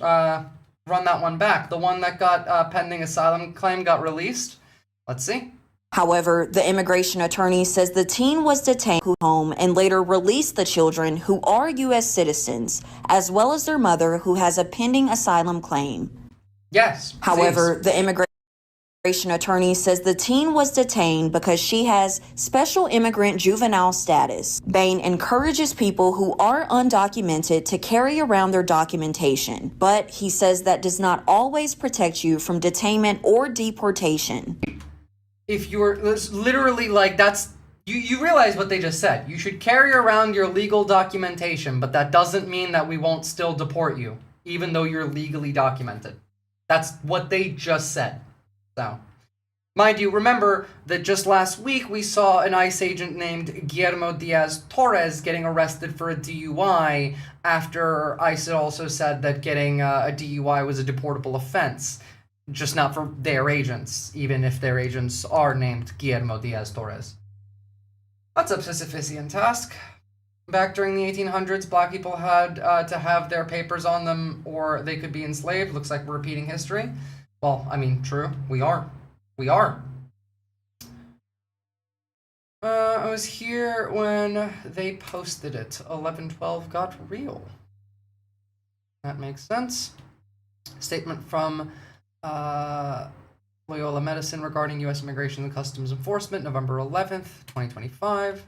Run that one back. The one that got pending asylum claim got released. Let's see. However, the immigration attorney says the teen was detained home and later released the children, who are U.S. citizens, as well as their mother, who has a pending asylum claim. Yes. However, the immigration attorney says the teen was detained because she has special immigrant juvenile status. Bain encourages people who are undocumented to carry around their documentation, but he says that does not always protect you from detainment or deportation. If you're literally like, that's, you realize what they just said. You should carry around your legal documentation, but that doesn't mean that we won't still deport you, even though you're legally documented. That's what they just said. So, mind you, remember that just last week we saw an ICE agent named Guillermo Diaz Torres getting arrested for a DUI after ICE had also said that getting a DUI was a deportable offense. Just not for their agents, even if their agents are named Guillermo Diaz Torres. That's a Sisyphusian task. Back during the 1800s, black people had to have their papers on them or they could be enslaved. Looks like we're repeating history. Well, I mean, true. We are. We are. I was here when they posted it. 11/12 got real. That makes sense. Statement from Loyola Medicine regarding U.S. Immigration and Customs Enforcement, November 11th, 2025.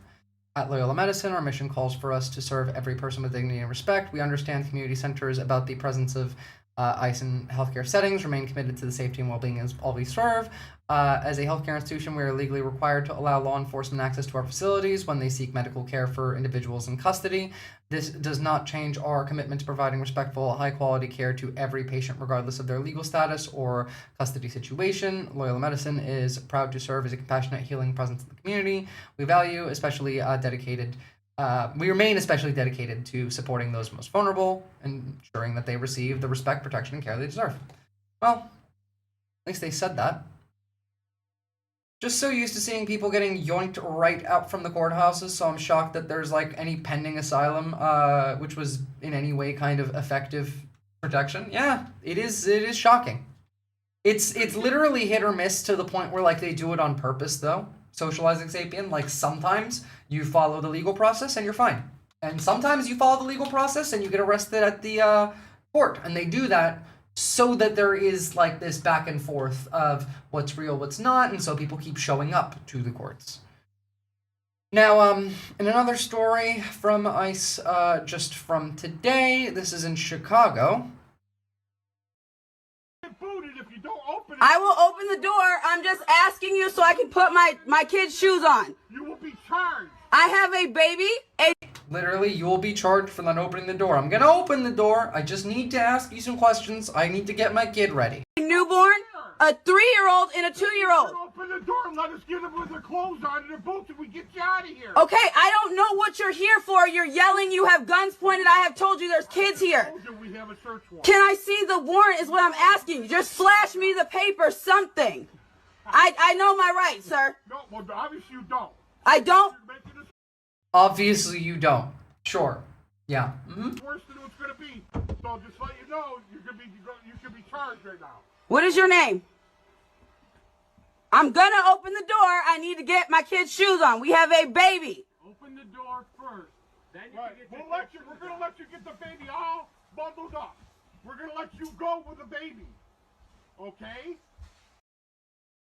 At Loyola Medicine, our mission calls for us to serve every person with dignity and respect. We understand community centers about the presence of ICE in healthcare settings, remain committed to the safety and well-being of all we serve. As a healthcare institution, we are legally required to allow law enforcement access to our facilities when they seek medical care for individuals in custody. This does not change our commitment to providing respectful, high-quality care to every patient, regardless of their legal status or custody situation. Loyola Medicine is proud to serve as a compassionate, healing presence in the community. We value, especially we remain especially dedicated to supporting those most vulnerable and ensuring that they receive the respect, protection, and care they deserve. Well, at least they said that. Just so used to seeing people getting yoinked right out from the courthouses, so I'm shocked that there's like any pending asylum, which was in any way kind of effective protection. Yeah, it is shocking. It's literally hit or miss to the point where like they do it on purpose though. Socializing sapien, like sometimes you follow the legal process and you're fine. And sometimes you follow the legal process and you get arrested at the court. And they do that so that there is like this back and forth of what's real, what's not, and so people keep showing up to the courts. Now, in another story from ICE, just from today, this is in Chicago. I will open the door. I'm just asking you so I can put my kid's shoes on. You will be charged. I have a baby. Literally, you will be charged for not opening the door. I'm gonna open the door. I just need to ask you some questions. I need to get my kid ready. A newborn, a 3-year-old, and a 2-year-old. Open the door and let us get them with their clothes on and their boots and we get you out of here. Okay, I don't know what you're here for. You're yelling. You have guns pointed. I have told you there's kids here. We have a search warrant. Can I see the warrant is what I'm asking you. Just flash me the paper, something. I know my rights, sir. No, well, obviously you don't. I don't. Obviously you don't. Sure. Yeah. Mm-hmm. Worse than it's going to be. So just let you know, you could be charged right now. What is your name? I'm gonna open the door. I need to get my kid's shoes on. We have a baby. Open the door first. Then we're gonna let you get the baby all bundled up. We're gonna let you go with the baby. Okay?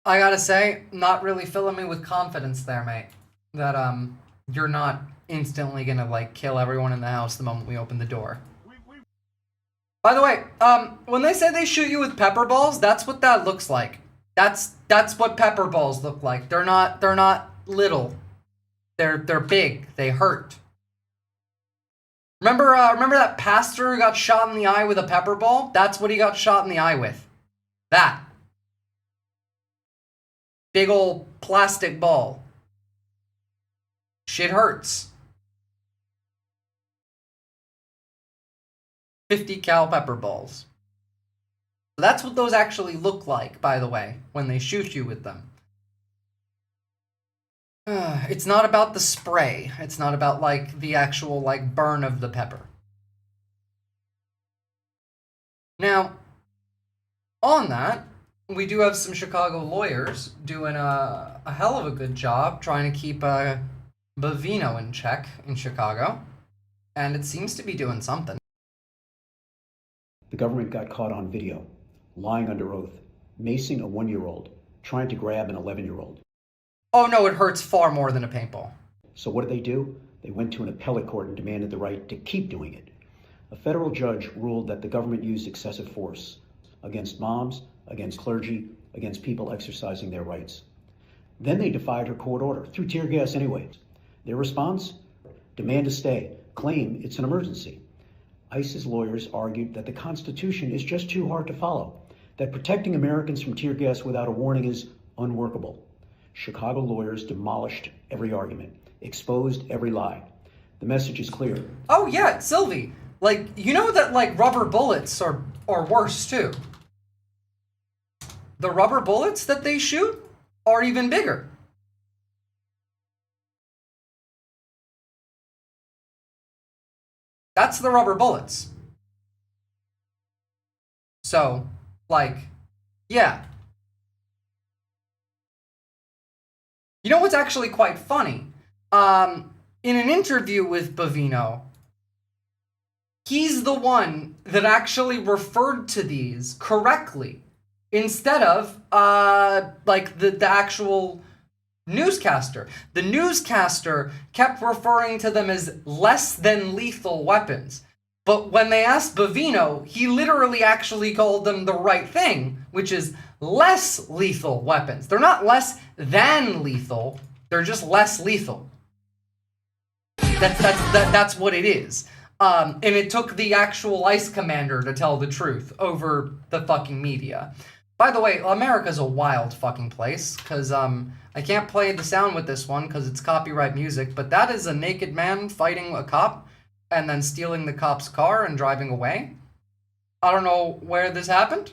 I gotta say, not really filling me with confidence there, mate. That, you're not instantly gonna, like, kill everyone in the house the moment we open the door. By the way, when they say they shoot you with pepper balls, that's what that looks like. That's what pepper balls look like. They're not little. They're big. They hurt. Remember that pastor who got shot in the eye with a pepper ball? That's what he got shot in the eye with. That. Big old plastic ball. Shit hurts. 50 cal pepper balls. So that's what those actually look like, by the way, when they shoot you with them. It's not about the spray. It's not about, like, the actual, like, burn of the pepper. Now, on that, we do have some Chicago lawyers doing a hell of a good job trying to keep Bovino in check in Chicago. And it seems to be doing something. The government got caught on video, lying under oath, macing a 1-year-old, trying to grab an 11-year-old. Oh no, it hurts far more than a paintball. So what did they do? They went to an appellate court and demanded the right to keep doing it. A federal judge ruled that the government used excessive force against moms, against clergy, against people exercising their rights. Then they defied her court order, threw tear gas anyway. Their response? Demand a stay, claim it's an emergency. ICE's lawyers argued that the Constitution is just too hard to follow, that protecting Americans from tear gas without a warning is unworkable. Chicago lawyers demolished every argument, exposed every lie. The message is clear. Oh yeah, Sylvie, like, you know that, like, rubber bullets are worse too. The rubber bullets that they shoot are even bigger. That's the rubber bullets. So, like, yeah. You know what's actually quite funny? In an interview with Bovino, he's the one that actually referred to these correctly instead of, like, the actual newscaster. The newscaster kept referring to them as less than lethal weapons. But when they asked Bovino, he literally actually called them the right thing, which is less lethal weapons. They're not less than lethal, they're just less lethal. That's what it is. And it took the actual ICE commander to tell the truth over the fucking media. By the way, America's a wild fucking place, because I can't play the sound with this one because it's copyright music, but that is a naked man fighting a cop and then stealing the cop's car and driving away. I don't know where this happened,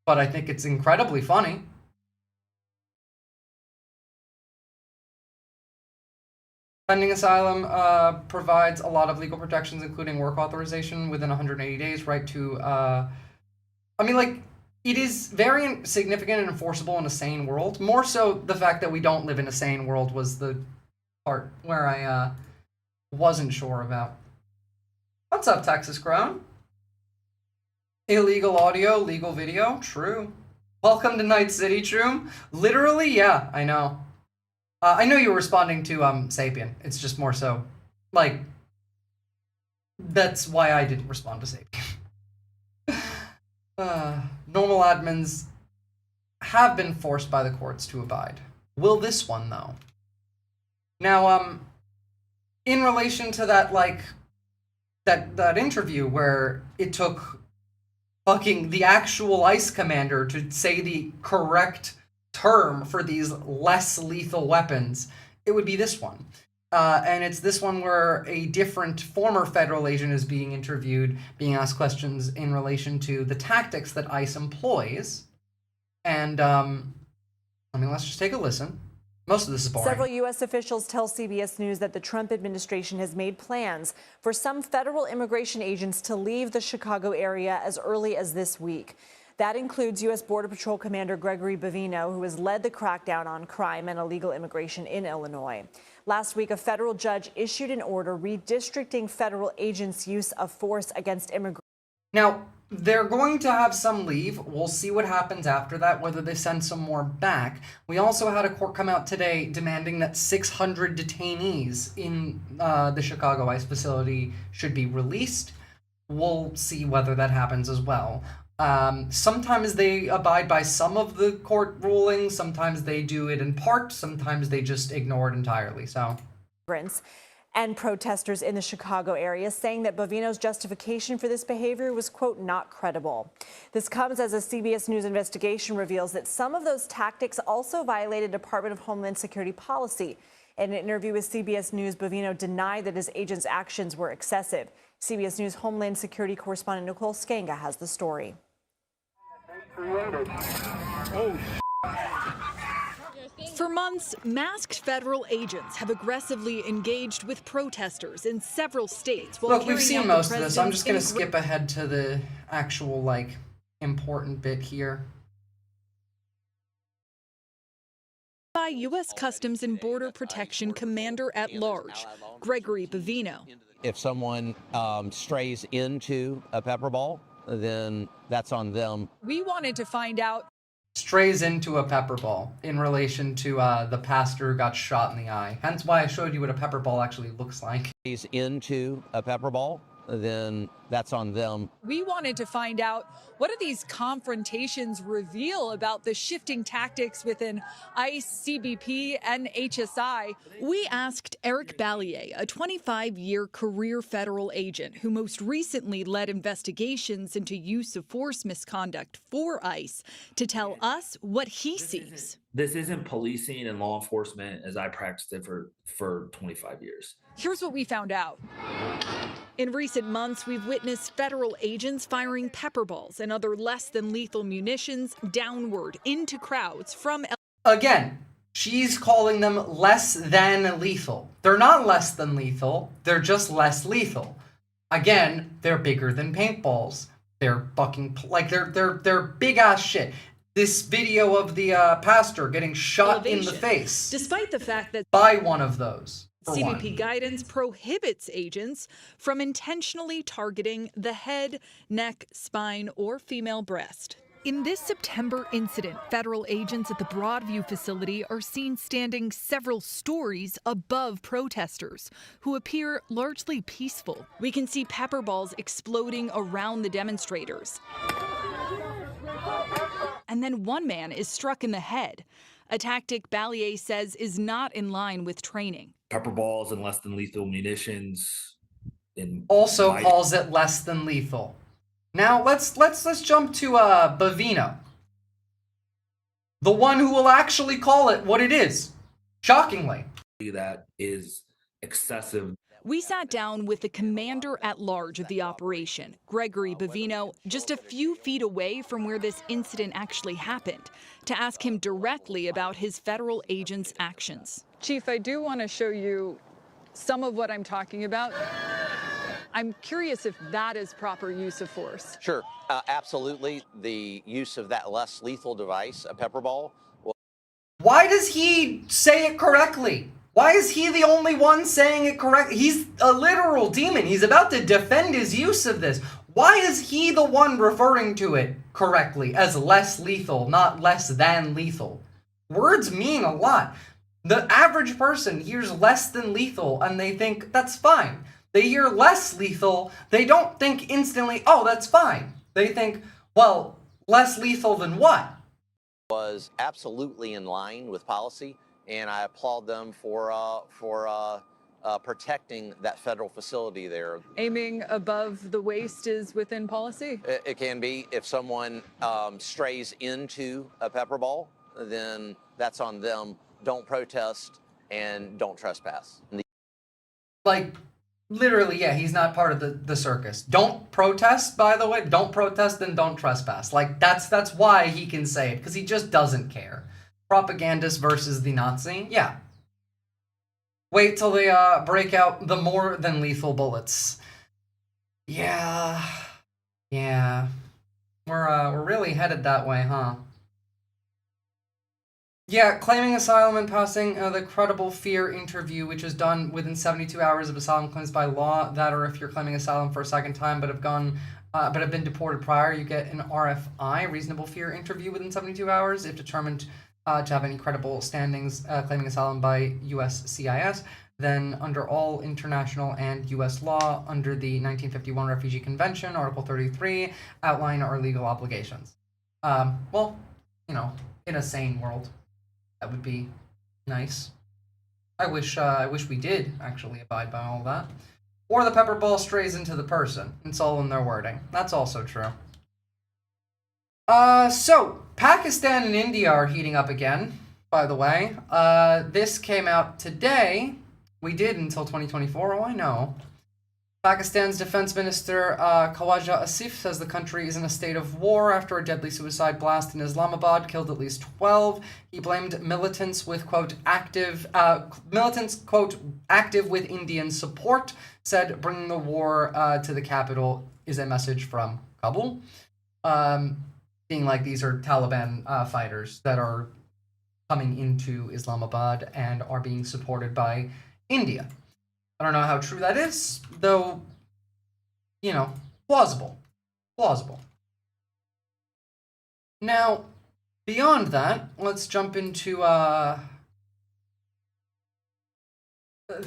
but I think it's incredibly funny. Pending asylum provides a lot of legal protections, including work authorization within 180 days, right to, I mean, like, it is very significant and enforceable in a sane world. More so, the fact that we don't live in a sane world was the part where I wasn't sure about. What's up, Texas Crown? Illegal audio, legal video, true. Welcome to Night City, Troom. Literally, yeah, I know. I know you were responding to Sapien. It's just more so, like, that's why I didn't respond to Sapien. Normal admins have been forced by the courts to abide. Will this one, though? Now, in relation to that, like, that interview where it took fucking the actual ICE commander to say the correct term for these less lethal weapons, it would be this one. And it's this one where a different former federal agent is being interviewed, being asked questions in relation to the tactics that ICE employs. And, I mean, let's just take a listen. Most of this is boring. Several U.S. officials tell CBS News that the Trump administration has made plans for some federal immigration agents to leave the Chicago area as early as this week. That includes U.S. Border Patrol Commander Gregory Bavino, who has led the crackdown on crime and illegal immigration in Illinois. Last week, a federal judge issued an order redistricting federal agents' use of force against immigrants. Now, they're going to have some leave. We'll see what happens after that, whether they send some more back. We also had a court come out today demanding that 600 detainees in the Chicago ICE facility should be released. We'll see whether that happens as well. Sometimes they abide by some of the court rulings, sometimes they do it in part, sometimes they just ignore it entirely. So, and protesters in the Chicago area saying that Bavino's justification for this behavior was, quote, not credible. This comes as a CBS News investigation reveals that some of those tactics also violated Department of Homeland Security policy. In an interview with CBS News, Bavino denied that his agents' actions were excessive. CBS News Homeland Security correspondent Nicole Skanga has the story. For months, masked federal agents have aggressively engaged with protesters in several states. Look, we've seen most of this. I'm just going to skip ahead to the actual, important bit here. By U.S. Customs and Border Protection Commander at Large, Gregory Bavino. If someone strays into a pepper ball, then that's on them. We wanted to find out. Strays into a pepper ball in relation to the pastor who got shot in the eye. Hence why I showed you what a pepper ball actually looks like. Strays into a pepper ball, then that's on them. We wanted to find out, what do these confrontations reveal about the shifting tactics within ICE, CBP, and HSI? We asked Eric Ballier, a 25-year career federal agent who most recently led investigations into use of force misconduct for ICE, to tell us what he sees. This isn't policing and law enforcement as I practiced it for 25 years. Here's what we found out. In recent months, we've witnessed federal agents firing pepper balls and other less than lethal munitions downward into crowds from... Again, she's calling them less than lethal. They're not less than lethal, they're just less lethal. Again, they're bigger than paintballs. They're fucking, they're big ass shit. This video of the pastor getting shot in the face. Despite the fact that... by one of those. CBP guidance prohibits agents from intentionally targeting the head, neck, spine, or female breast. In this September incident, federal agents at the Broadview facility are seen standing several stories above protesters, who appear largely peaceful. We can see pepper balls exploding around the demonstrators. And then one man is struck in the head, a tactic Ballier says is not in line with training. Pepper balls and less than lethal munitions. Also calls it less than lethal. Now let's jump to Bavino, the one who will actually call it what it is. Shockingly, that is excessive. We sat down with the commander at large of the operation, Gregory Bavino, just a few feet away from where this incident actually happened, to ask him directly about his federal agents' actions. Chief, I do want to show you some of what I'm talking about. I'm curious if that is proper use of force. Sure, absolutely. The use of that less lethal device, a pepper ball. Why does he say it correctly? Why is he the only one saying it correctly? He's a literal demon. He's about to defend his use of this. Why is he the one referring to it correctly as less lethal, not less than lethal? Words mean a lot. The average person hears less than lethal and they think that's fine. They hear less lethal, they don't think instantly, oh, that's fine. They think, well, less lethal than what? Was absolutely in line with policy, and I applaud them for protecting that federal facility there. Aiming above the waist is within policy? It can be. If someone strays into a pepper ball, then that's on them. Don't protest and don't trespass. Literally, yeah, he's not part of the circus. Don't protest, by the way. Don't protest and don't trespass. That's why he can say it, because he just doesn't care. Propagandist versus the Nazi? Yeah. Wait till they break out the more than lethal bullets. Yeah. We're really headed that way, huh? Yeah, claiming asylum and passing the credible fear interview, which is done within 72 hours of asylum claims by law. That, or if you're claiming asylum for a second time but have been deported prior, you get an RFI, reasonable fear interview, within 72 hours if determined to have any credible standings claiming asylum by USCIS. Then, under all international and U.S. law, under the 1951 Refugee Convention, Article 33, outline our legal obligations. Well, you know, in a sane world, that would be nice. I wish we did actually abide by all that. Or the pepper ball strays into the person. It's all in their wording. That's also true. So, Pakistan and India are heating up again, by the way. This came out today. We did until 2024, oh I know. Pakistan's Defense Minister Khawaja Asif says the country is in a state of war after a deadly suicide blast in Islamabad killed at least 12. He blamed militants with, quote, active with Indian support, said bringing the war to the capital is a message from Kabul. Being like these are Taliban fighters that are coming into Islamabad and are being supported by India. I don't know how true that is, though, you know, plausible. Plausible. Now, beyond that, let's jump into the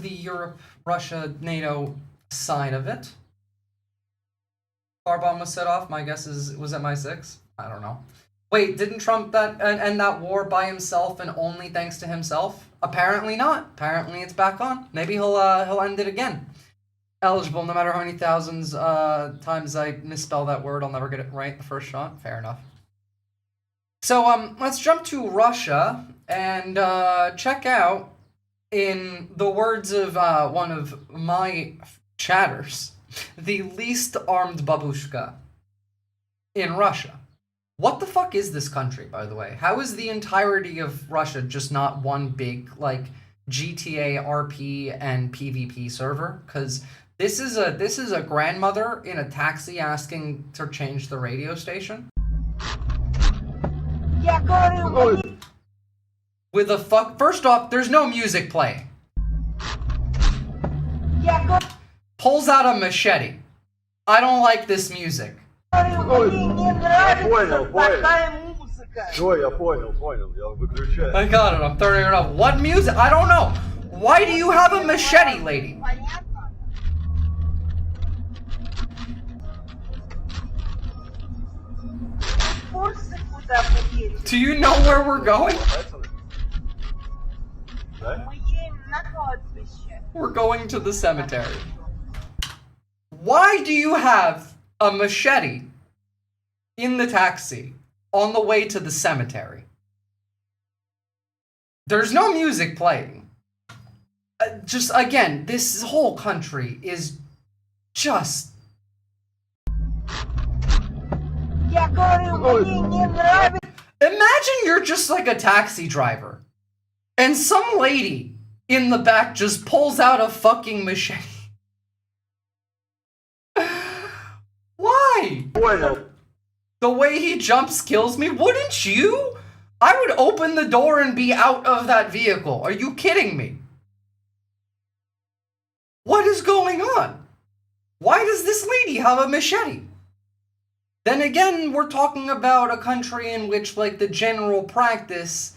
Europe, Russia, NATO side of it. Car bomb was set off. My guess is, was it MI6? I don't know. Wait, didn't Trump end that war by himself and only thanks to himself? Apparently not. Apparently it's back on. Maybe he'll end it again. Eligible, no matter how many thousands times I misspell that word, I'll never get it right the first shot. Fair enough. So let's jump to Russia and check out, in the words of one of my chatters, the least armed babushka in Russia. What the fuck is this country, by the way? How is the entirety of Russia just not one big, like, GTA, RP, and PvP server? Because this is a grandmother in a taxi asking to change the radio station. With a fuck... First off, there's no music playing. Pulls out a machete. I don't like this music. I got it, I'm turning it up. What music? I don't know. Why do you have a machete, lady? Do you know where we're going? We're going to the cemetery. Why do you have a machete in the taxi on the way to the cemetery? There's no music playing. Just, again, this whole country is just... Imagine you're just like a taxi driver, and some lady in the back just pulls out a fucking machete. Why? The way he jumps kills me. Wouldn't you? I would open the door and be out of that vehicle. Are you kidding me? What is going on? Why does this lady have a machete? Then again, we're talking about a country in which, like, the general practice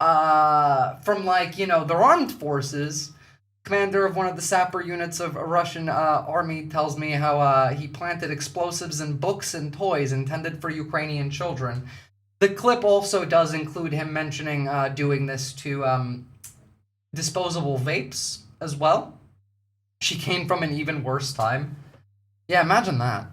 from, like, you know, their armed forces, commander of one of the sapper units of a Russian army tells me how he planted explosives in books and toys intended for Ukrainian children. The clip also does include him mentioning doing this to disposable vapes as well. She came from an even worse time. Yeah, imagine that.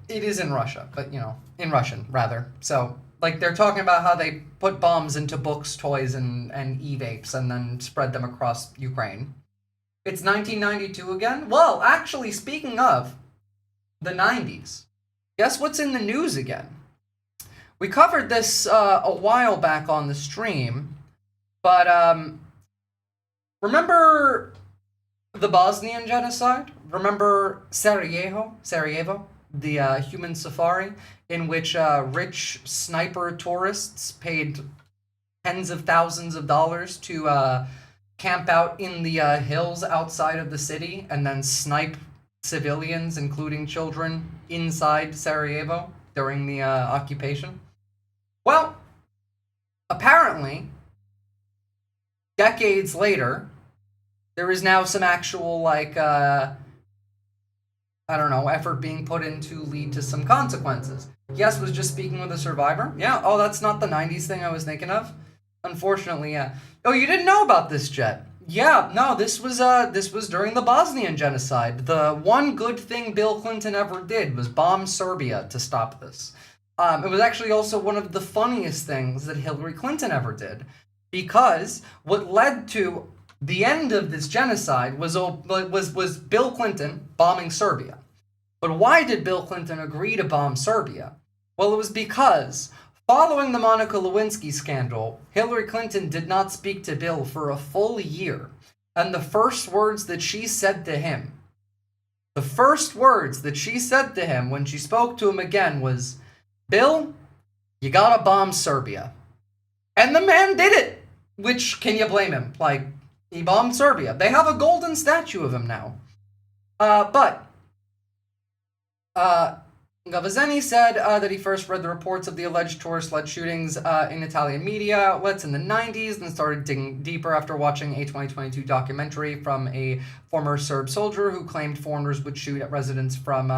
It is in Russia, but, you know, in Russian, rather. So, like, they're talking about how they put bombs into books, toys, and e-vapes and then spread them across Ukraine. It's 1992 again? Well, actually, speaking of the 90s, guess what's in the news again? We covered this a while back on the stream, but remember the Bosnian genocide? Remember Sarajevo? the human safari, in which rich sniper tourists paid tens of thousands of dollars to camp out in the hills outside of the city and then snipe civilians, including children, inside Sarajevo during the occupation. Well, apparently, decades later, there is now some actual, like, effort being put in to lead to some consequences. Yes, was just speaking with a survivor. Yeah, oh, that's not the 90s thing I was thinking of. Unfortunately, yeah. Oh, you didn't know about this, Jet? Yeah, no, this was during the Bosnian genocide. The one good thing Bill Clinton ever did was bomb Serbia to stop this. It was actually also one of the funniest things that Hillary Clinton ever did, because what led to the end of this genocide was Bill Clinton bombing Serbia. But why did Bill Clinton agree to bomb Serbia? Well, it was because following the Monica Lewinsky scandal, Hillary Clinton did not speak to Bill for a full year. And the first words that she said to him when she spoke to him again was, "Bill, you gotta bomb Serbia." And the man did it! Which, can you blame him? Like, he bombed Serbia. They have a golden statue of him now. Gavazzeni said that he first read the reports of the alleged tourist-led shootings in Italian media outlets in the 90s and started digging deeper after watching a 2022 documentary from a former Serb soldier who claimed foreigners would shoot at residents from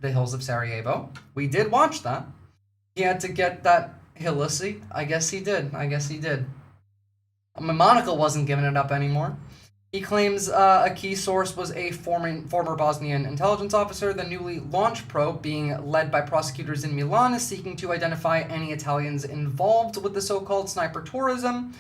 the hills of Sarajevo. We did watch that. He had to get that hillicity. I guess he did. I mean, Monica wasn't giving it up anymore. He claims a key source was a former Bosnian intelligence officer. The newly launched probe, being led by prosecutors in Milan, is seeking to identify any Italians involved with the so-called sniper tourism.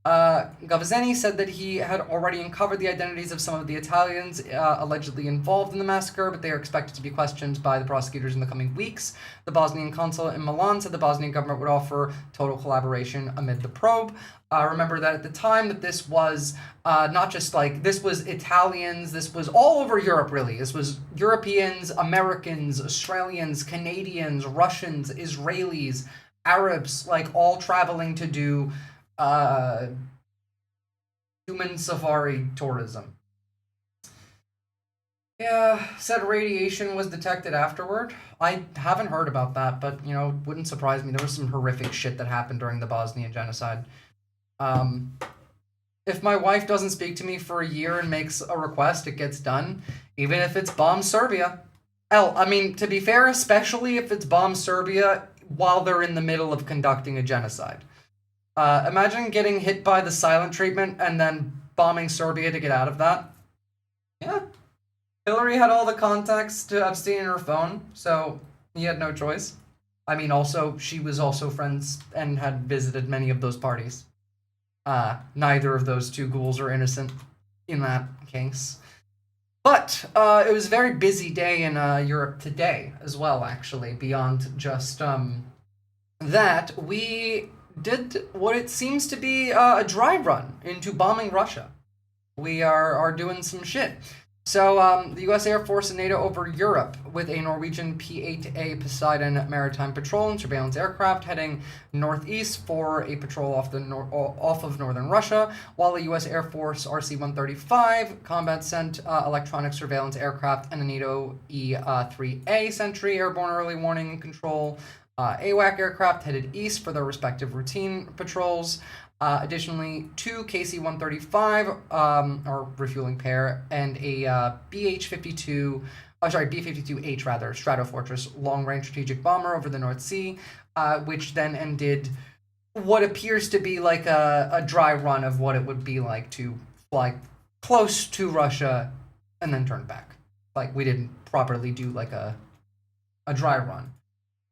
Gavazzeni said that he had already uncovered the identities of some of the Italians allegedly involved in the massacre, but they are expected to be questioned by the prosecutors in the coming weeks. The Bosnian consulate in Milan said the Bosnian government would offer total collaboration amid the probe. Remember that at the time that this was not just like, this was Italians, this was all over Europe, really. This was Europeans, Americans, Australians, Canadians, Russians, Israelis, Arabs, like all traveling to do human safari tourism. Yeah, said radiation was detected afterward. I haven't heard about that, but, you know, wouldn't surprise me. There was some horrific shit that happened during the Bosnian genocide. If my wife doesn't speak to me for a year and makes a request, it gets done, even if it's bomb Serbia. Hell, I mean, to be fair, especially if it's bomb Serbia while they're in the middle of conducting a genocide. Imagine getting hit by the silent treatment and then bombing Serbia to get out of that. Yeah. Hillary had all the contacts to Epstein in her phone, so he had no choice. I mean, also, she was also friends and had visited many of those parties. Neither of those two ghouls are innocent in that case. But it was a very busy day in Europe today as well, actually, beyond just that. We did what it seems to be a dry run into bombing Russia. We are doing some shit. So the U.S. Air Force and NATO over Europe with a Norwegian P-8A Poseidon maritime patrol and surveillance aircraft heading northeast for a patrol off of northern Russia, while the U.S. Air Force RC-135 combat sent electronic surveillance aircraft and a NATO E-3A Sentry airborne early warning and control AWAC aircraft headed east for their respective routine patrols. Additionally, two KC-135, or refueling pair, and a B-52H Stratofortress long-range strategic bomber over the North Sea, which then ended what appears to be like a dry run of what it would be like to fly close to Russia and then turn back. Like, we didn't properly do like a dry run.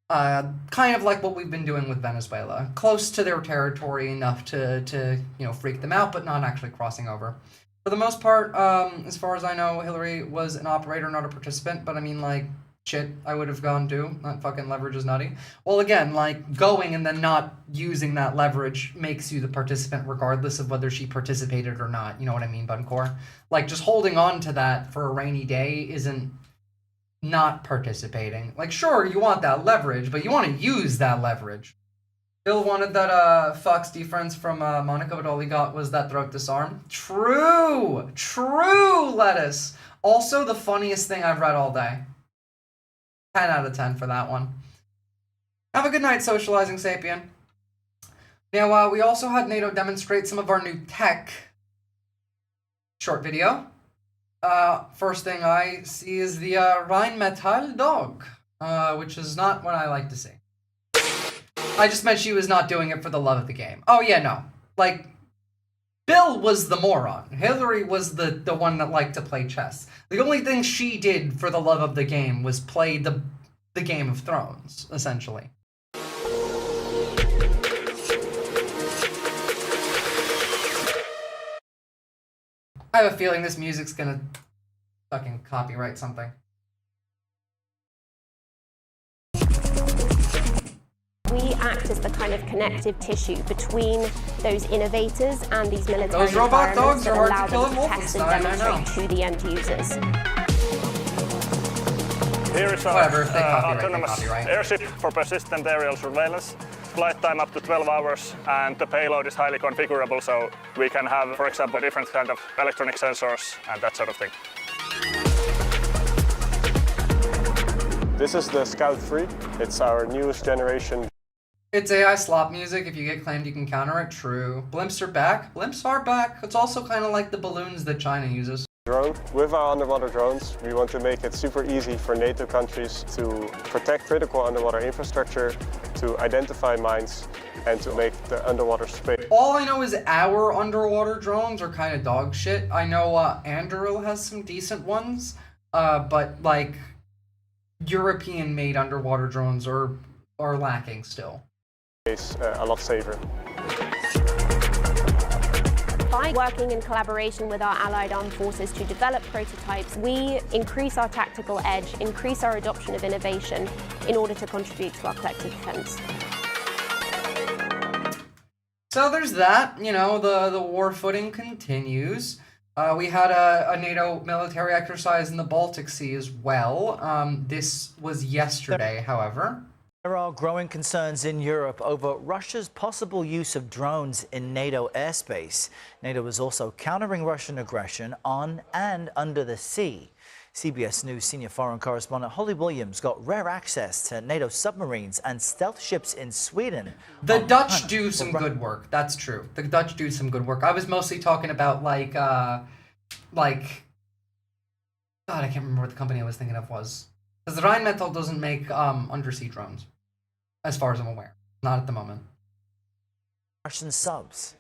Kind of like what we've been doing with Venezuela. Close to their territory enough to freak them out, but not actually crossing over. For the most part, as far as I know, Hillary was an operator, not a participant, but I mean, like, shit, I would have gone too. That fucking leverage is nutty. Well, again, like, going and then not using that leverage makes you the participant regardless of whether she participated or not. You know what I mean, Buncore? Like, just holding on to that for a rainy day isn't not participating. Like, sure, you want that leverage, but you want to use that leverage. Bill wanted that Fox defense from Monica, but all he got was that throat disarm. True! True, Lettuce! Also, the funniest thing I've read all day. 10 out of 10 for that one. Have a good night, socializing sapien. Now, we also had NATO demonstrate some of our new tech. Short video. First thing I see is the Rheinmetall dog, which is not what I like to see. I just meant she was not doing it for the love of the game. Oh yeah, no. Like, Bill was the moron. Hillary was the one that liked to play chess. The only thing she did for the love of the game was play the Game of Thrones, essentially. I have a feeling this music's gonna fucking copyright something. We act as the kind of connective tissue between those innovators and these military Those robot environments dogs are that hard to allow kill them in to test and Wolfenstein, I know. demonstrate to the end users. Here is Whatever, if they our copyright, they autonomous copyright. airship for persistent aerial surveillance. Flight time up to 12 hours, and the payload is highly configurable, so we can have, for example, different kind of electronic sensors and that sort of thing. This is the Scout 3. It's our newest generation. It's AI slop music. If you get claimed, you can counter it. True. Blimps are back. Blimps are back. It's also kind of like the balloons that China uses. Drone. With our underwater drones, we want to make it super easy for NATO countries to protect critical underwater infrastructure, to identify mines, and to make the underwater space. All I know is our underwater drones are kind of dog shit. I know Anduril has some decent ones, but like European-made underwater drones are lacking still. A lot safer. By working in collaboration with our allied armed forces to develop prototypes, we increase our tactical edge, increase our adoption of innovation in order to contribute to our collective defense. So there's that, you know, the war footing continues. We had a NATO military exercise in the Baltic Sea as well. This was yesterday, however. There are growing concerns in Europe over Russia's possible use of drones in NATO airspace. NATO is also countering Russian aggression on and under the sea. CBS News senior foreign correspondent Holly Williams got rare access to NATO submarines and stealth ships in Sweden. The Dutch do some good work. That's true. The Dutch do some good work. I was mostly talking about like God, I can't remember what the company I was thinking of was. Because the Rheinmetall doesn't make undersea drones, as far as I'm aware. Not at the moment. Russian subs.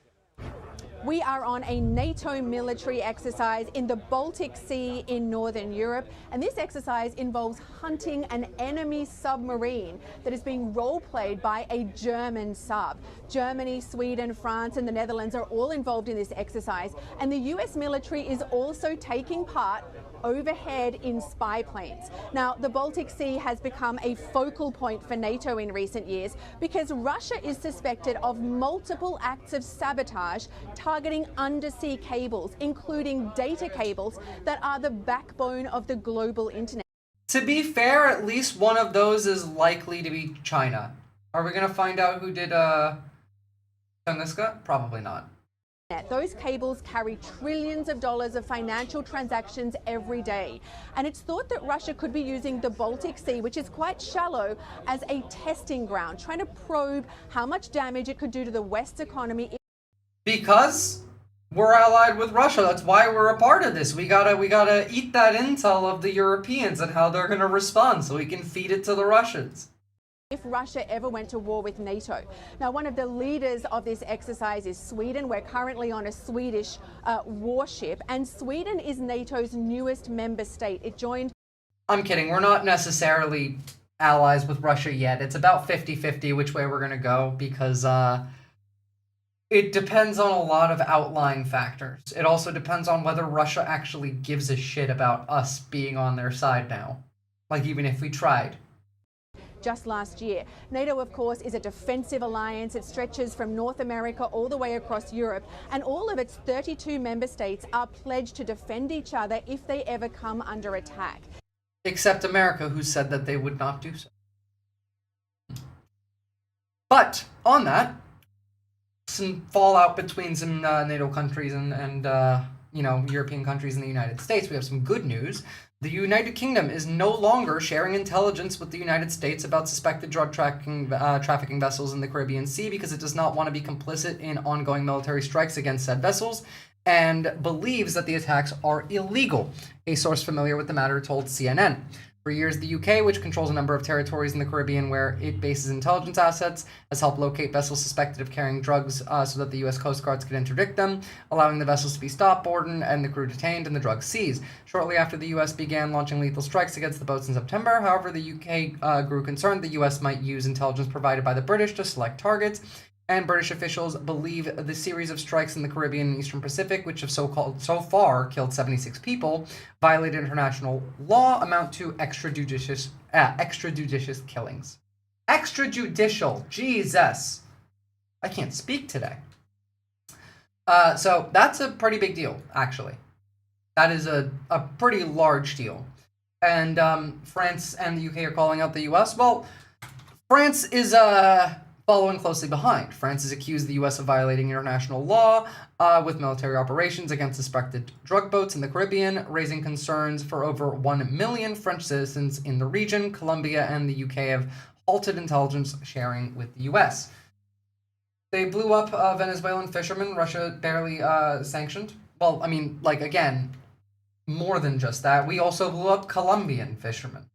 We are on a NATO military exercise in the Baltic Sea in Northern Europe, and this exercise involves hunting an enemy submarine that is being role-played by a German sub. Germany, Sweden, France and the Netherlands are all involved in this exercise, and the US military is also taking part overhead in spy planes. Now, the Baltic Sea has become a focal point for NATO in recent years because Russia is suspected of multiple acts of sabotage targeting undersea cables, including data cables that are the backbone of the global internet. To be fair, at least one of those is likely to be China. Are we going to find out who did Tunguska? Probably not. Those cables carry trillions of dollars of financial transactions every day. And it's thought that Russia could be using the Baltic Sea, which is quite shallow, as a testing ground, trying to probe how much damage it could do to the West's economy. Because we're allied with Russia. That's why we're a part of this. We gotta eat that intel of the Europeans and how they're gonna respond so we can feed it to the Russians. If Russia ever went to war with NATO. Now, one of the leaders of this exercise is Sweden. We're currently on a Swedish warship, and Sweden is NATO's newest member state. It joined... I'm kidding. We're not necessarily allies with Russia yet. It's about 50-50 which way we're going to go because it depends on a lot of outlying factors. It also depends on whether Russia actually gives a shit about us being on their side now. Like, even if we tried. Just last year. NATO, of course, is a defensive alliance. It stretches from North America all the way across Europe, and all of its 32 member states are pledged to defend each other if they ever come under attack. except America, who said that they would not do so. But on that, some fallout between some NATO countries and European countries and the United States. We have some good news. The United Kingdom is no longer sharing intelligence with the United States about suspected drug trafficking vessels in the Caribbean Sea because it does not want to be complicit in ongoing military strikes against said vessels and believes that the attacks are illegal. A source familiar with the matter told CNN. For years, the UK, which controls a number of territories in the Caribbean where it bases intelligence assets, has helped locate vessels suspected of carrying drugs so that the US Coast Guards could interdict them, allowing the vessels to be stopped, boarded, and the crew detained and the drugs seized. Shortly after the US began launching lethal strikes against the boats in September, however, the UK grew concerned the US might use intelligence provided by the British to select targets, and British officials believe the series of strikes in the Caribbean and Eastern Pacific, which have so far killed 76 people, violated international law, amount to extrajudicious killings. Extrajudicial, Jesus. I can't speak today. So that's a pretty big deal, actually. That is a pretty large deal. And France and the UK are calling out the US. Well, France is following closely behind. France has accused the U.S. of violating international law with military operations against suspected drug boats in the Caribbean, raising concerns for over 1 million French citizens in the region. Colombia and the UK have halted intelligence sharing with the U.S. They blew up Venezuelan fishermen Russia barely sanctioned. Well, I mean, again, more than just that. We also blew up Colombian fishermen.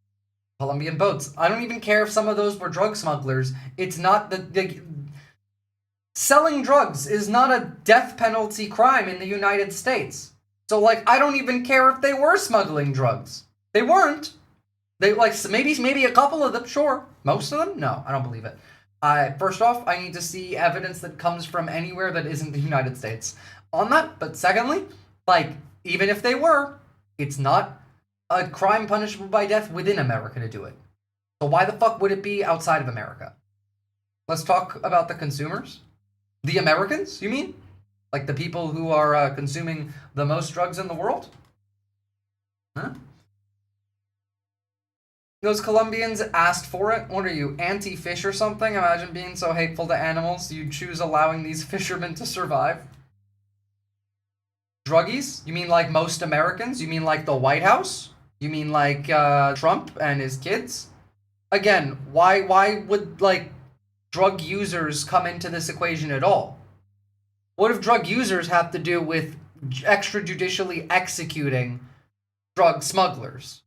Colombian boats. I don't even care if some of those were drug smugglers. It's not selling drugs is not a death penalty crime in the United States. So I don't even care if they were smuggling drugs. They weren't. They maybe a couple of them, sure. Most of them? No, I don't believe it. First off, I need to see evidence that comes from anywhere that isn't the United States on that. But secondly, even if they were, it's not a crime punishable by death within America to do it. So why the fuck would it be outside of America? Let's talk about the consumers. The Americans, you mean? The people who are consuming the most drugs in the world? Huh? Those Colombians asked for it. What are you, anti-fish or something? Imagine being so hateful to animals, you'd choose allowing these fishermen to survive. Druggies? You mean most Americans? You mean the White House? You mean Trump and his kids? Again, why would drug users come into this equation at all? What if drug users have to do with extrajudicially executing drug smugglers?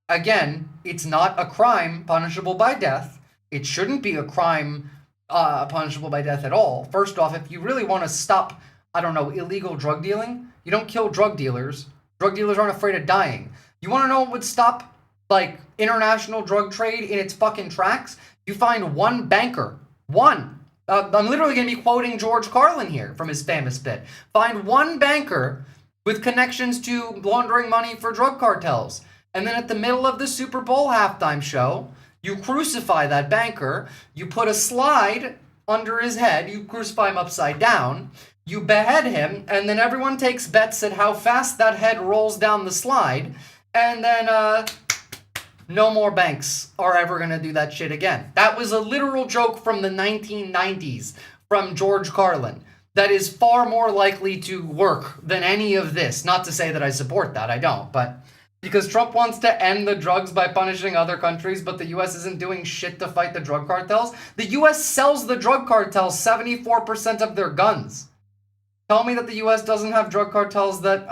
Again, it's not a crime punishable by death. It shouldn't be a crime punishable by death at all. First off, if you really want to stop, illegal drug dealing, you don't kill drug dealers. Drug dealers aren't afraid of dying. You want to know what would stop, international drug trade in its fucking tracks? You find one banker. One. I'm literally going to be quoting George Carlin here from his famous bit. Find one banker with connections to laundering money for drug cartels. And then at the middle of the Super Bowl halftime show, you crucify that banker. You put a slide under his head. You crucify him upside down. You behead him. And then everyone takes bets at how fast that head rolls down the slide. And then, no more banks are ever going to do that shit again. That was a literal joke from the 1990s from George Carlin that is far more likely to work than any of this. Not to say that I support that, I don't, but because Trump wants to end the drugs by punishing other countries, but the U.S. isn't doing shit to fight the drug cartels. The U.S. sells the drug cartels 74% of their guns. Tell me that the U.S. doesn't have drug cartels that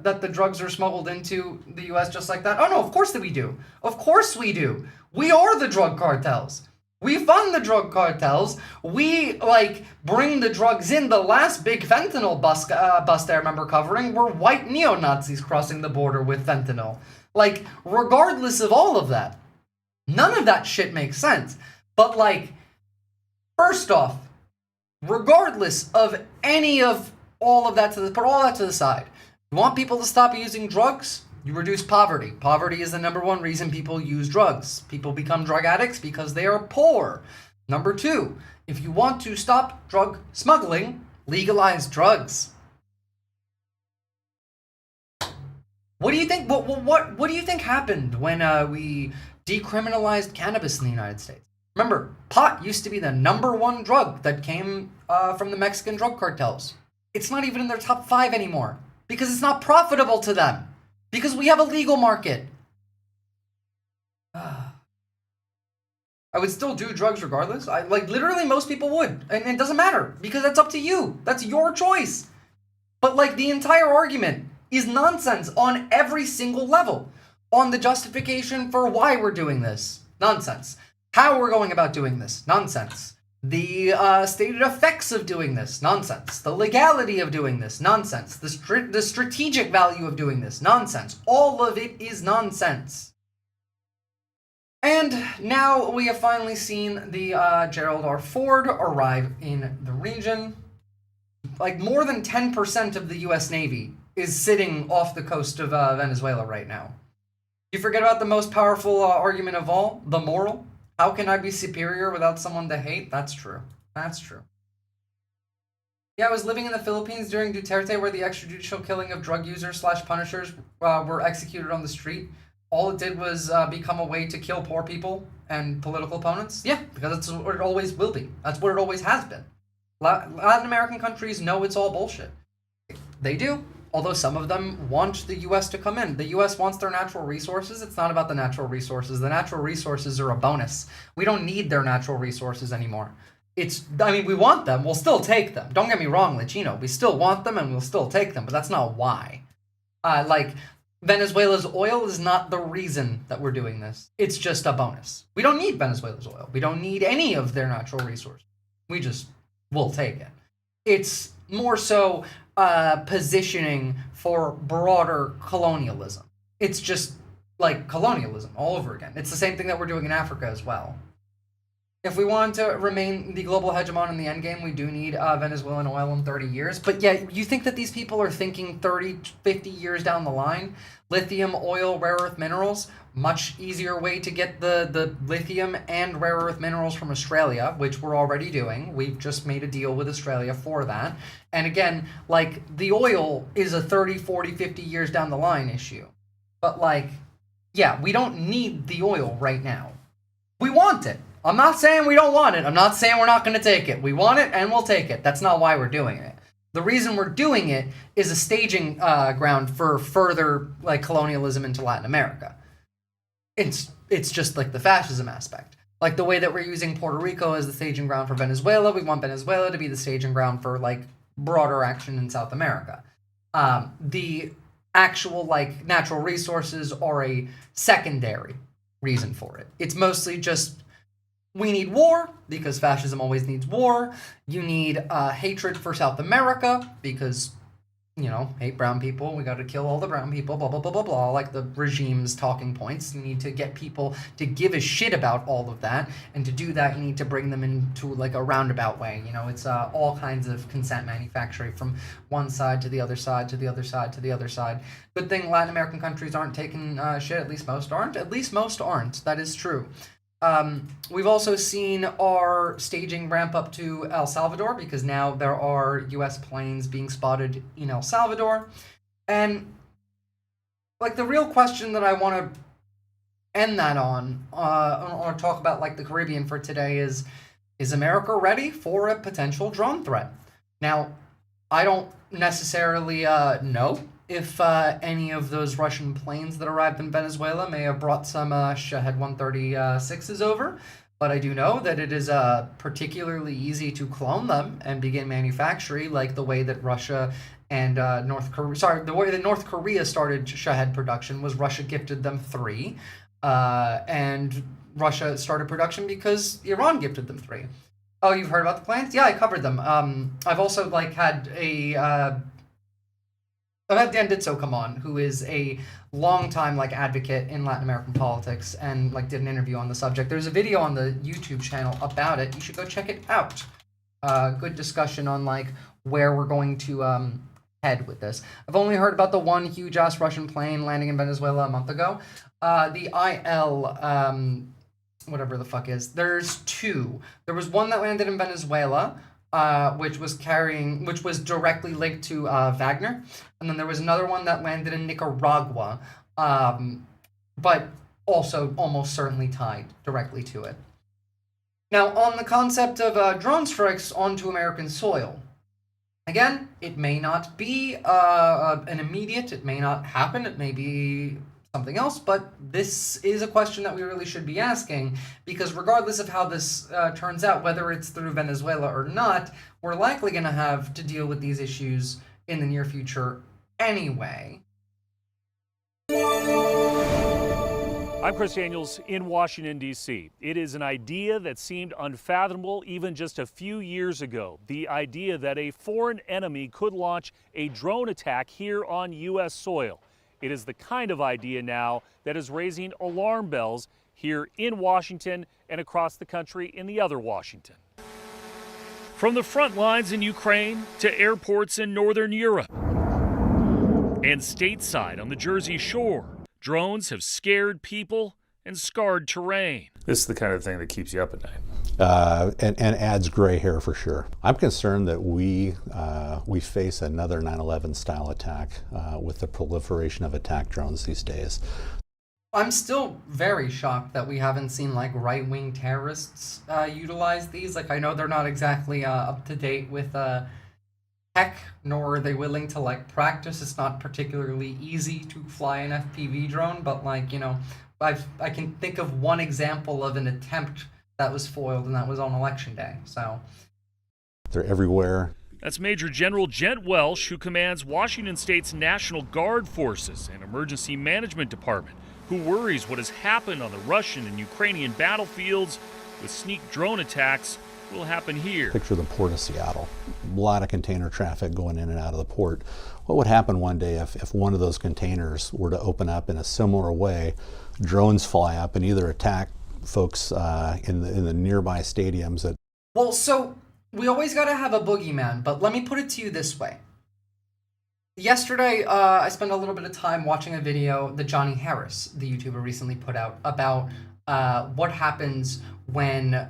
the drugs are smuggled into the U.S. just like that. Oh no, of course that we do. Of course we do. We are the drug cartels. We fund the drug cartels. We bring the drugs in. The last big fentanyl bust I remember covering were white neo-Nazis crossing the border with fentanyl. Regardless of all of that, none of that shit makes sense. But first off, regardless of any of all of that put all that to the side. You want people to stop using drugs? You reduce poverty. Poverty is the number one reason people use drugs. People become drug addicts because they are poor. Number two, if you want to stop drug smuggling, legalize drugs. What do you think? What do you think happened when we decriminalized cannabis in the United States? Remember, pot used to be the #1 drug that came from the Mexican drug cartels. It's not even in their top 5 anymore because it's not profitable to them because we have a legal market. I would still do drugs regardless. Literally most people would, and it doesn't matter because that's up to you. That's your choice. But the entire argument is nonsense on every single level. On the justification for why we're doing this, nonsense. How we're going about doing this, nonsense. The stated effects of doing this, nonsense. The legality of doing this, nonsense. The strategic value of doing this, nonsense. All of it is nonsense. And now we have finally seen the Gerald R. Ford arrive in the region. More than 10% of the US Navy is sitting off the coast of Venezuela right now. You forget about the most powerful argument of all, the moral. How can I be superior without someone to hate? That's true. That's true. Yeah, I was living in the Philippines during Duterte where the extrajudicial killing of drug users / punishers were executed on the street. All it did was become a way to kill poor people and political opponents. Yeah, because that's what it always will be. That's what it always has been. Latin American countries know it's all bullshit. They do. Although some of them want the U.S. to come in. The U.S. wants their natural resources. It's not about the natural resources. The natural resources are a bonus. We don't need their natural resources anymore. We want them. We'll still take them. Don't get me wrong, Latino. We still want them and we'll still take them, but that's not why. Venezuela's oil is not the reason that we're doing this. It's just a bonus. We don't need Venezuela's oil. We don't need any of their natural resources. We'll take it. It's more so positioning for broader colonialism. It's just colonialism all over again. It's the same thing that we're doing in Africa as well. If we want to remain the global hegemon in the endgame, we do need Venezuelan oil in 30 years. But yeah, you think that these people are thinking 30, 50 years down the line? Lithium, oil, rare earth minerals, much easier way to get the lithium and rare earth minerals from Australia, which we're already doing. We've just made a deal with Australia for that. And again, the oil is a 30, 40, 50 years down the line issue. But yeah, we don't need the oil right now. We want it. I'm not saying we don't want it. I'm not saying we're not going to take it. We want it and we'll take it. That's not why we're doing it. The reason we're doing it is a staging ground for further colonialism into Latin America. It's just the fascism aspect. The way that we're using Puerto Rico as the staging ground for Venezuela, we want Venezuela to be the staging ground for broader action in South America. The actual natural resources are a secondary reason for it. It's mostly just we need war, because fascism always needs war. You need hatred for South America, because, hate brown people. We got to kill all the brown people, blah, blah, blah, blah, blah, the regime's talking points. You need to get people to give a shit about all of that. And to do that, you need to bring them into, a roundabout way. It's all kinds of consent manufacturing from one side to the other side, to the other side, to the other side. Good thing Latin American countries aren't taking shit. At least most aren't. That is true. We've also seen our staging ramp up to El Salvador because now there are U.S. planes being spotted in El Salvador. And, the real question that I want to end that on, or talk about, the Caribbean for today is America ready for a potential drone threat? Now, I don't necessarily know if any of those Russian planes that arrived in Venezuela may have brought some Shahed 136s over, but I do know that it is particularly easy to clone them and begin manufacturing, the way that Russia and the way that North Korea started Shahed production was Russia gifted them 3, and Russia started production because Iran gifted them 3. Oh, you've heard about the planes? Yeah, I covered them. I've also had I've had Dan Ditso come on, who is a longtime advocate in Latin American politics, and did an interview on the subject. There's a video on the YouTube channel about it. You should go check it out. Good discussion on where we're going to head with this. I've only heard about the one huge ass Russian plane landing in Venezuela a month ago. The IL whatever the fuck is. There's 2. There was one that landed in Venezuela. which was directly linked to Wagner. And then there was another one that landed in Nicaragua, but also almost certainly tied directly to it. Now, on the concept of drone strikes onto American soil, again, it may not be an immediate, it may not happen, it may be something else, but this is a question that we really should be asking, because regardless of how this turns out, whether it's through Venezuela or not, we're likely going to have to deal with these issues in the near future anyway. I'm Chris Daniels in Washington, D.C. It is an idea that seemed unfathomable even just a few years ago. The idea that a foreign enemy could launch a drone attack here on U.S. soil. It is the kind of idea now that is raising alarm bells here in Washington and across the country in the other Washington. From the front lines in Ukraine to airports in northern Europe and stateside on the Jersey Shore, drones have scared people and scarred terrain. This is the kind of thing that keeps you up at night. And adds gray hair for sure. I'm concerned that we face another 9/11 style attack with the proliferation of attack drones these days. I'm still very shocked that we haven't seen like right-wing terrorists utilize these. Like, I know they're not exactly up to date with tech, nor are they willing to like practice. It's not particularly easy to fly an FPV drone, but like, you know, I can think of one example of an attempt that was foiled, and that was on Election Day. So they're everywhere. That's Major General Gent Welsh, who commands Washington State's National Guard Forces and Emergency Management Department, who worries what has happened on the Russian and Ukrainian battlefields with sneak drone attacks will happen here. Picture the port of Seattle. A lot of container traffic going in and out of the port. What would happen one day if one of those containers were to open up in a similar way, drones fly up and either attack folks in the nearby stadiums that... Well, so we always got to have a boogeyman, but let me put it to you this way. Yesterday, I spent a little bit of time watching a video that Johnny Harris, the YouTuber, recently put out about what happens when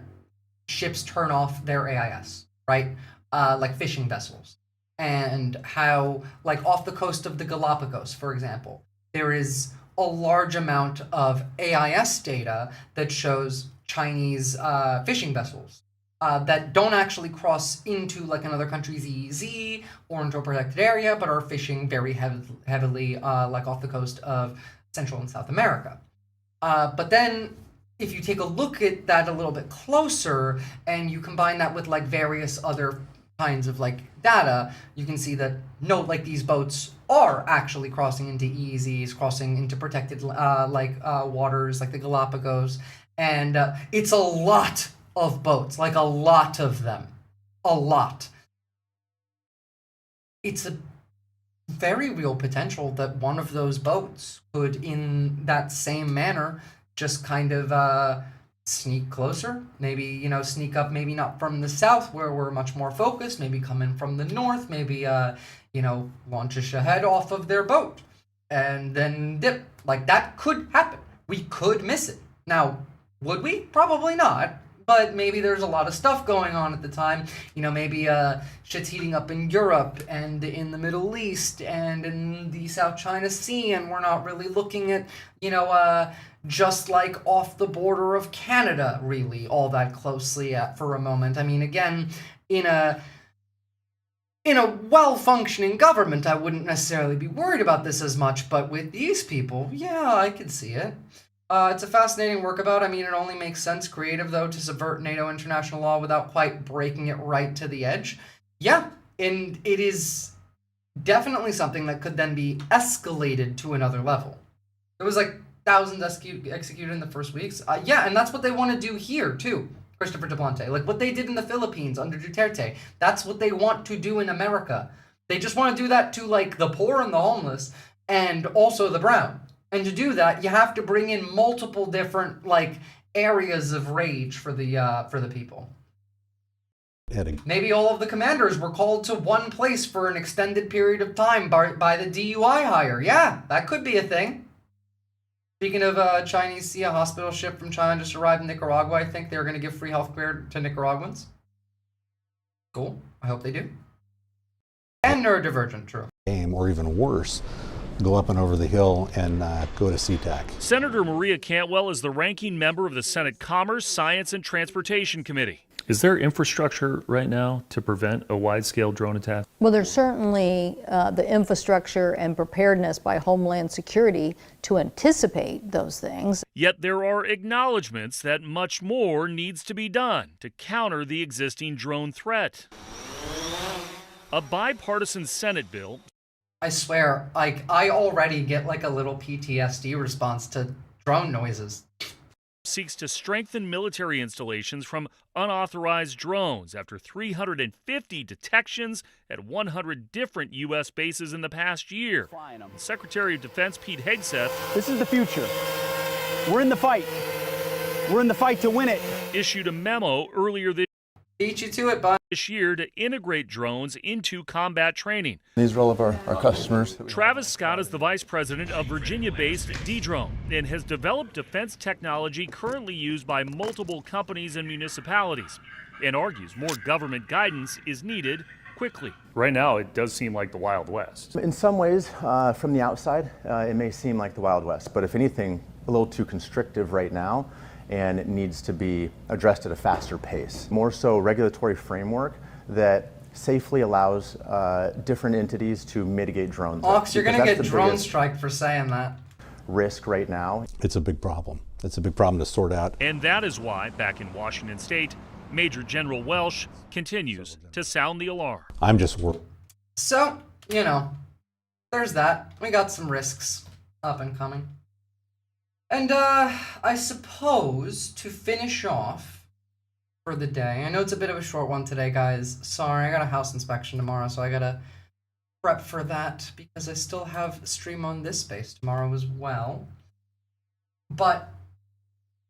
ships turn off their AIS, right? Like fishing vessels. And how, like off the coast of the Galapagos, for example, there is a large amount of AIS data that shows Chinese fishing vessels that don't actually cross into like another country's EEZ or into a protected area, but are fishing very heavily like off the coast of Central and South America. But then if you take a look at that a little bit closer and you combine that with like various other kinds of like data, you can see that no, like these boats are actually crossing into EEZs, crossing into protected waters like the Galapagos, and it's a lot of boats, like a lot of them, a lot. It's a very real potential that one of those boats could, in that same manner, just kind of sneak closer, maybe, you know, sneak up, maybe not from the south where we're much more focused, maybe come in from the north, maybe, you know, launch a Shahed off of their boat and then dip. Like, that could happen. We could miss it. Now, would we? Probably not. But maybe there's a lot of stuff going on at the time. You know, maybe shit's heating up in Europe and in the Middle East and in the South China Sea, and we're not really looking at, you know, just like off the border of Canada, really, all that closely for a moment. I mean, again, in a well-functioning government, I wouldn't necessarily be worried about this as much, but with these people, yeah, I could see it. It's a fascinating workabout. I mean, it only makes sense creative, though, to subvert NATO international law without quite breaking it right to the edge. Yeah, and it is definitely something that could then be escalated to another level. There was like thousands executed in the first weeks. Yeah, and that's what they want to do here, too, Christopher DePlante. Like what they did in the Philippines under Duterte. That's what they want to do in America. They just want to do that to, like, the poor and the homeless and also the brown. And to do that, you have to bring in multiple different, like, areas of rage for the people. Maybe all of the commanders were called to one place for an extended period of time by the DUI hire. Yeah, that could be a thing. Speaking of Chinese Sea, a hospital ship from China just arrived in Nicaragua. I think they're going to give free healthcare to Nicaraguans. Cool. I hope they do. And neurodivergent, true. Or even worse, go up and over the hill and go to SeaTac. Senator Maria Cantwell is the ranking member of the Senate Commerce, Science, and Transportation Committee. Is there infrastructure right now to prevent a wide-scale drone attack? Well, there's certainly the infrastructure and preparedness by Homeland Security to anticipate those things. Yet there are acknowledgments that much more needs to be done to counter the existing drone threat. A bipartisan Senate bill. I swear, like, I already get like a little PTSD response to drone noises. Seeks to strengthen military installations from unauthorized drones after 350 detections at 100 different U.S. bases in the past year. Secretary of Defense Pete Hegseth. This is the future. We're in the fight. We're in the fight to win it. Issued a memo earlier this Beat you to it, bud. This year to integrate drones into combat training. These are all of our customers. Travis Scott is the vice president of Virginia-based D-Drone and has developed defense technology currently used by multiple companies and municipalities, and argues more government guidance is needed quickly. Right now, it does seem like the Wild West. In some ways, from the outside, it may seem like the Wild West, but if anything, a little too constrictive right now, and it needs to be addressed at a faster pace. More so regulatory framework that safely allows different entities to mitigate drones. Ox, you're gonna get drone strike for saying that. Risk right now. It's a big problem. It's a big problem to sort out. And that is why, back in Washington State, Major General Welsh continues to sound the alarm. I'm just worried. So, you know, there's that. We got some risks up and coming. And, I suppose to finish off for the day, I know it's a bit of a short one today, guys. Sorry, I got a house inspection tomorrow, so I gotta prep for that because I still have stream on this space tomorrow as well. But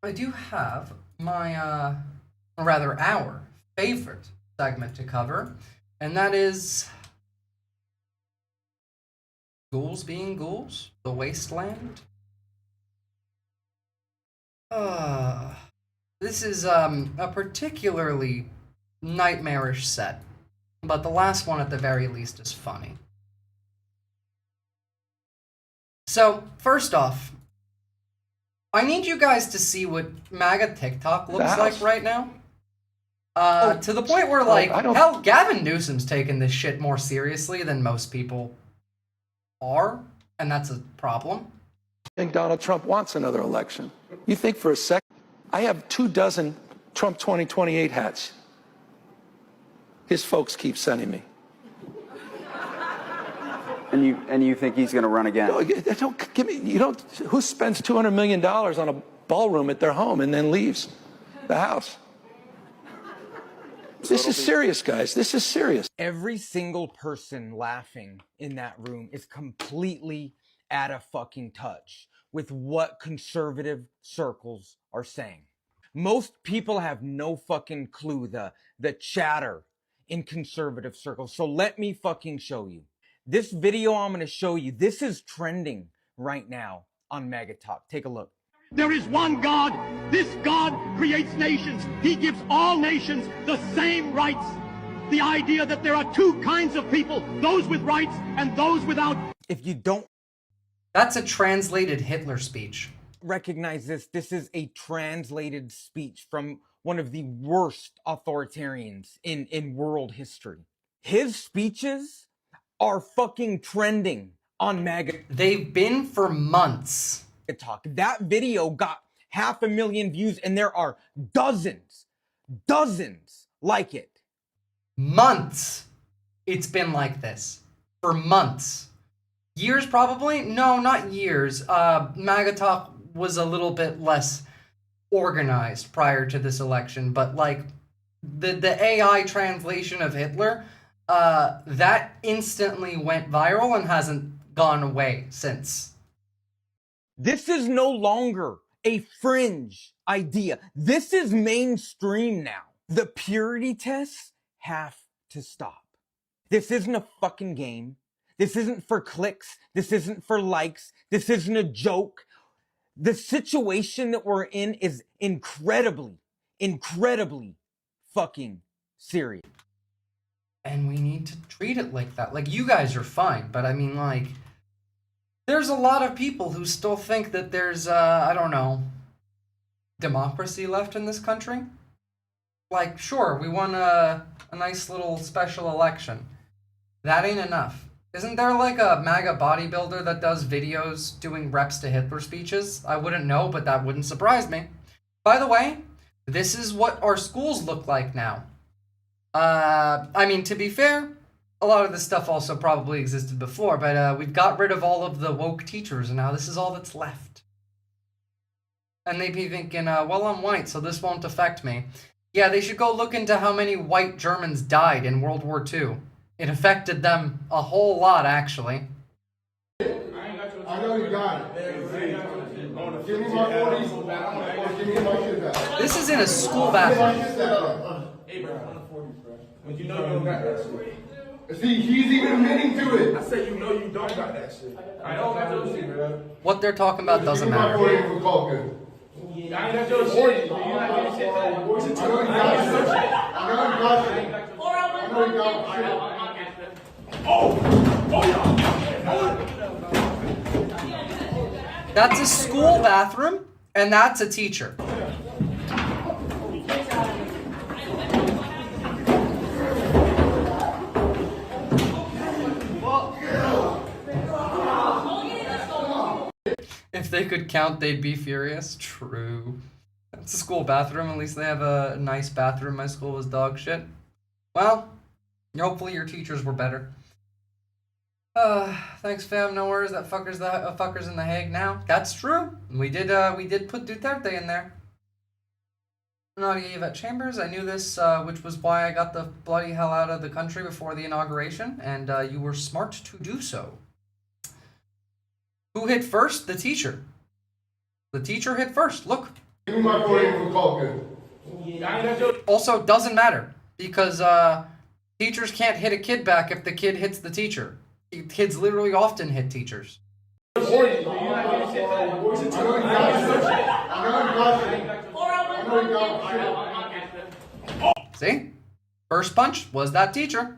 I do have my, or rather our favorite segment to cover, and that is ghouls being ghouls, the wasteland. This is a particularly nightmarish set, but the last one at the very least is funny. So, first off, I need you guys to see what MAGA TikTok looks like right now. To the point where, like, hell, Gavin Newsom's taking this shit more seriously than most people are, and that's a problem. I think Donald Trump wants another election. You think for a second, I have 24 Trump 2028 hats. His folks keep sending me. And you think he's going to run again? Don't give me. You don't. Who spends $200 million on a ballroom at their home and then leaves the house? This is serious, guys. This is serious. Every single person laughing in that room is completely out of fucking touch with what conservative circles are saying. Most people have no fucking clue the chatter in conservative circles. So let me fucking show you. This video I'm going to show you, this is trending right now on MAGA Talk. Take a look. There is one God. This God creates nations. He gives all nations the same rights. The idea that there are two kinds of people, those with rights and those without. If you don't That's a translated Hitler speech. recognize this, this is a translated speech from one of the worst authoritarians in world history. His speeches are fucking trending on MAGA. They've been for months. Talk. That video got 500,000 views, and there are dozens like it. Months. It's been like this. For months. Years, probably? No, not years. MAGA Talk was a little bit less organized prior to this election, but like the AI translation of Hitler, that instantly went viral and hasn't gone away since. This is no longer a fringe idea. This is mainstream now. The purity tests have to stop. This isn't a fucking game. This isn't for clicks. This isn't for likes. This isn't a joke. The situation that we're in is incredibly fucking serious. And we need to treat it like that. Like, you guys are fine, but I mean, like, there's a lot of people who still think that there's, I don't know, democracy left in this country. Like, sure, we won a nice little special election. That ain't enough. Isn't there like a MAGA bodybuilder that does videos doing reps to Hitler speeches? I wouldn't know, but that wouldn't surprise me. By the way, this is what our schools look like now. I mean, to be fair, a lot of this stuff also probably existed before, but we've got rid of all of the woke teachers, and now this is all that's left. And they'd be thinking, well, I'm white, so this won't affect me. Yeah, they should go look into how many white Germans died in World War II. It affected them a whole lot, actually. I know you got it. Give me my 40s or give me my shit back. This is in a school bathroom. Hey, bro, on the 40s, bro. But you know you don't got that shit. See, he's even admitting to it. I said you know you don't got that shit. I don't got those shit, bro. What they're talking about doesn't matter. I ain't got your shit. You not getting shit back. I know you got shit. I know you got shit. I know you got shit. That's a school bathroom, and that's a teacher. If they could count, they'd be furious. True. It's a school bathroom. At least they have a nice bathroom. My school was dog shit. Well, hopefully your teachers were better. Thanks, fam. No worries. That fucker's in the Hague now. That's true. We did put Duterte in there. Not Yvette Chambers. I knew this, which was why I got the bloody hell out of the country before the inauguration, and you were smart to do so. Who hit first? The teacher. The teacher hit first. Look. Give me my 40 for Colgan. Also, doesn't matter, because teachers can't hit a kid back if the kid hits the teacher. Kids literally often hit teachers. See? First punch was that teacher.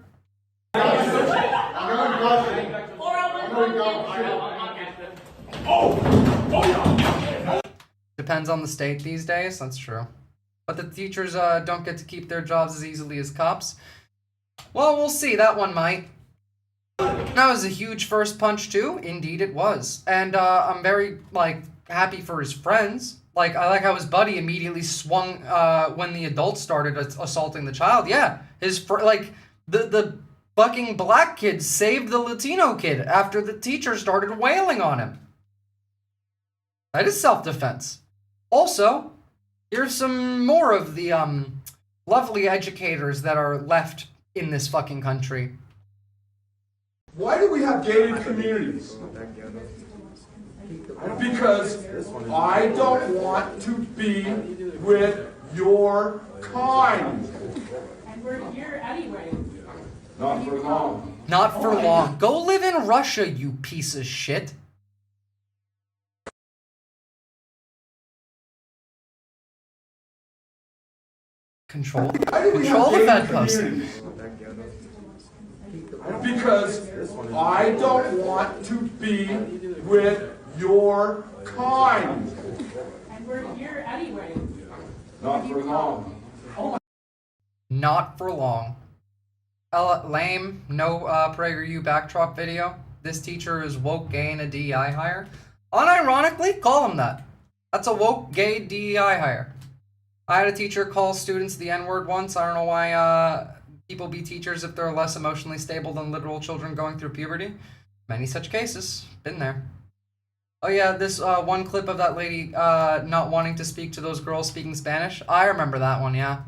Depends on the state these days, that's true. But the teachers don't get to keep their jobs as easily as cops. Well, we'll see, that one might. That was a huge first punch too. Indeed it was. And I'm very, happy for his friends. I like how his buddy immediately swung when the adults started assaulting the child. Yeah, the fucking black kid saved the Latino kid after the teacher started wailing on him. That is self-defense. Also, here's some more of the lovely educators that are left in this fucking country. Why do we have gated communities? Because I don't want to be with your kind. And we're here anyway. Not for long. Not for long. Go live in Russia, you piece of shit. Control the Fed post. Because I don't want to be with your kind. And we're here anyway. Not for long. Not for long. Lame, no PragerU backdrop video. This teacher is woke, gay, and a DEI hire. Unironically, call him that. That's a woke, gay DEI hire. I had a teacher call students the N-word once. I don't know why people be teachers if they're less emotionally stable than literal children going through puberty. Many such cases. Been there. Oh yeah, this one clip of that lady not wanting to speak to those girls speaking Spanish. I remember that one, yeah.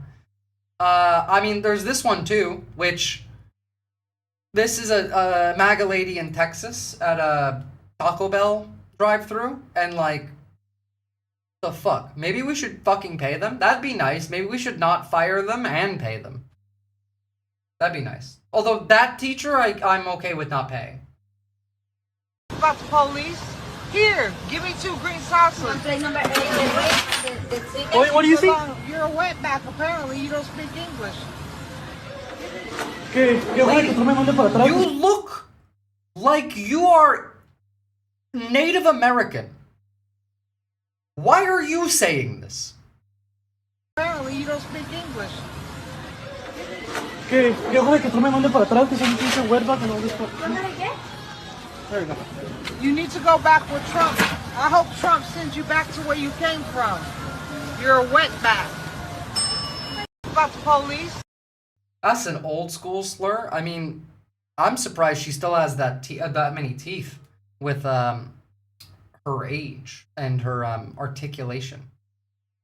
I mean, there's this one too, which... This is a MAGA lady in Texas at a Taco Bell drive-thru, and the fuck? Maybe we should fucking pay them? That'd be nice. Maybe we should not fire them and pay them. That'd be nice. Although that teacher, I'm okay with not paying. About the police? Here, give me 2 green sauces. What do you see? You're a wetback, apparently. You don't speak English. Lady, you look like you are Native American. Why are you saying this? Apparently you don't speak English. You need to go back with Trump. I hope Trump sends you back to where you came from. You're a wetback. About the police? That's an old school slur. I mean, I'm surprised she still has that many teeth with her age and her articulation.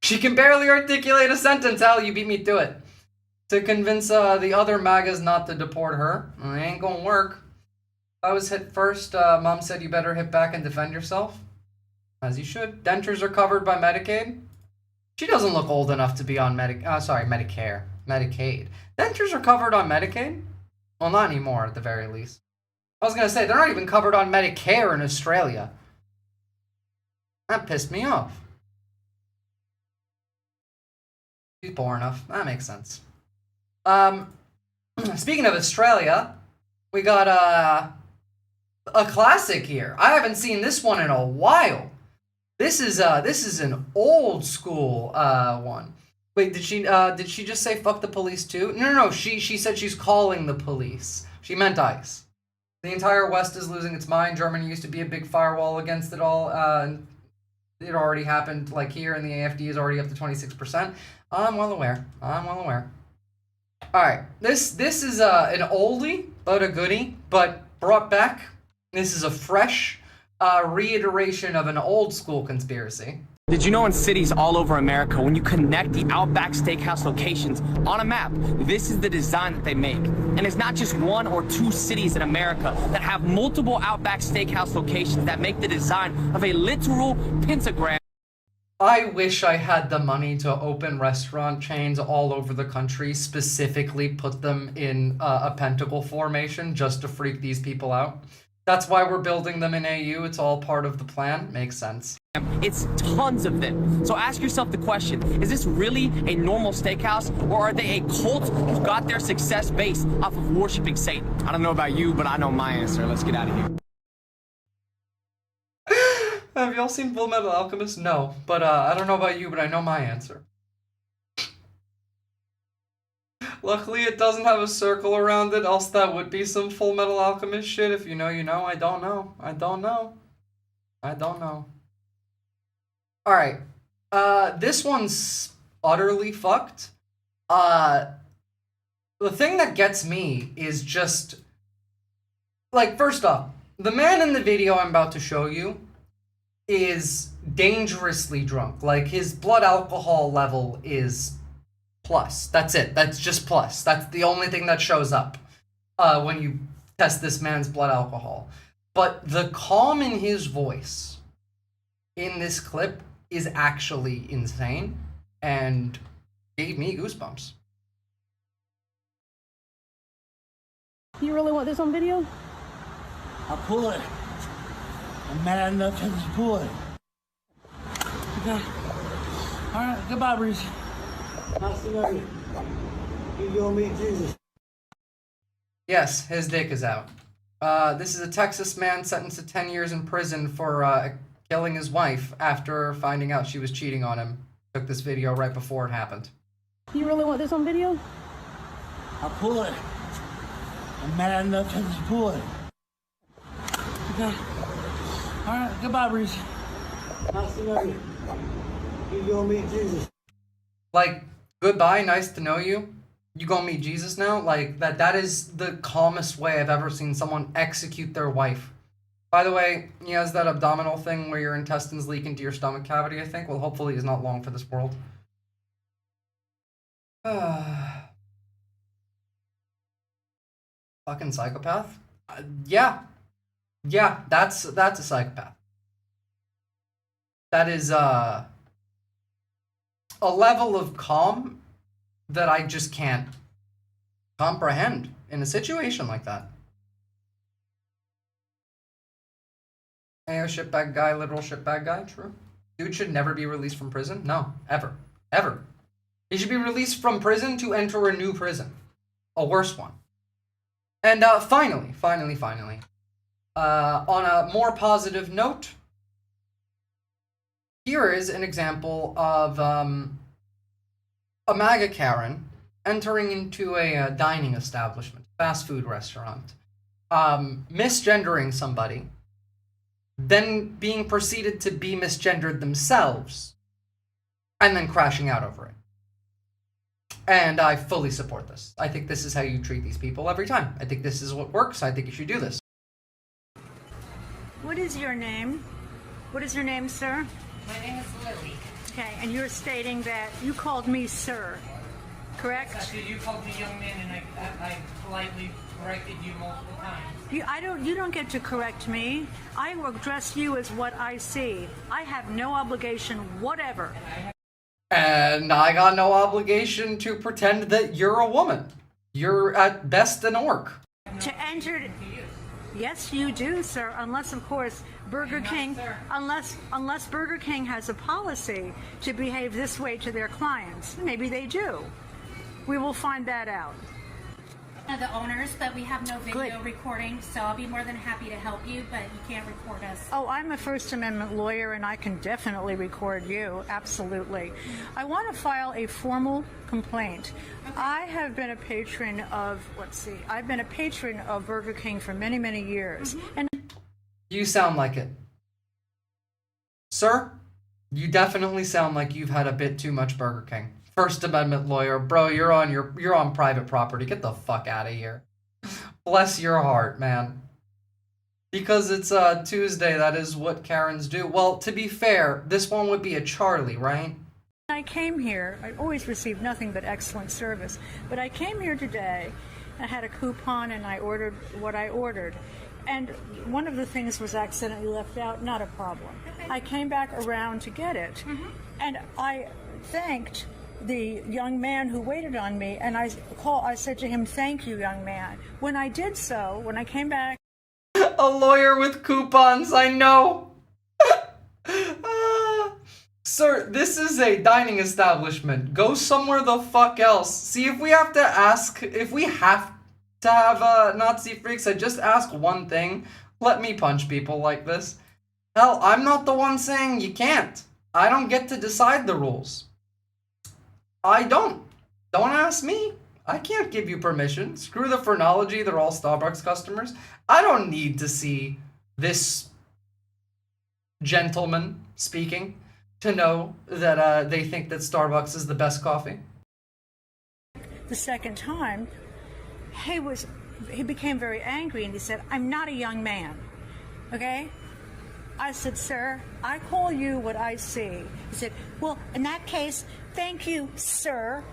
She can barely articulate a sentence. Hell, you beat me to it. To convince the other MAGAs not to deport her, it ain't gonna work. I was hit first. Mom said you better hit back and defend yourself. As you should. Dentures are covered by Medicaid. She doesn't look old enough to be on Medicare. Medicaid. Dentures are covered on Medicaid? Well, not anymore at the very least. I was gonna say, they're not even covered on Medicare in Australia. That pissed me off. She's poor enough. That makes sense. Speaking of Australia, we got a classic here. I haven't seen this one in a while. This is an old school one. Wait, did she just say fuck the police too? No. She said she's calling the police. She meant ICE. The entire West is losing its mind. Germany used to be a big firewall against it all. It already happened, like here, and the AfD is already up to 26%. I'm well aware. All right, this is an oldie but a goodie, but brought back. This is a fresh reiteration of an old school conspiracy. Did you know in cities all over America, when you connect the Outback Steakhouse locations on a map, this is the design that they make? And it's not just one or two cities in America that have multiple Outback Steakhouse locations that make the design of a literal pentagram. I wish I had the money to open restaurant chains all over the country, specifically put them in a pentacle formation just to freak these people out. That's why we're building them in AU. It's all part of the plan. Makes sense. It's tons of them. So ask yourself the question, is this really a normal steakhouse, or are they a cult who got their success based off of worshiping Satan? I don't know about you, but I know my answer. Let's get out of here. Have y'all seen Full Metal Alchemist? No, but I don't know about you, but I know my answer. Luckily, it doesn't have a circle around it, else that would be some Full Metal Alchemist shit. If you know, you know. I don't know. Alright. This one's utterly fucked. The thing that gets me is just... Like, first off, the man in the video I'm about to show you is dangerously drunk. Like, his blood alcohol level is... plus. That's it. That's just plus. That's the only thing that shows up when you test this man's blood alcohol. But the calm in his voice in this clip is actually insane and gave me goosebumps. You really want this on video? I'll pull it. I'm mad enough to just pull it. Okay. All right. Goodbye, Breeze. Nice to know you. You go meet Jesus. Yes, his dick is out. This is a Texas man sentenced to 10 years in prison for killing his wife after finding out she was cheating on him. Took this video right before it happened. You really want this on video? I'll pull it. I'm mad enough to just pull it. Okay. All right. Goodbye, Breeze. Nice to know you. You go meet Jesus. Like, goodbye, nice to know you. You gonna meet Jesus now? Like, that is the calmest way I've ever seen someone execute their wife. By the way, he has that abdominal thing where your intestines leak into your stomach cavity, I think. Well, hopefully he's not long for this world. Fucking psychopath? Yeah, that's a psychopath. That is, a level of calm that I just can't comprehend in a situation like that. Hey, a shitbag guy, literal shitbag guy, true. Dude should never be released from prison. No, ever. Ever. He should be released from prison to enter a new prison. A worse one. And finally, on a more positive note, here is an example of a MAGA Karen entering into a dining establishment, fast food restaurant, misgendering somebody, then being proceeded to be misgendered themselves, and then crashing out over it. And I fully support this. I think this is how you treat these people every time. I think this is what works. I think you should do this. What is your name? What is your name, sir? My name is Lily. Okay, and you're stating that you called me sir, correct? Actually, you called me young man, and I politely corrected you multiple times. You don't get to correct me. I will address you as what I see. I have no obligation whatever. And I got no obligation to pretend that you're a woman. You're at best an orc. To enter... Yes, you do, sir. Unless, of course, Burger King, unless Burger King has a policy to behave this way to their clients. Maybe they do. We will find that out. The owners, but we have no video recording, so I'll be more than happy to help you, but you can't record us. Oh, I'm a First Amendment lawyer, and I can definitely record you. Absolutely. I want to file a formal complaint. Okay. I have been a patron of, I've been a patron of Burger King for many, many years. And you sound like it. Sir, you definitely sound like you've had a bit too much Burger King. First Amendment lawyer, bro, you're on private property. Get the fuck out of here. Bless your heart, man. Because it's Tuesday, that is what Karens do. Well, to be fair, this one would be a Charlie, right? I came here, I always receive nothing but excellent service, but I came here today, I had a coupon and I ordered what I ordered. And one of the things was accidentally left out, not a problem. I came back around to get it, and I thanked the young man who waited on me, and I said to him, "Thank you, young man." When I did so, when I came back... A lawyer with coupons, I know. Sir, this is a dining establishment. Go somewhere the fuck else. See, if we have to have Nazi freaks, I just ask one thing. Let me punch people like this. Hell, I'm not the one saying you can't. I don't get to decide the rules. I don't. Don't ask me. I can't give you permission. Screw the phrenology, they're all Starbucks customers. I don't need to see this gentleman speaking to know that they think that Starbucks is the best coffee. The second time, he became very angry and he said, "I'm not a young man." Okay? I said, "Sir, I call you what I see." He said, "Well, in that case, thank you, sir,"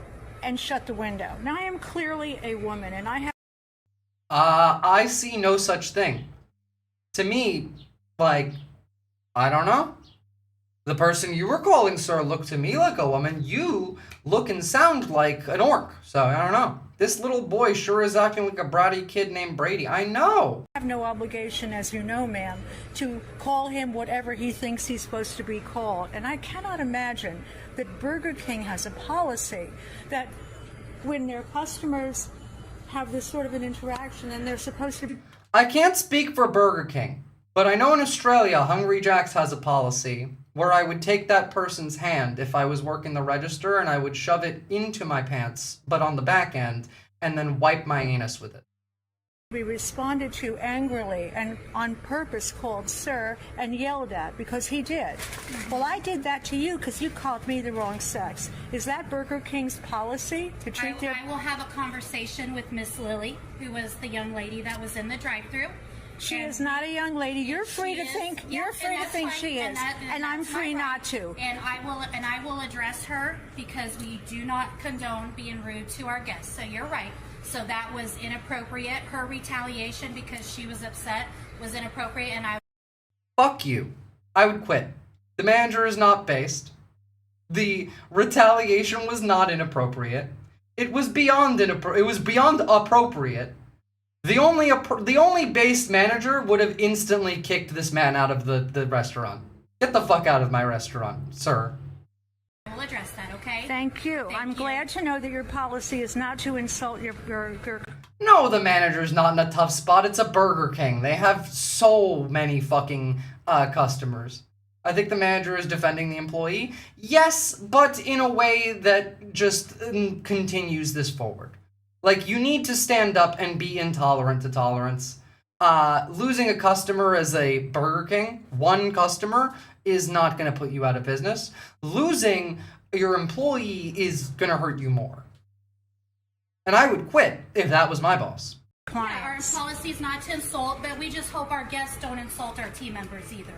and shut the window. Now, I am clearly a woman, and I have... I see no such thing. To me, like, I don't know. The person you were calling sir looked to me like a woman. You look and sound like an orc, so I don't know. This little boy sure is acting like a bratty kid named Brady. I know. I have no obligation, as you know, ma'am, to call him whatever he thinks he's supposed to be called. And I cannot imagine that Burger King has a policy that when their customers have this sort of an interaction and they're supposed to be... I can't speak for Burger King, but I know in Australia, Hungry Jack's has a policy where I would take that person's hand if I was working the register and I would shove it into my pants, but on the back end, and then wipe my anus with it. We responded to angrily and on purpose called sir and yelled at because he did. Well, I did that to you because you called me the wrong sex. Is that Burger King's policy to treat their... I will have a conversation with Miss Lily, who was the young lady that was in the drive-thru. She is not a young lady. You're free to think. You're free to think she is, and I'm free not to. And I will address her because we do not condone being rude to our guests. So you're right. So that was inappropriate. Her retaliation because she was upset was inappropriate, and I... Fuck you. I would quit. The manager is not based. The retaliation was not inappropriate. It was beyond appropriate. The only based manager would have instantly kicked this man out of the restaurant. Get the fuck out of my restaurant, sir. We'll address that, okay? Thank you. I'm glad to know that your policy is not to insult your... No, the manager's not in a tough spot. It's a Burger King. They have so many fucking customers. I think the manager is defending the employee. Yes, but in a way that just continues this forward. Like, you need to stand up and be intolerant to tolerance. Losing a customer as a Burger King, one customer, is not going to put you out of business. Losing your employee is going to hurt you more. And I would quit if that was my boss. Yeah, our policy is not to insult, but we just hope our guests don't insult our team members either.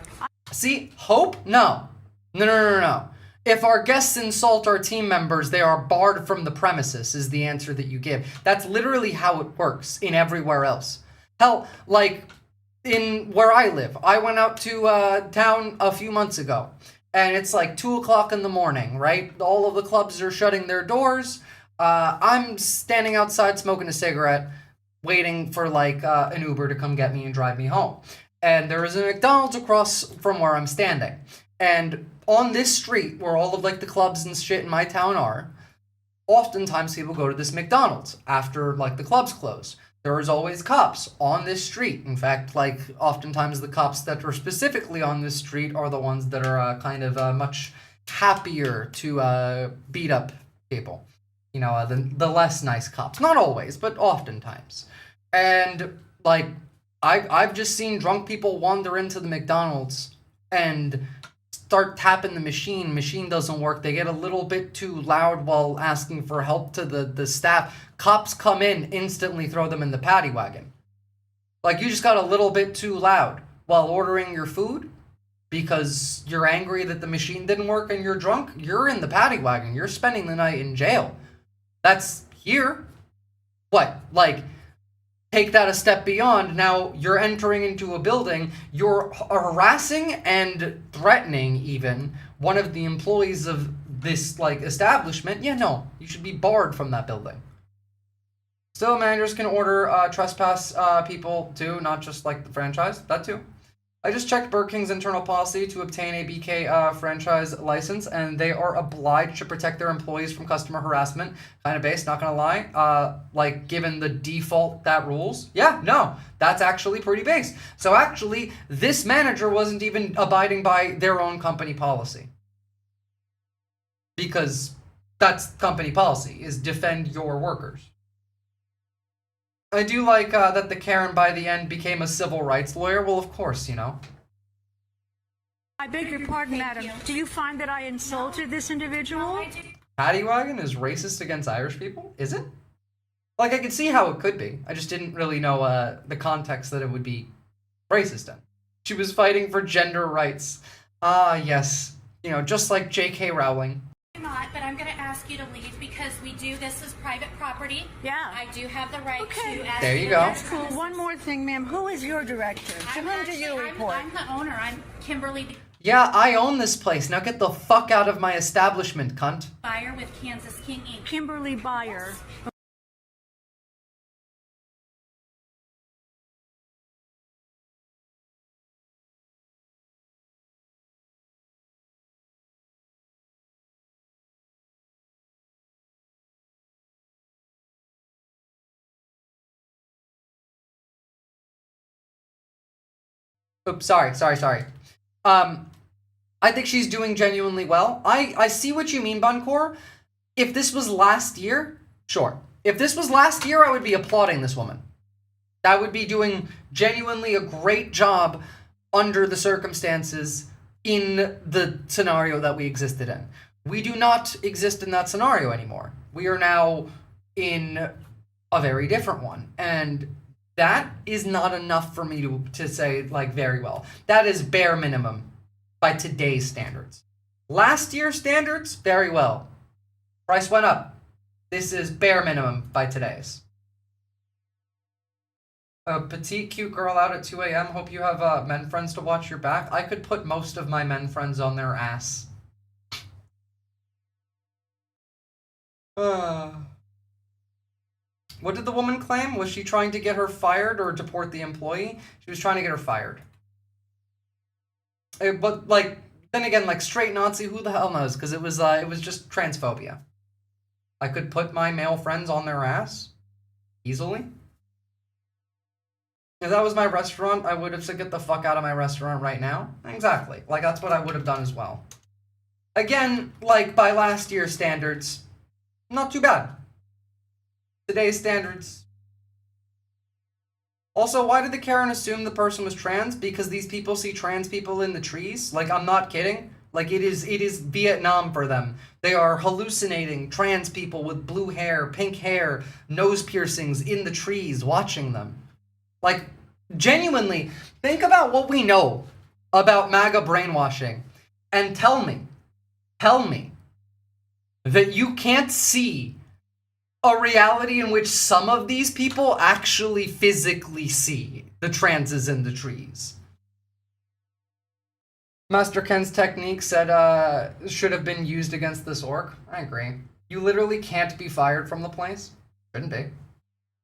See, hope? No. No. If our guests insult our team members, they are barred from the premises, is the answer that you give. That's literally how it works in everywhere else. Hell, like, in where I live, I went out to town a few months ago, and it's like 2 o'clock in the morning, right? All of the clubs are shutting their doors. I'm standing outside smoking a cigarette, waiting for like an Uber to come get me and drive me home. And there is a McDonald's across from where I'm standing. And on this street, where all of like the clubs and shit in my town are, oftentimes people go to this McDonald's after like the clubs close. There is always cops on this street. In fact, like oftentimes the cops that are specifically on this street are the ones that are kind of much happier to beat up people. You know, the less nice cops. Not always, but oftentimes. And, like, I've just seen drunk people wander into the McDonald's and start tapping the machine. Machine doesn't work. They get a little bit too loud while asking for help to the staff. Cops come in, instantly throw them in the paddy wagon. Like, you just got a little bit too loud while ordering your food because you're angry that the machine didn't work and you're drunk. You're in the paddy wagon. You're spending the night in jail. That's here. What? Like, take that a step beyond. Now you're entering into a building. You're harassing and threatening even one of the employees of this, like, establishment. Yeah, no. You should be barred from that building. Still, managers can order trespass people too, not just, like, the franchise. That too. I just checked Burger King's internal policy to obtain a BK franchise license, and they are obliged to protect their employees from customer harassment. Kind of base, not gonna lie. Like, given the default that rules. Yeah, no, that's actually pretty base. So actually, this manager wasn't even abiding by their own company policy. Because that's company policy, is defend your workers. I do like that the Karen by the end became a civil rights lawyer. Well, of course, you know. I beg your pardon, madam. Do you find that I insulted this individual? Paddy wagon is racist against Irish people? Is it? Like, I could see how it could be. I just didn't really know the context that it would be racist in. She was fighting for gender rights. Ah, yes. You know, just like J.K. Rowling. Not, but I'm going to ask you to leave because we do this as private property. Yeah. I do have the right to ask there you to go. That's cool. One more thing, ma'am. Who is your director? To whom do you report? I'm the owner. I'm Kimberly Yeah, I own this place. Now get the fuck out of my establishment, cunt. Buyer with Kansas King Inc. Kimberly Buyer. Oops, sorry. I think she's doing genuinely well. I see what you mean, Buncor. If this was last year, sure. If this was last year, I would be applauding this woman. That would be doing genuinely a great job under the circumstances in the scenario that we existed in. We do not exist in that scenario anymore. We are now in a very different one. And that is not enough for me to say, like, very well. That is bare minimum by today's standards. Last year's standards, very well. Price went up. This is bare minimum by today's. A petite, cute girl out at 2 a.m. Hope you have men friends to watch your back. I could put most of my men friends on their ass. What did the woman claim? Was she trying to get her fired or deport the employee? She was trying to get her fired. But, like, then again, like, straight Nazi, who the hell knows? Because it was just transphobia. I could put my male friends on their ass. Easily. If that was my restaurant, I would have said, get the fuck out of my restaurant right now. Exactly. Like, that's what I would have done as well. Again, like, by last year's standards, not too bad. Today's standards. Also, why did the Karen assume the person was trans? Because these people see trans people in the trees? Like, I'm not kidding. Like, it is Vietnam for them. They are hallucinating trans people with blue hair, pink hair, nose piercings in the trees, watching them. Like, genuinely, think about what we know about MAGA brainwashing and tell me that you can't see a reality in which some of these people actually physically see the transes in the trees. Master Ken's technique said should have been used against this orc. I agree. You literally can't be fired from the place. Shouldn't be.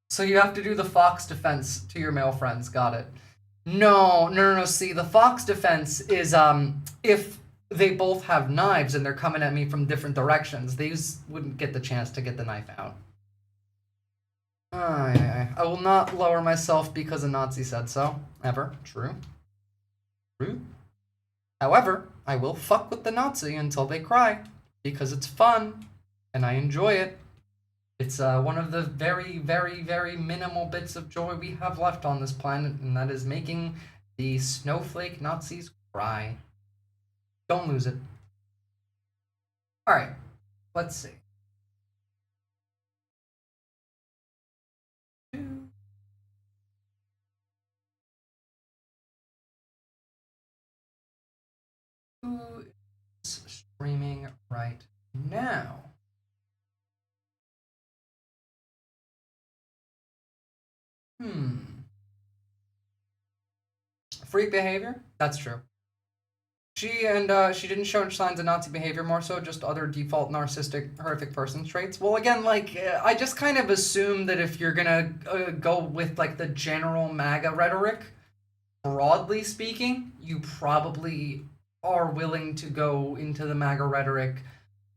So you have to do the fox defense to your male friends. Got it. No. See, the fox defense is if they both have knives and they're coming at me from different directions, these wouldn't get the chance to get the knife out. I will not lower myself because a Nazi said so. Ever. True. However, I will fuck with the Nazi until they cry, because it's fun, and I enjoy it. It's one of the very, very, very minimal bits of joy we have left on this planet, and that is making the snowflake Nazis cry. Don't lose it. Alright, let's see. Who is streaming right now? Freak behavior? That's true. She didn't show signs of Nazi behavior, more so just other default narcissistic, horrific person traits. Well, again, like, I just kind of assume that if you're gonna go with, like, the general MAGA rhetoric, broadly speaking, you probably are willing to go into the MAGA rhetoric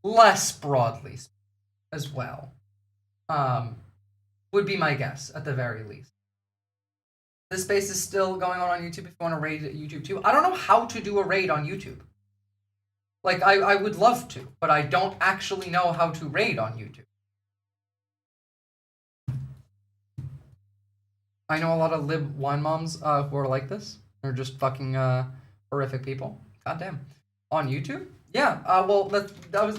less broadly as well. Would be my guess, at the very least. This space is still going on YouTube if you want to raid YouTube too. I don't know how to do a raid on YouTube. Like, I would love to, but I don't actually know how to raid on YouTube. I know a lot of lib wine moms who are like this. They're just fucking horrific people. Goddamn. On YouTube? Yeah, well,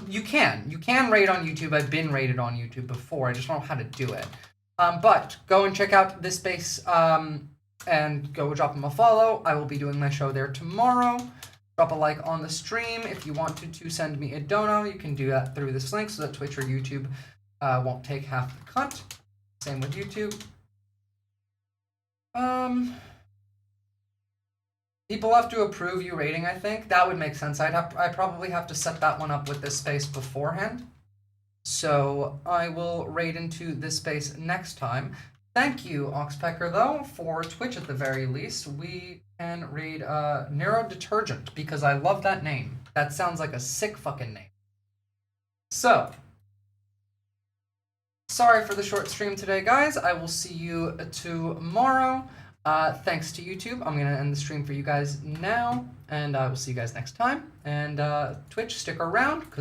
you can raid on YouTube. I've been raided on YouTube before. I just don't know how to do it. But go and check out this space, and go drop them a follow. I will be doing my show there tomorrow. Drop a like on the stream. If you wanted to send me a dono, you can do that through this link so that Twitch or YouTube won't take half the cut. Same with YouTube. People have to approve you raiding, I think. That would make sense. I probably have to set that one up with this space beforehand. So I will raid into this space next time. Thank you, Oxpecker, though, for Twitch at the very least. We can raid Nero Detergent, because I love that name. That sounds like a sick fucking name. So, sorry for the short stream today, guys. I will see you tomorrow. Thanks to YouTube. I'm going to end the stream for you guys now, and I will see you guys next time. And Twitch, stick around, because